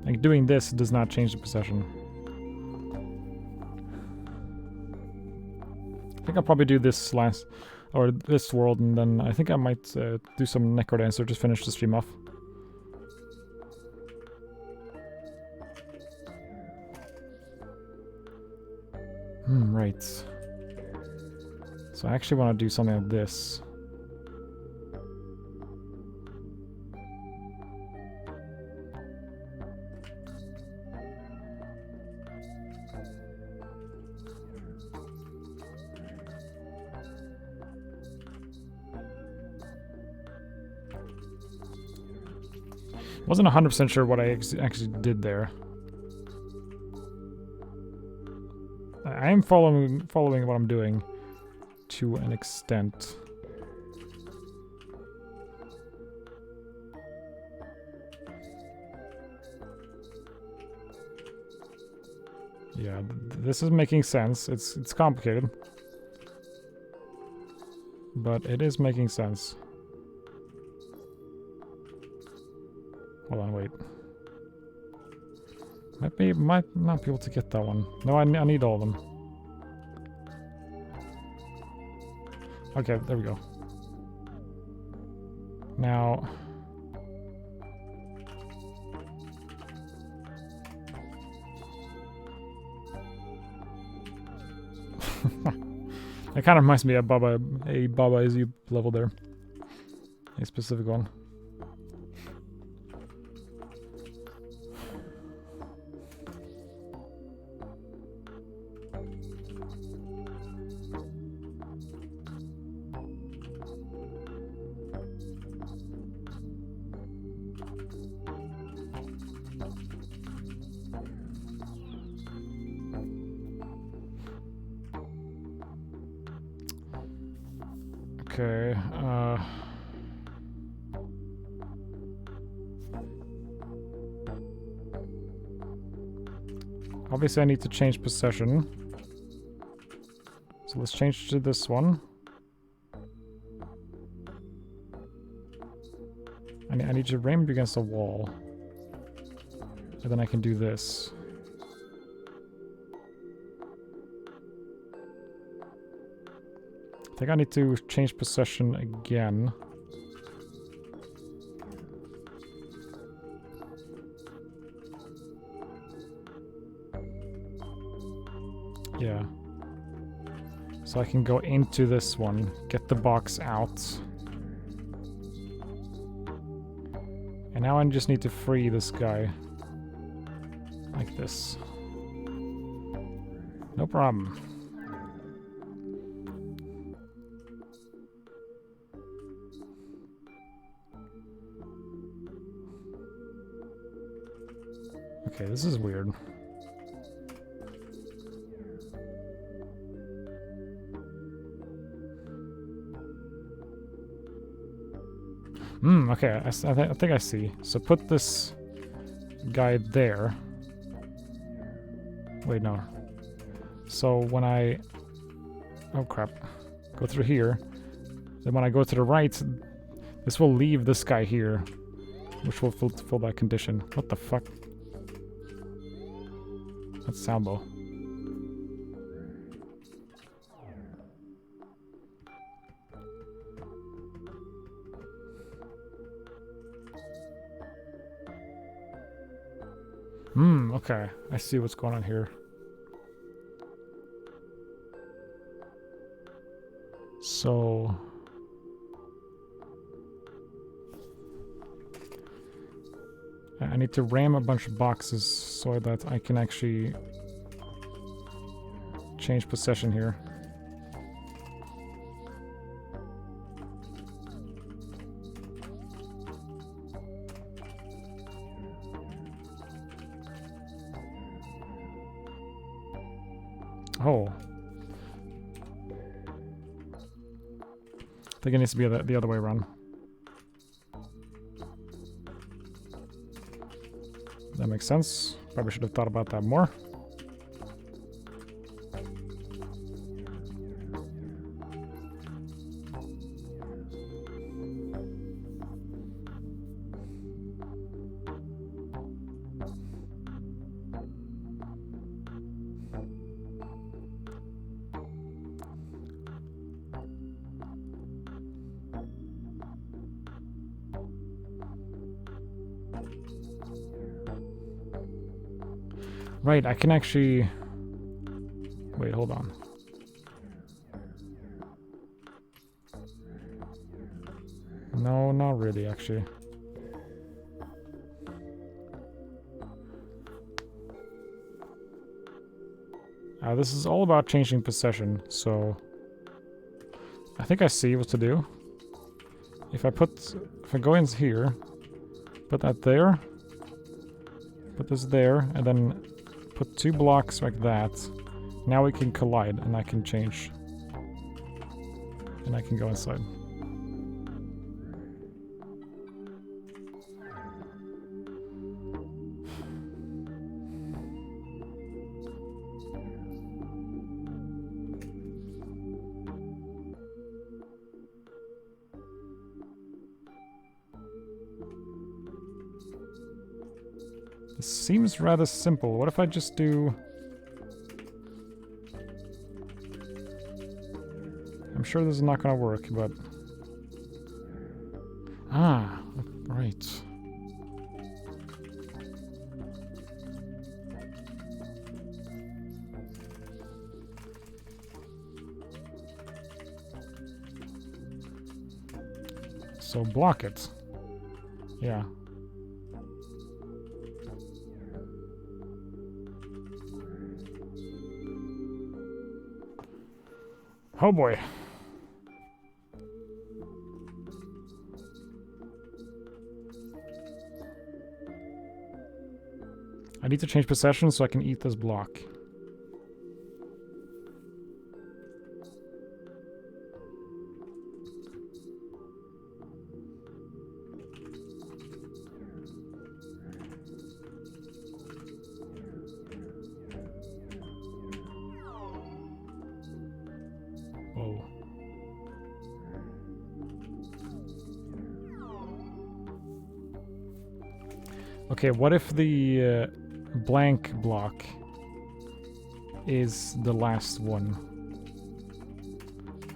Like, doing this does not change the possession. I think I'll probably do this last... Or this world, and then I think I might do some Necrodancer, just finish the stream off. Right. So I actually want to do something like this. Wasn't 100% sure what I actually did there. I am following what I'm doing to an extent. Yeah, this is making sense. It's complicated, but it is making sense. Hold on, wait. Might not be able to get that one. No, I need all of them. Okay, there we go. Now... That kind of reminds me of Baba Is You level there. A specific one. Okay, obviously I need to change possession. So let's change to this one. I need to ram it against a wall. And then I can do this. I think I need to change possession again. Yeah. So I can go into this one, get the box out. And now I just need to free this guy. Like this. No problem. Okay, this is weird. Okay, I think I see. So put this guy there. Wait, no. So when I... Oh, crap. Go through here. Then when I go to the right, this will leave this guy here, which will fulfill that condition. What the fuck? That's Salbo. Okay. I see what's going on here. So... I need to ram a bunch of boxes so that I can actually change possession here. Oh. I think it needs to be the other way around. That makes sense. Probably should have thought about that more. Right, I can actually... Wait, hold on. No, not really, actually. This is all about changing possession, so... I think I see what to do. If I go in here, put that there, put this there, and then put 2 blocks like that. Now we can collide, and I can change. And I can go inside. This seems rather simple. What if I just do... I'm sure this is not gonna work, but... Ah, right. So block it. Yeah. Oh boy. I need to change possession so I can eat this block. Whoa. Okay, what if the blank block is the last one?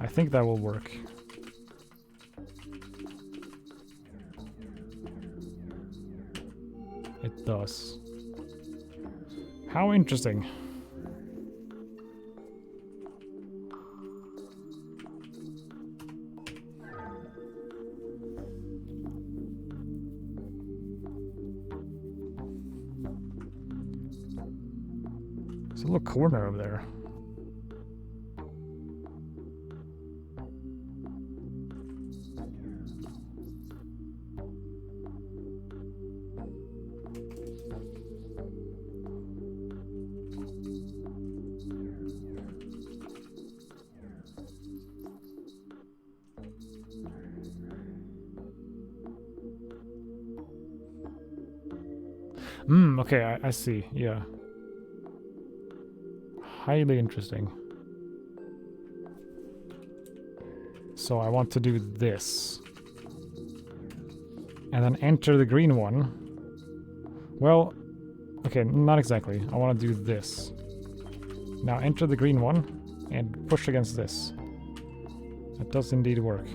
I think that will work. It does. How interesting. There's a little corner over there. Okay, I see, yeah. Highly interesting. So I want to do this. And then enter the green one. Well, okay, not exactly. I want to do this. Now enter the green one and push against this. That does indeed work.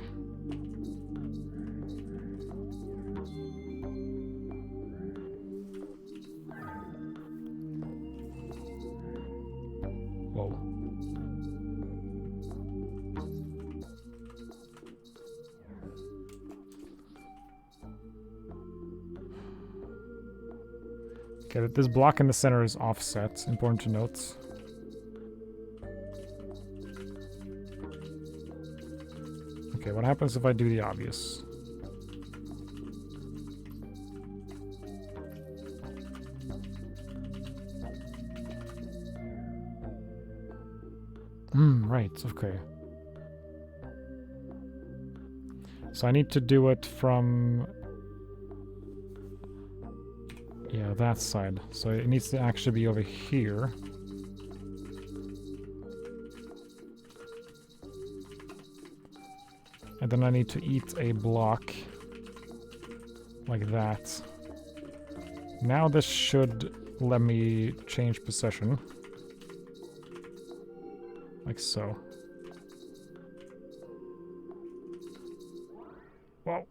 Whoa. Okay, this block in the center is offset. Important to note. Okay, what happens if I do the obvious? Right, okay. So I need to do it from... yeah, that side. So it needs to actually be over here. And then I need to eat a block like that. Now this should let me change position. Like so. Whoa.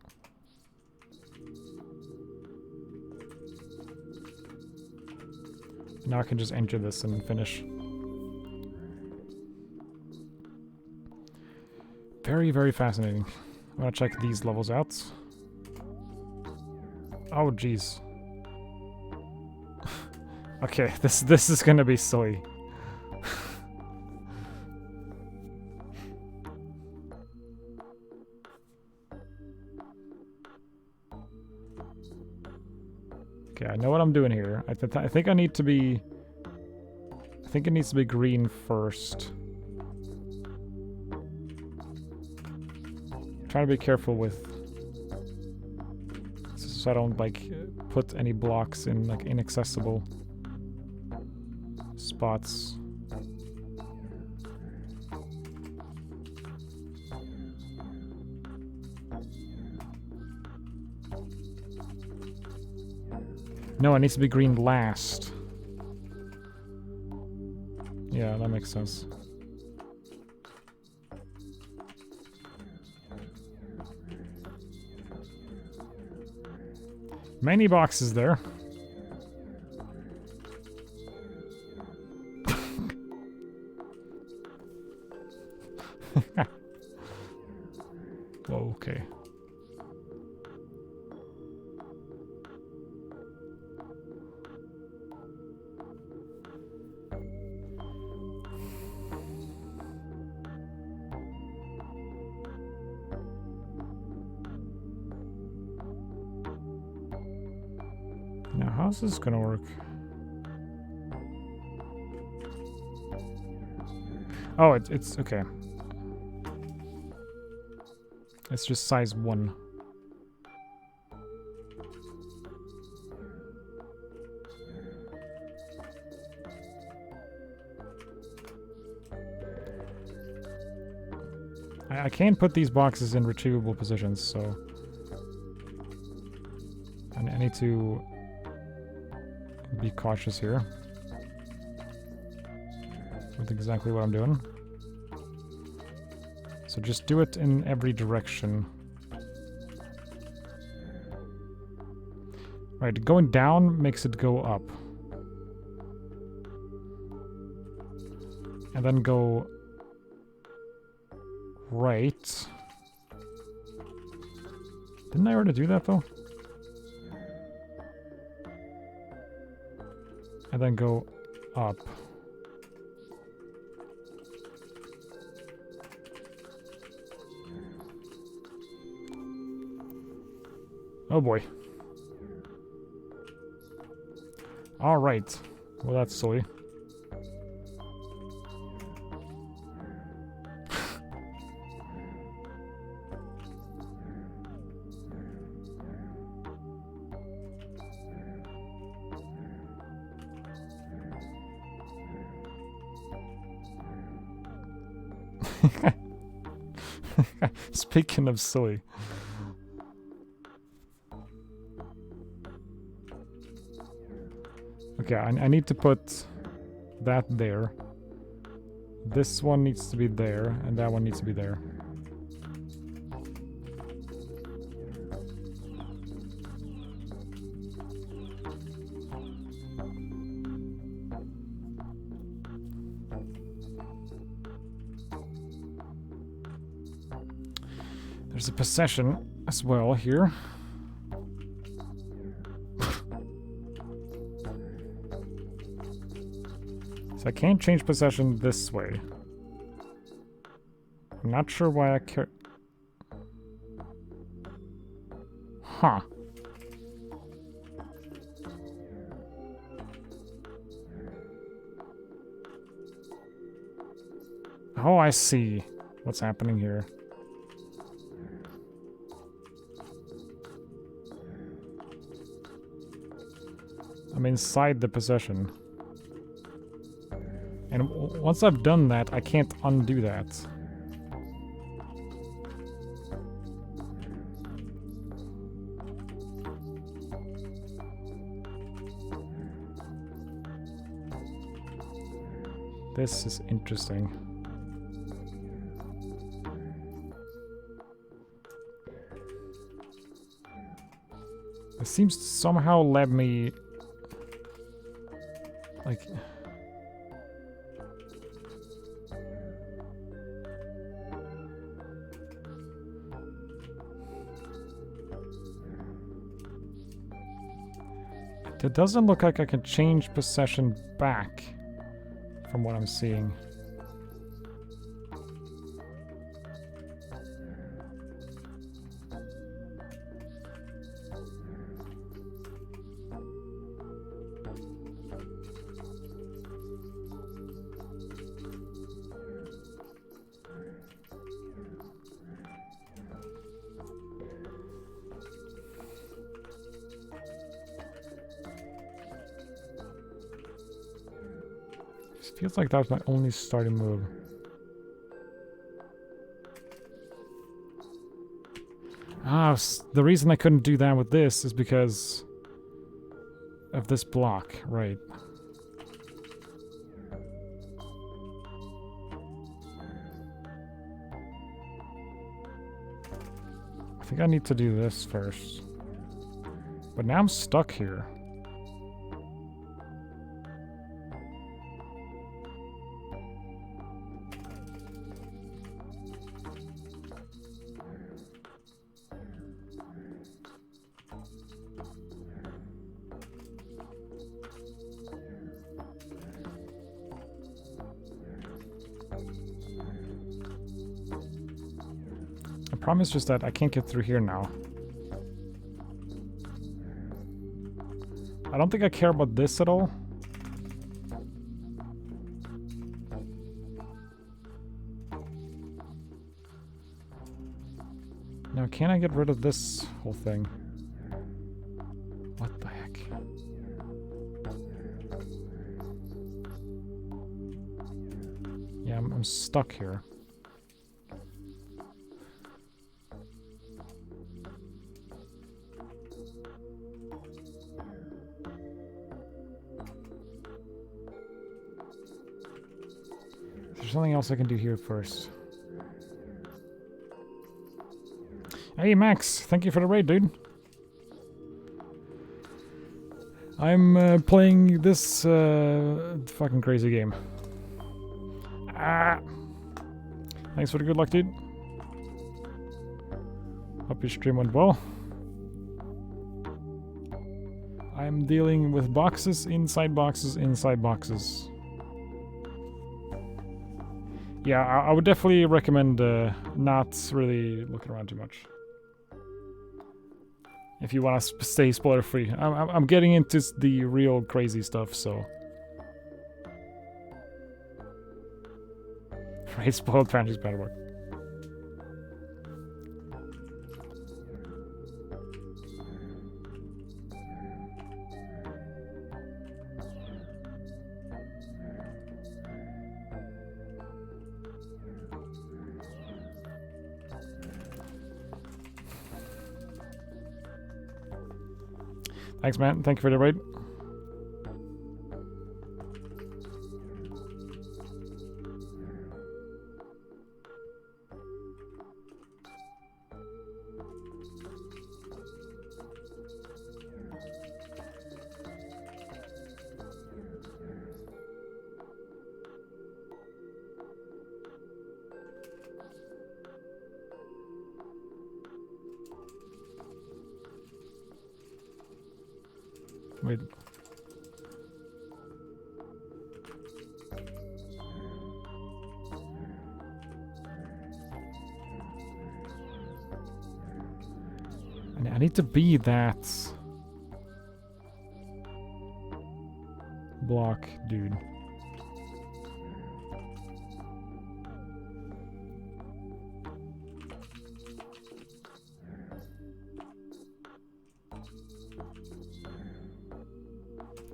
Now I can just enter this and finish. Very, very fascinating. I'm gonna check these levels out. Oh, jeez. Okay, this is gonna be silly. Okay, I know what I'm doing here. I think I need to be... I think it needs to be green first. Trying to be careful with... so I don't, like, put any blocks in, like, inaccessible spots. No, it needs to be green last. Yeah, that makes sense. Many boxes there. Whoa, okay. Now, how's this gonna work? Oh, it's okay. It's just size 1. I can't put these boxes in retrievable positions, so I need to be cautious here with exactly what I'm doing. So just do it in every direction. Right, going down makes it go up. And then go right. Didn't I already do that though? And then go up. Oh boy. Alright. Well, that's silly. Speaking of silly. Okay, I need to put that there. This one needs to be there, and that one needs to be there. There's a possession as well here. So I can't change possession this way. I'm not sure why I care. Huh. Oh, I see what's happening here. I'm inside the possession. And once I've done that, I can't undo that. This is interesting. It seems to somehow let me... like... It doesn't look like I can change possession back, from what I'm seeing. Feels like that was my only starting move. Ah, the reason I couldn't do that with this is because of this block, right? I think I need to do this first. But now I'm stuck here. The problem is just that I can't get through here now. I don't think I care about this at all. Now, can I get rid of this whole thing? What the heck? Yeah, I'm stuck here. There's something else I can do here first. Hey Max, thank you for the raid, dude. I'm playing this fucking crazy game. Ah! Thanks for the good luck, dude. Hope your stream went well. I'm dealing with boxes, inside boxes, inside boxes. Yeah, I would definitely recommend not really looking around too much. If you want to stay spoiler free. I'm getting into the real crazy stuff, so. Right, spoiled Francis Parabox. Thanks, man. Thank you for the raid. Wait. need to be that block dude.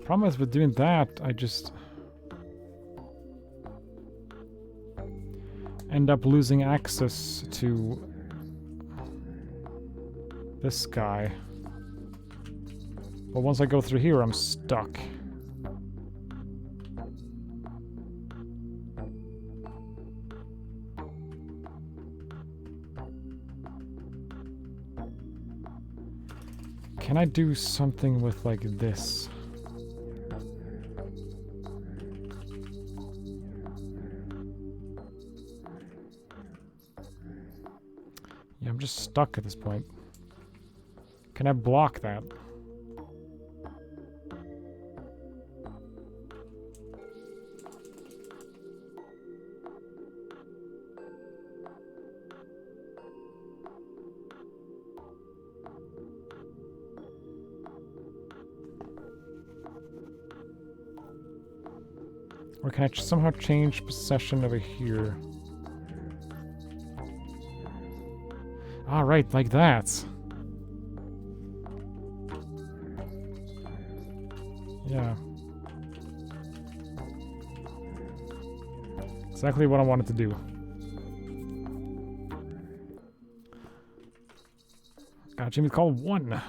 Problem is with doing that, I just end up losing access to this guy. But once I go through here, I'm stuck. Can I do something with like this? Yeah, I'm just stuck at this point. Can I block that? Or can I somehow change possession over here? Ah, right, like that. Yeah. Exactly what I wanted to do. Got Jimmy call 1.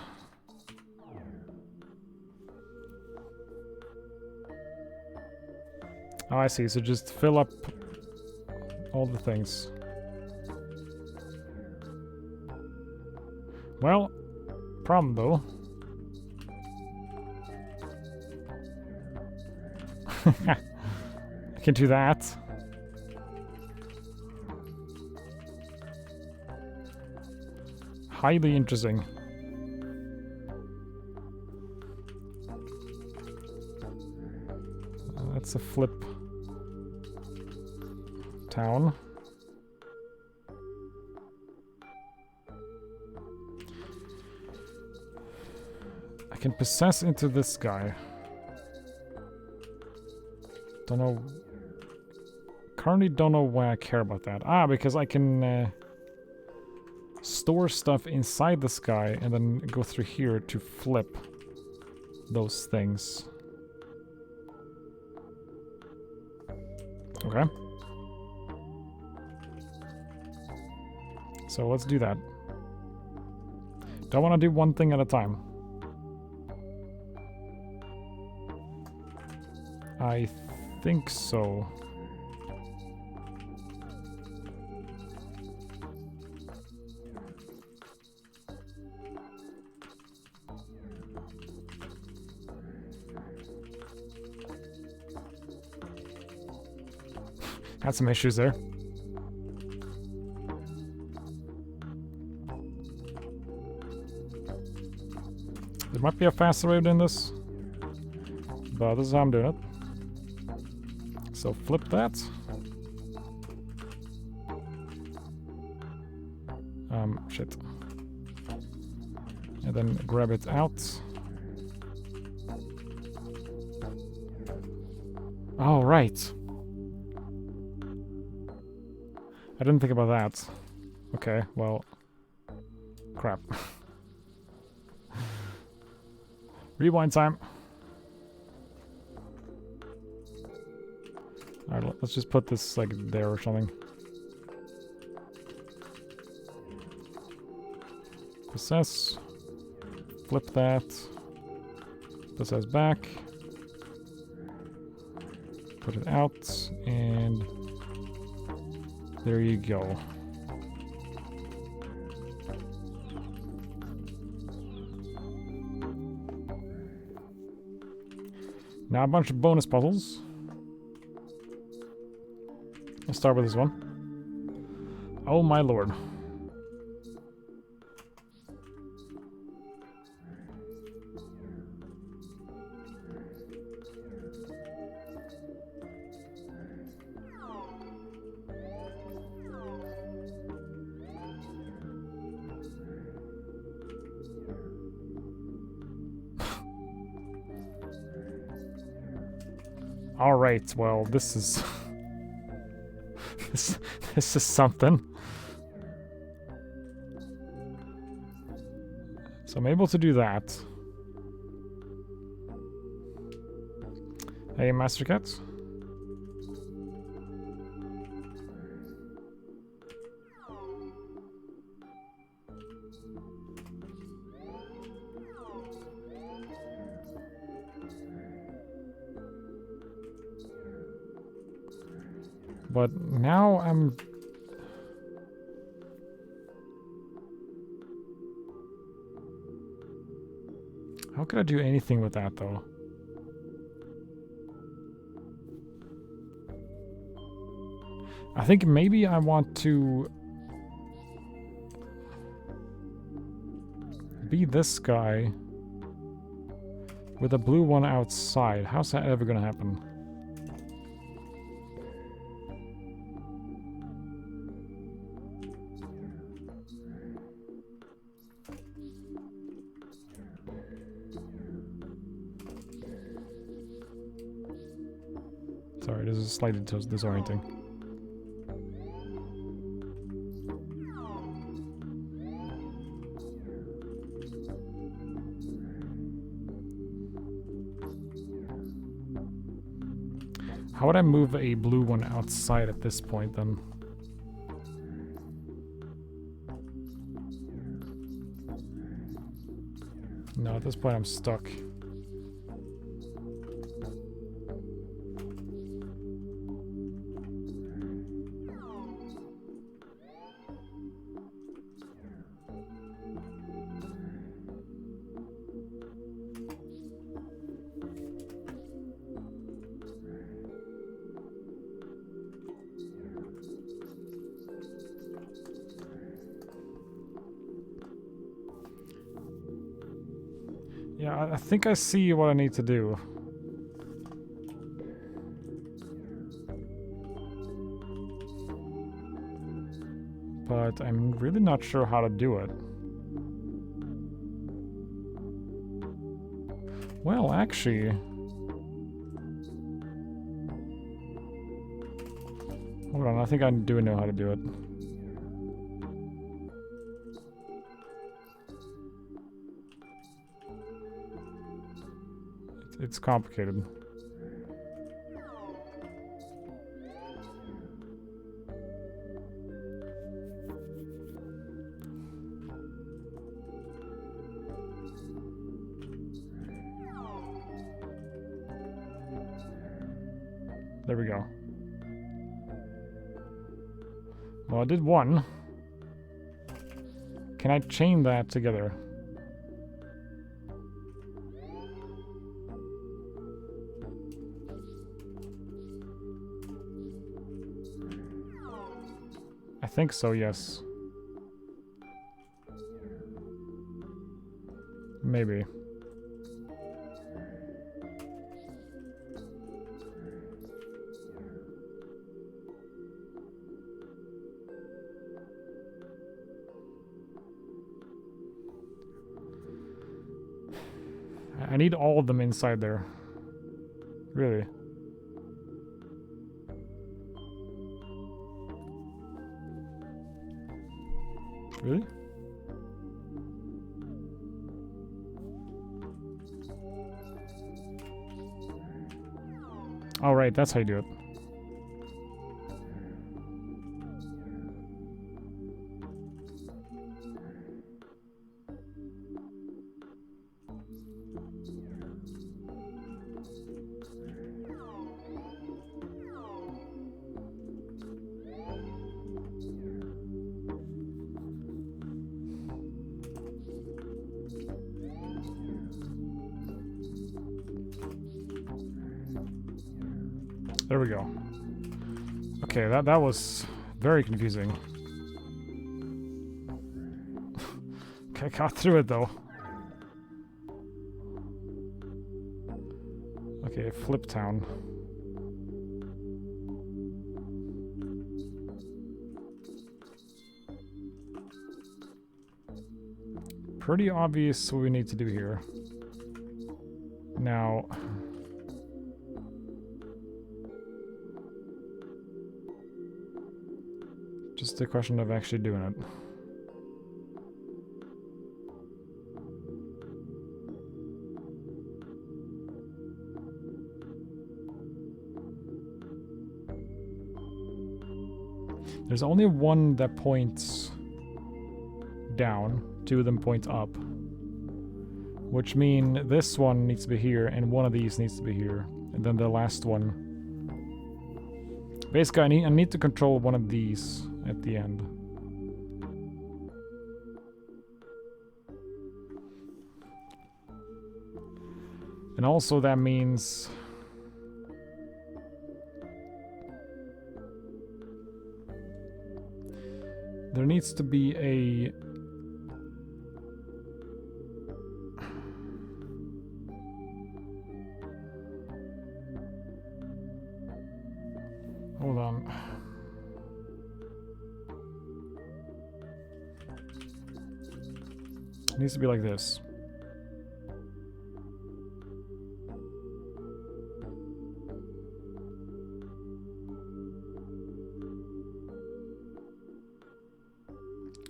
Oh, I see. So just fill up all the things. Well, problem though. I can do that. Highly interesting. That's a flip town. I can possess into this guy. Don't know. Currently don't know why I care about that. Ah, because I can store stuff inside this guy and then go through here to flip those things. Okay. So let's do that. Don't want to do one thing at a time. I think so. Had some issues there. There might be a faster way than this, but this is how I'm doing it. So flip that. Shit. And then grab it out. Oh, right. I didn't think about that. Okay, well... Crap. Rewind time. Alright, let's just put this, like, there or something. Possess. Flip that. Possess back. Put it out, and... there you go. Now a bunch of bonus puzzles. Let's start with this one. Oh my lord. Alright, well, this is... this is something. So I'm able to do that. Hey, Master Cat. But now I'm... How could I do anything with that, though? I think maybe I want to... be this guy with a blue one outside. How's that ever gonna happen? Sorry, this is slightly disorienting. How would I move a blue one outside at this point, then? No, at this point I'm stuck. Yeah, I think I see what I need to do. But I'm really not sure how to do it. Well, actually... Hold on, I think I do know how to do it. It's complicated. There we go. Well, I did one. Can I chain that together? I think so, yes. Maybe. I need all of them inside there. Really. Really? All right, that's how you do it. There we go. Okay, that was very confusing. Okay, I got through it though. Okay, Flip Town. Pretty obvious what we need to do here. Now... Just a question of actually doing it. There's only one that points down, 2 of them point up. Which mean this one needs to be here, and one of these needs to be here. And then the last one. Basically, I need to control one of these at the end. And also that means... there needs to be a... hold on. It needs to be like this.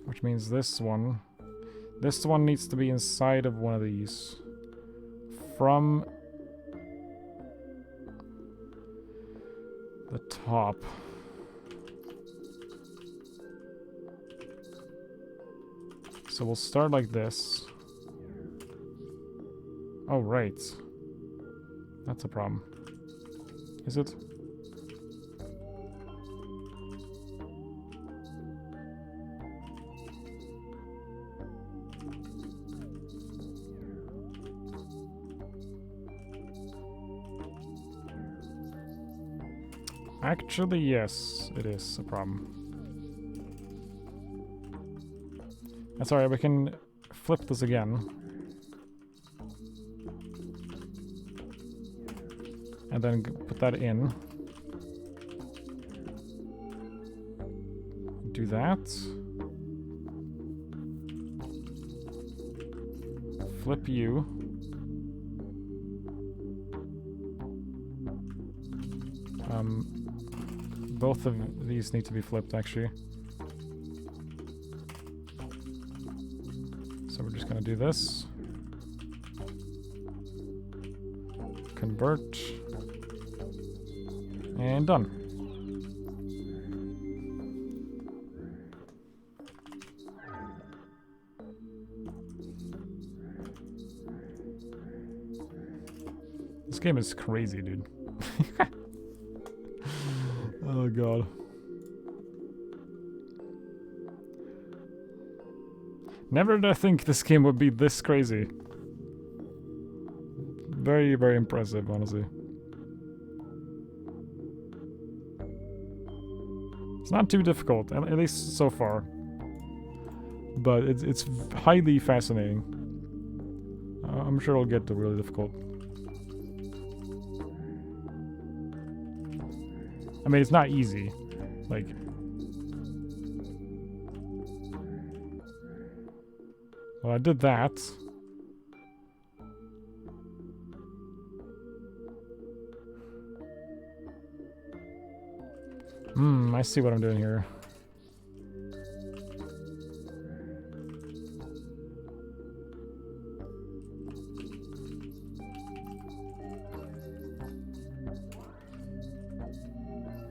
Which means this one needs to be inside of one of these. From the top. So we'll start like this. Oh, right. That's a problem. Is it? Actually, yes, it is a problem. That's alright, we can flip this again. And then put that in. Do that. Flip you. Both of these need to be flipped, actually. So we're just gonna do this. Convert. And done. This game is crazy, dude. Oh god. Never did I think this game would be this crazy. Very, very impressive, honestly. It's not too difficult, at least so far. But it's highly fascinating. I'm sure it'll get really difficult. I mean, it's not easy. Like... well, I did that. I see what I'm doing here.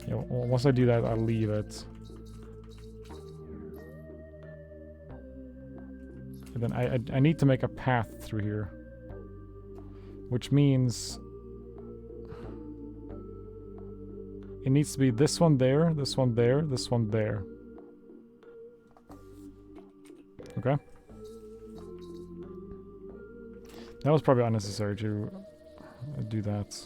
Yeah, well, once I do that, I'll leave it. And then I need to make a path through here. Which means... it needs to be this one there, this one there, this one there. Okay. That was probably unnecessary to do that.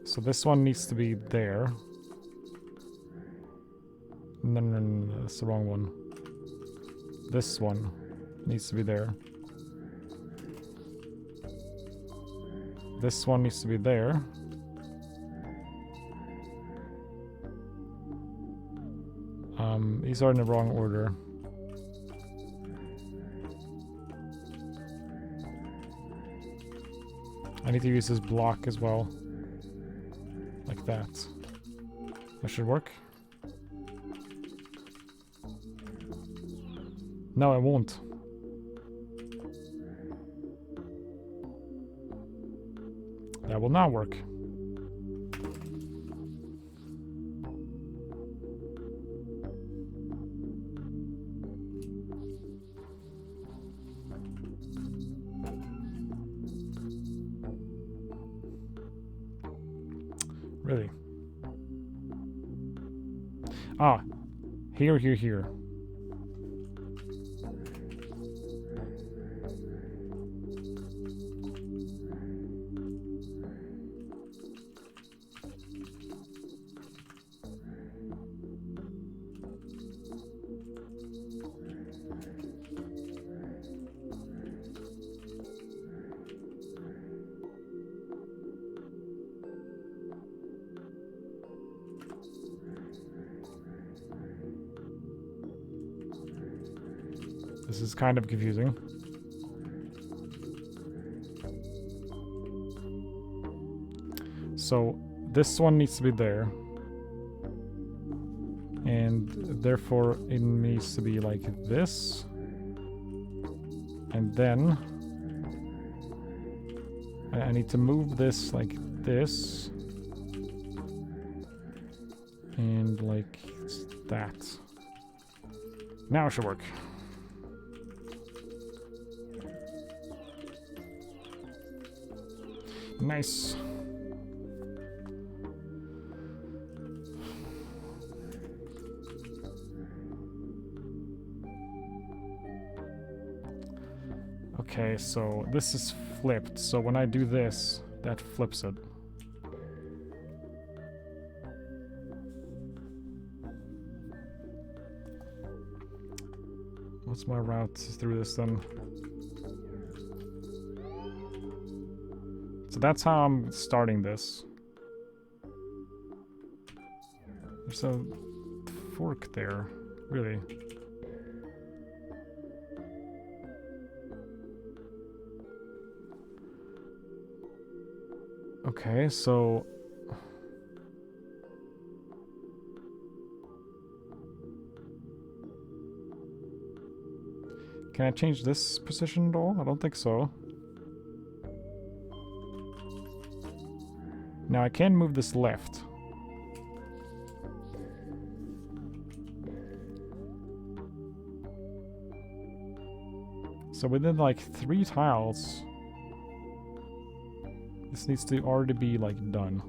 So this one needs to be there. No, that's the wrong one. This one needs to be there. This one needs to be there. These are in the wrong order. I need to use this block as well. like that. That should work. No, it won't. That will not work. Really? Ah, here, here, here. This is kind of confusing. So this one needs to be there. And therefore it needs to be like this. And then I need to move this like this. And like that. Now it should work. Nice. Okay, so this is flipped. So when I do this, that flips it. What's my route through this then? So that's how I'm starting this. There's a fork there, really. Okay, so... Can I change this position at all? I don't think so. Now I can move this left. So within like 3 tiles, this needs to already be like done.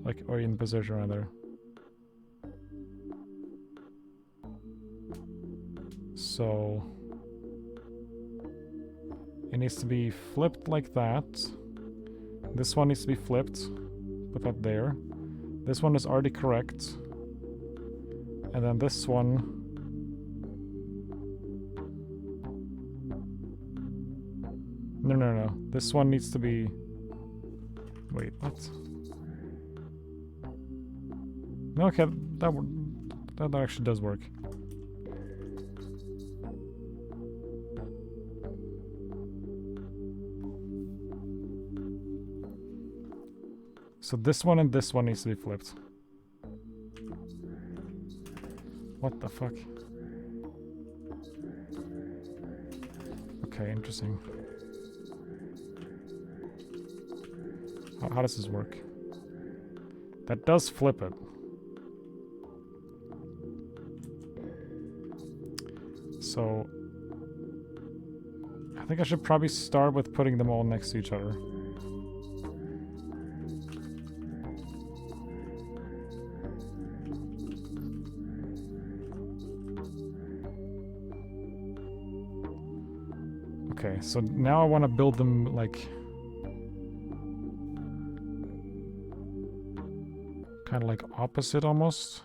Like, or in position rather. So it needs to be flipped like that. This one needs to be flipped. Put that there. This one is already correct. And then this one... No. This one needs to be... Wait, what? No, okay, that actually does work. So this one and this one needs to be flipped. What the fuck? Okay, interesting. How does this work? That does flip it. So I think I should probably start with putting them all next to each other. Okay, so now I want to build them like kind of like opposite almost.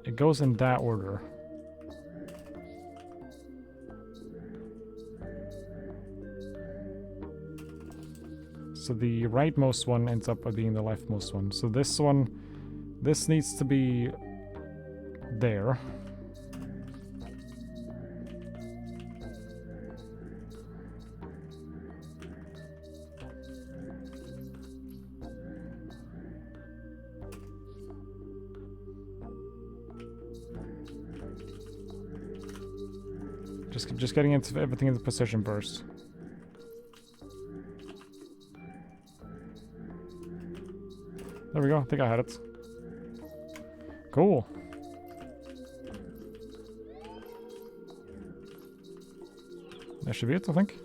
It goes in that order. So the rightmost one ends up being the leftmost one. So this one, this needs to be there. Just getting into everything into position first. There we go. I think I had it. Cool. That should be it, I think.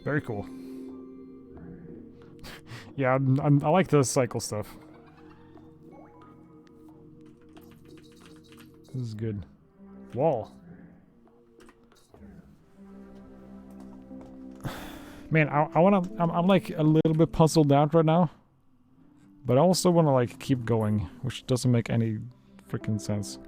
Very cool. Yeah, I like the cycle stuff. This is good. Wall. Man, I'm like a little bit puzzled out right now. But I also wanna like keep going, which doesn't make any freaking sense.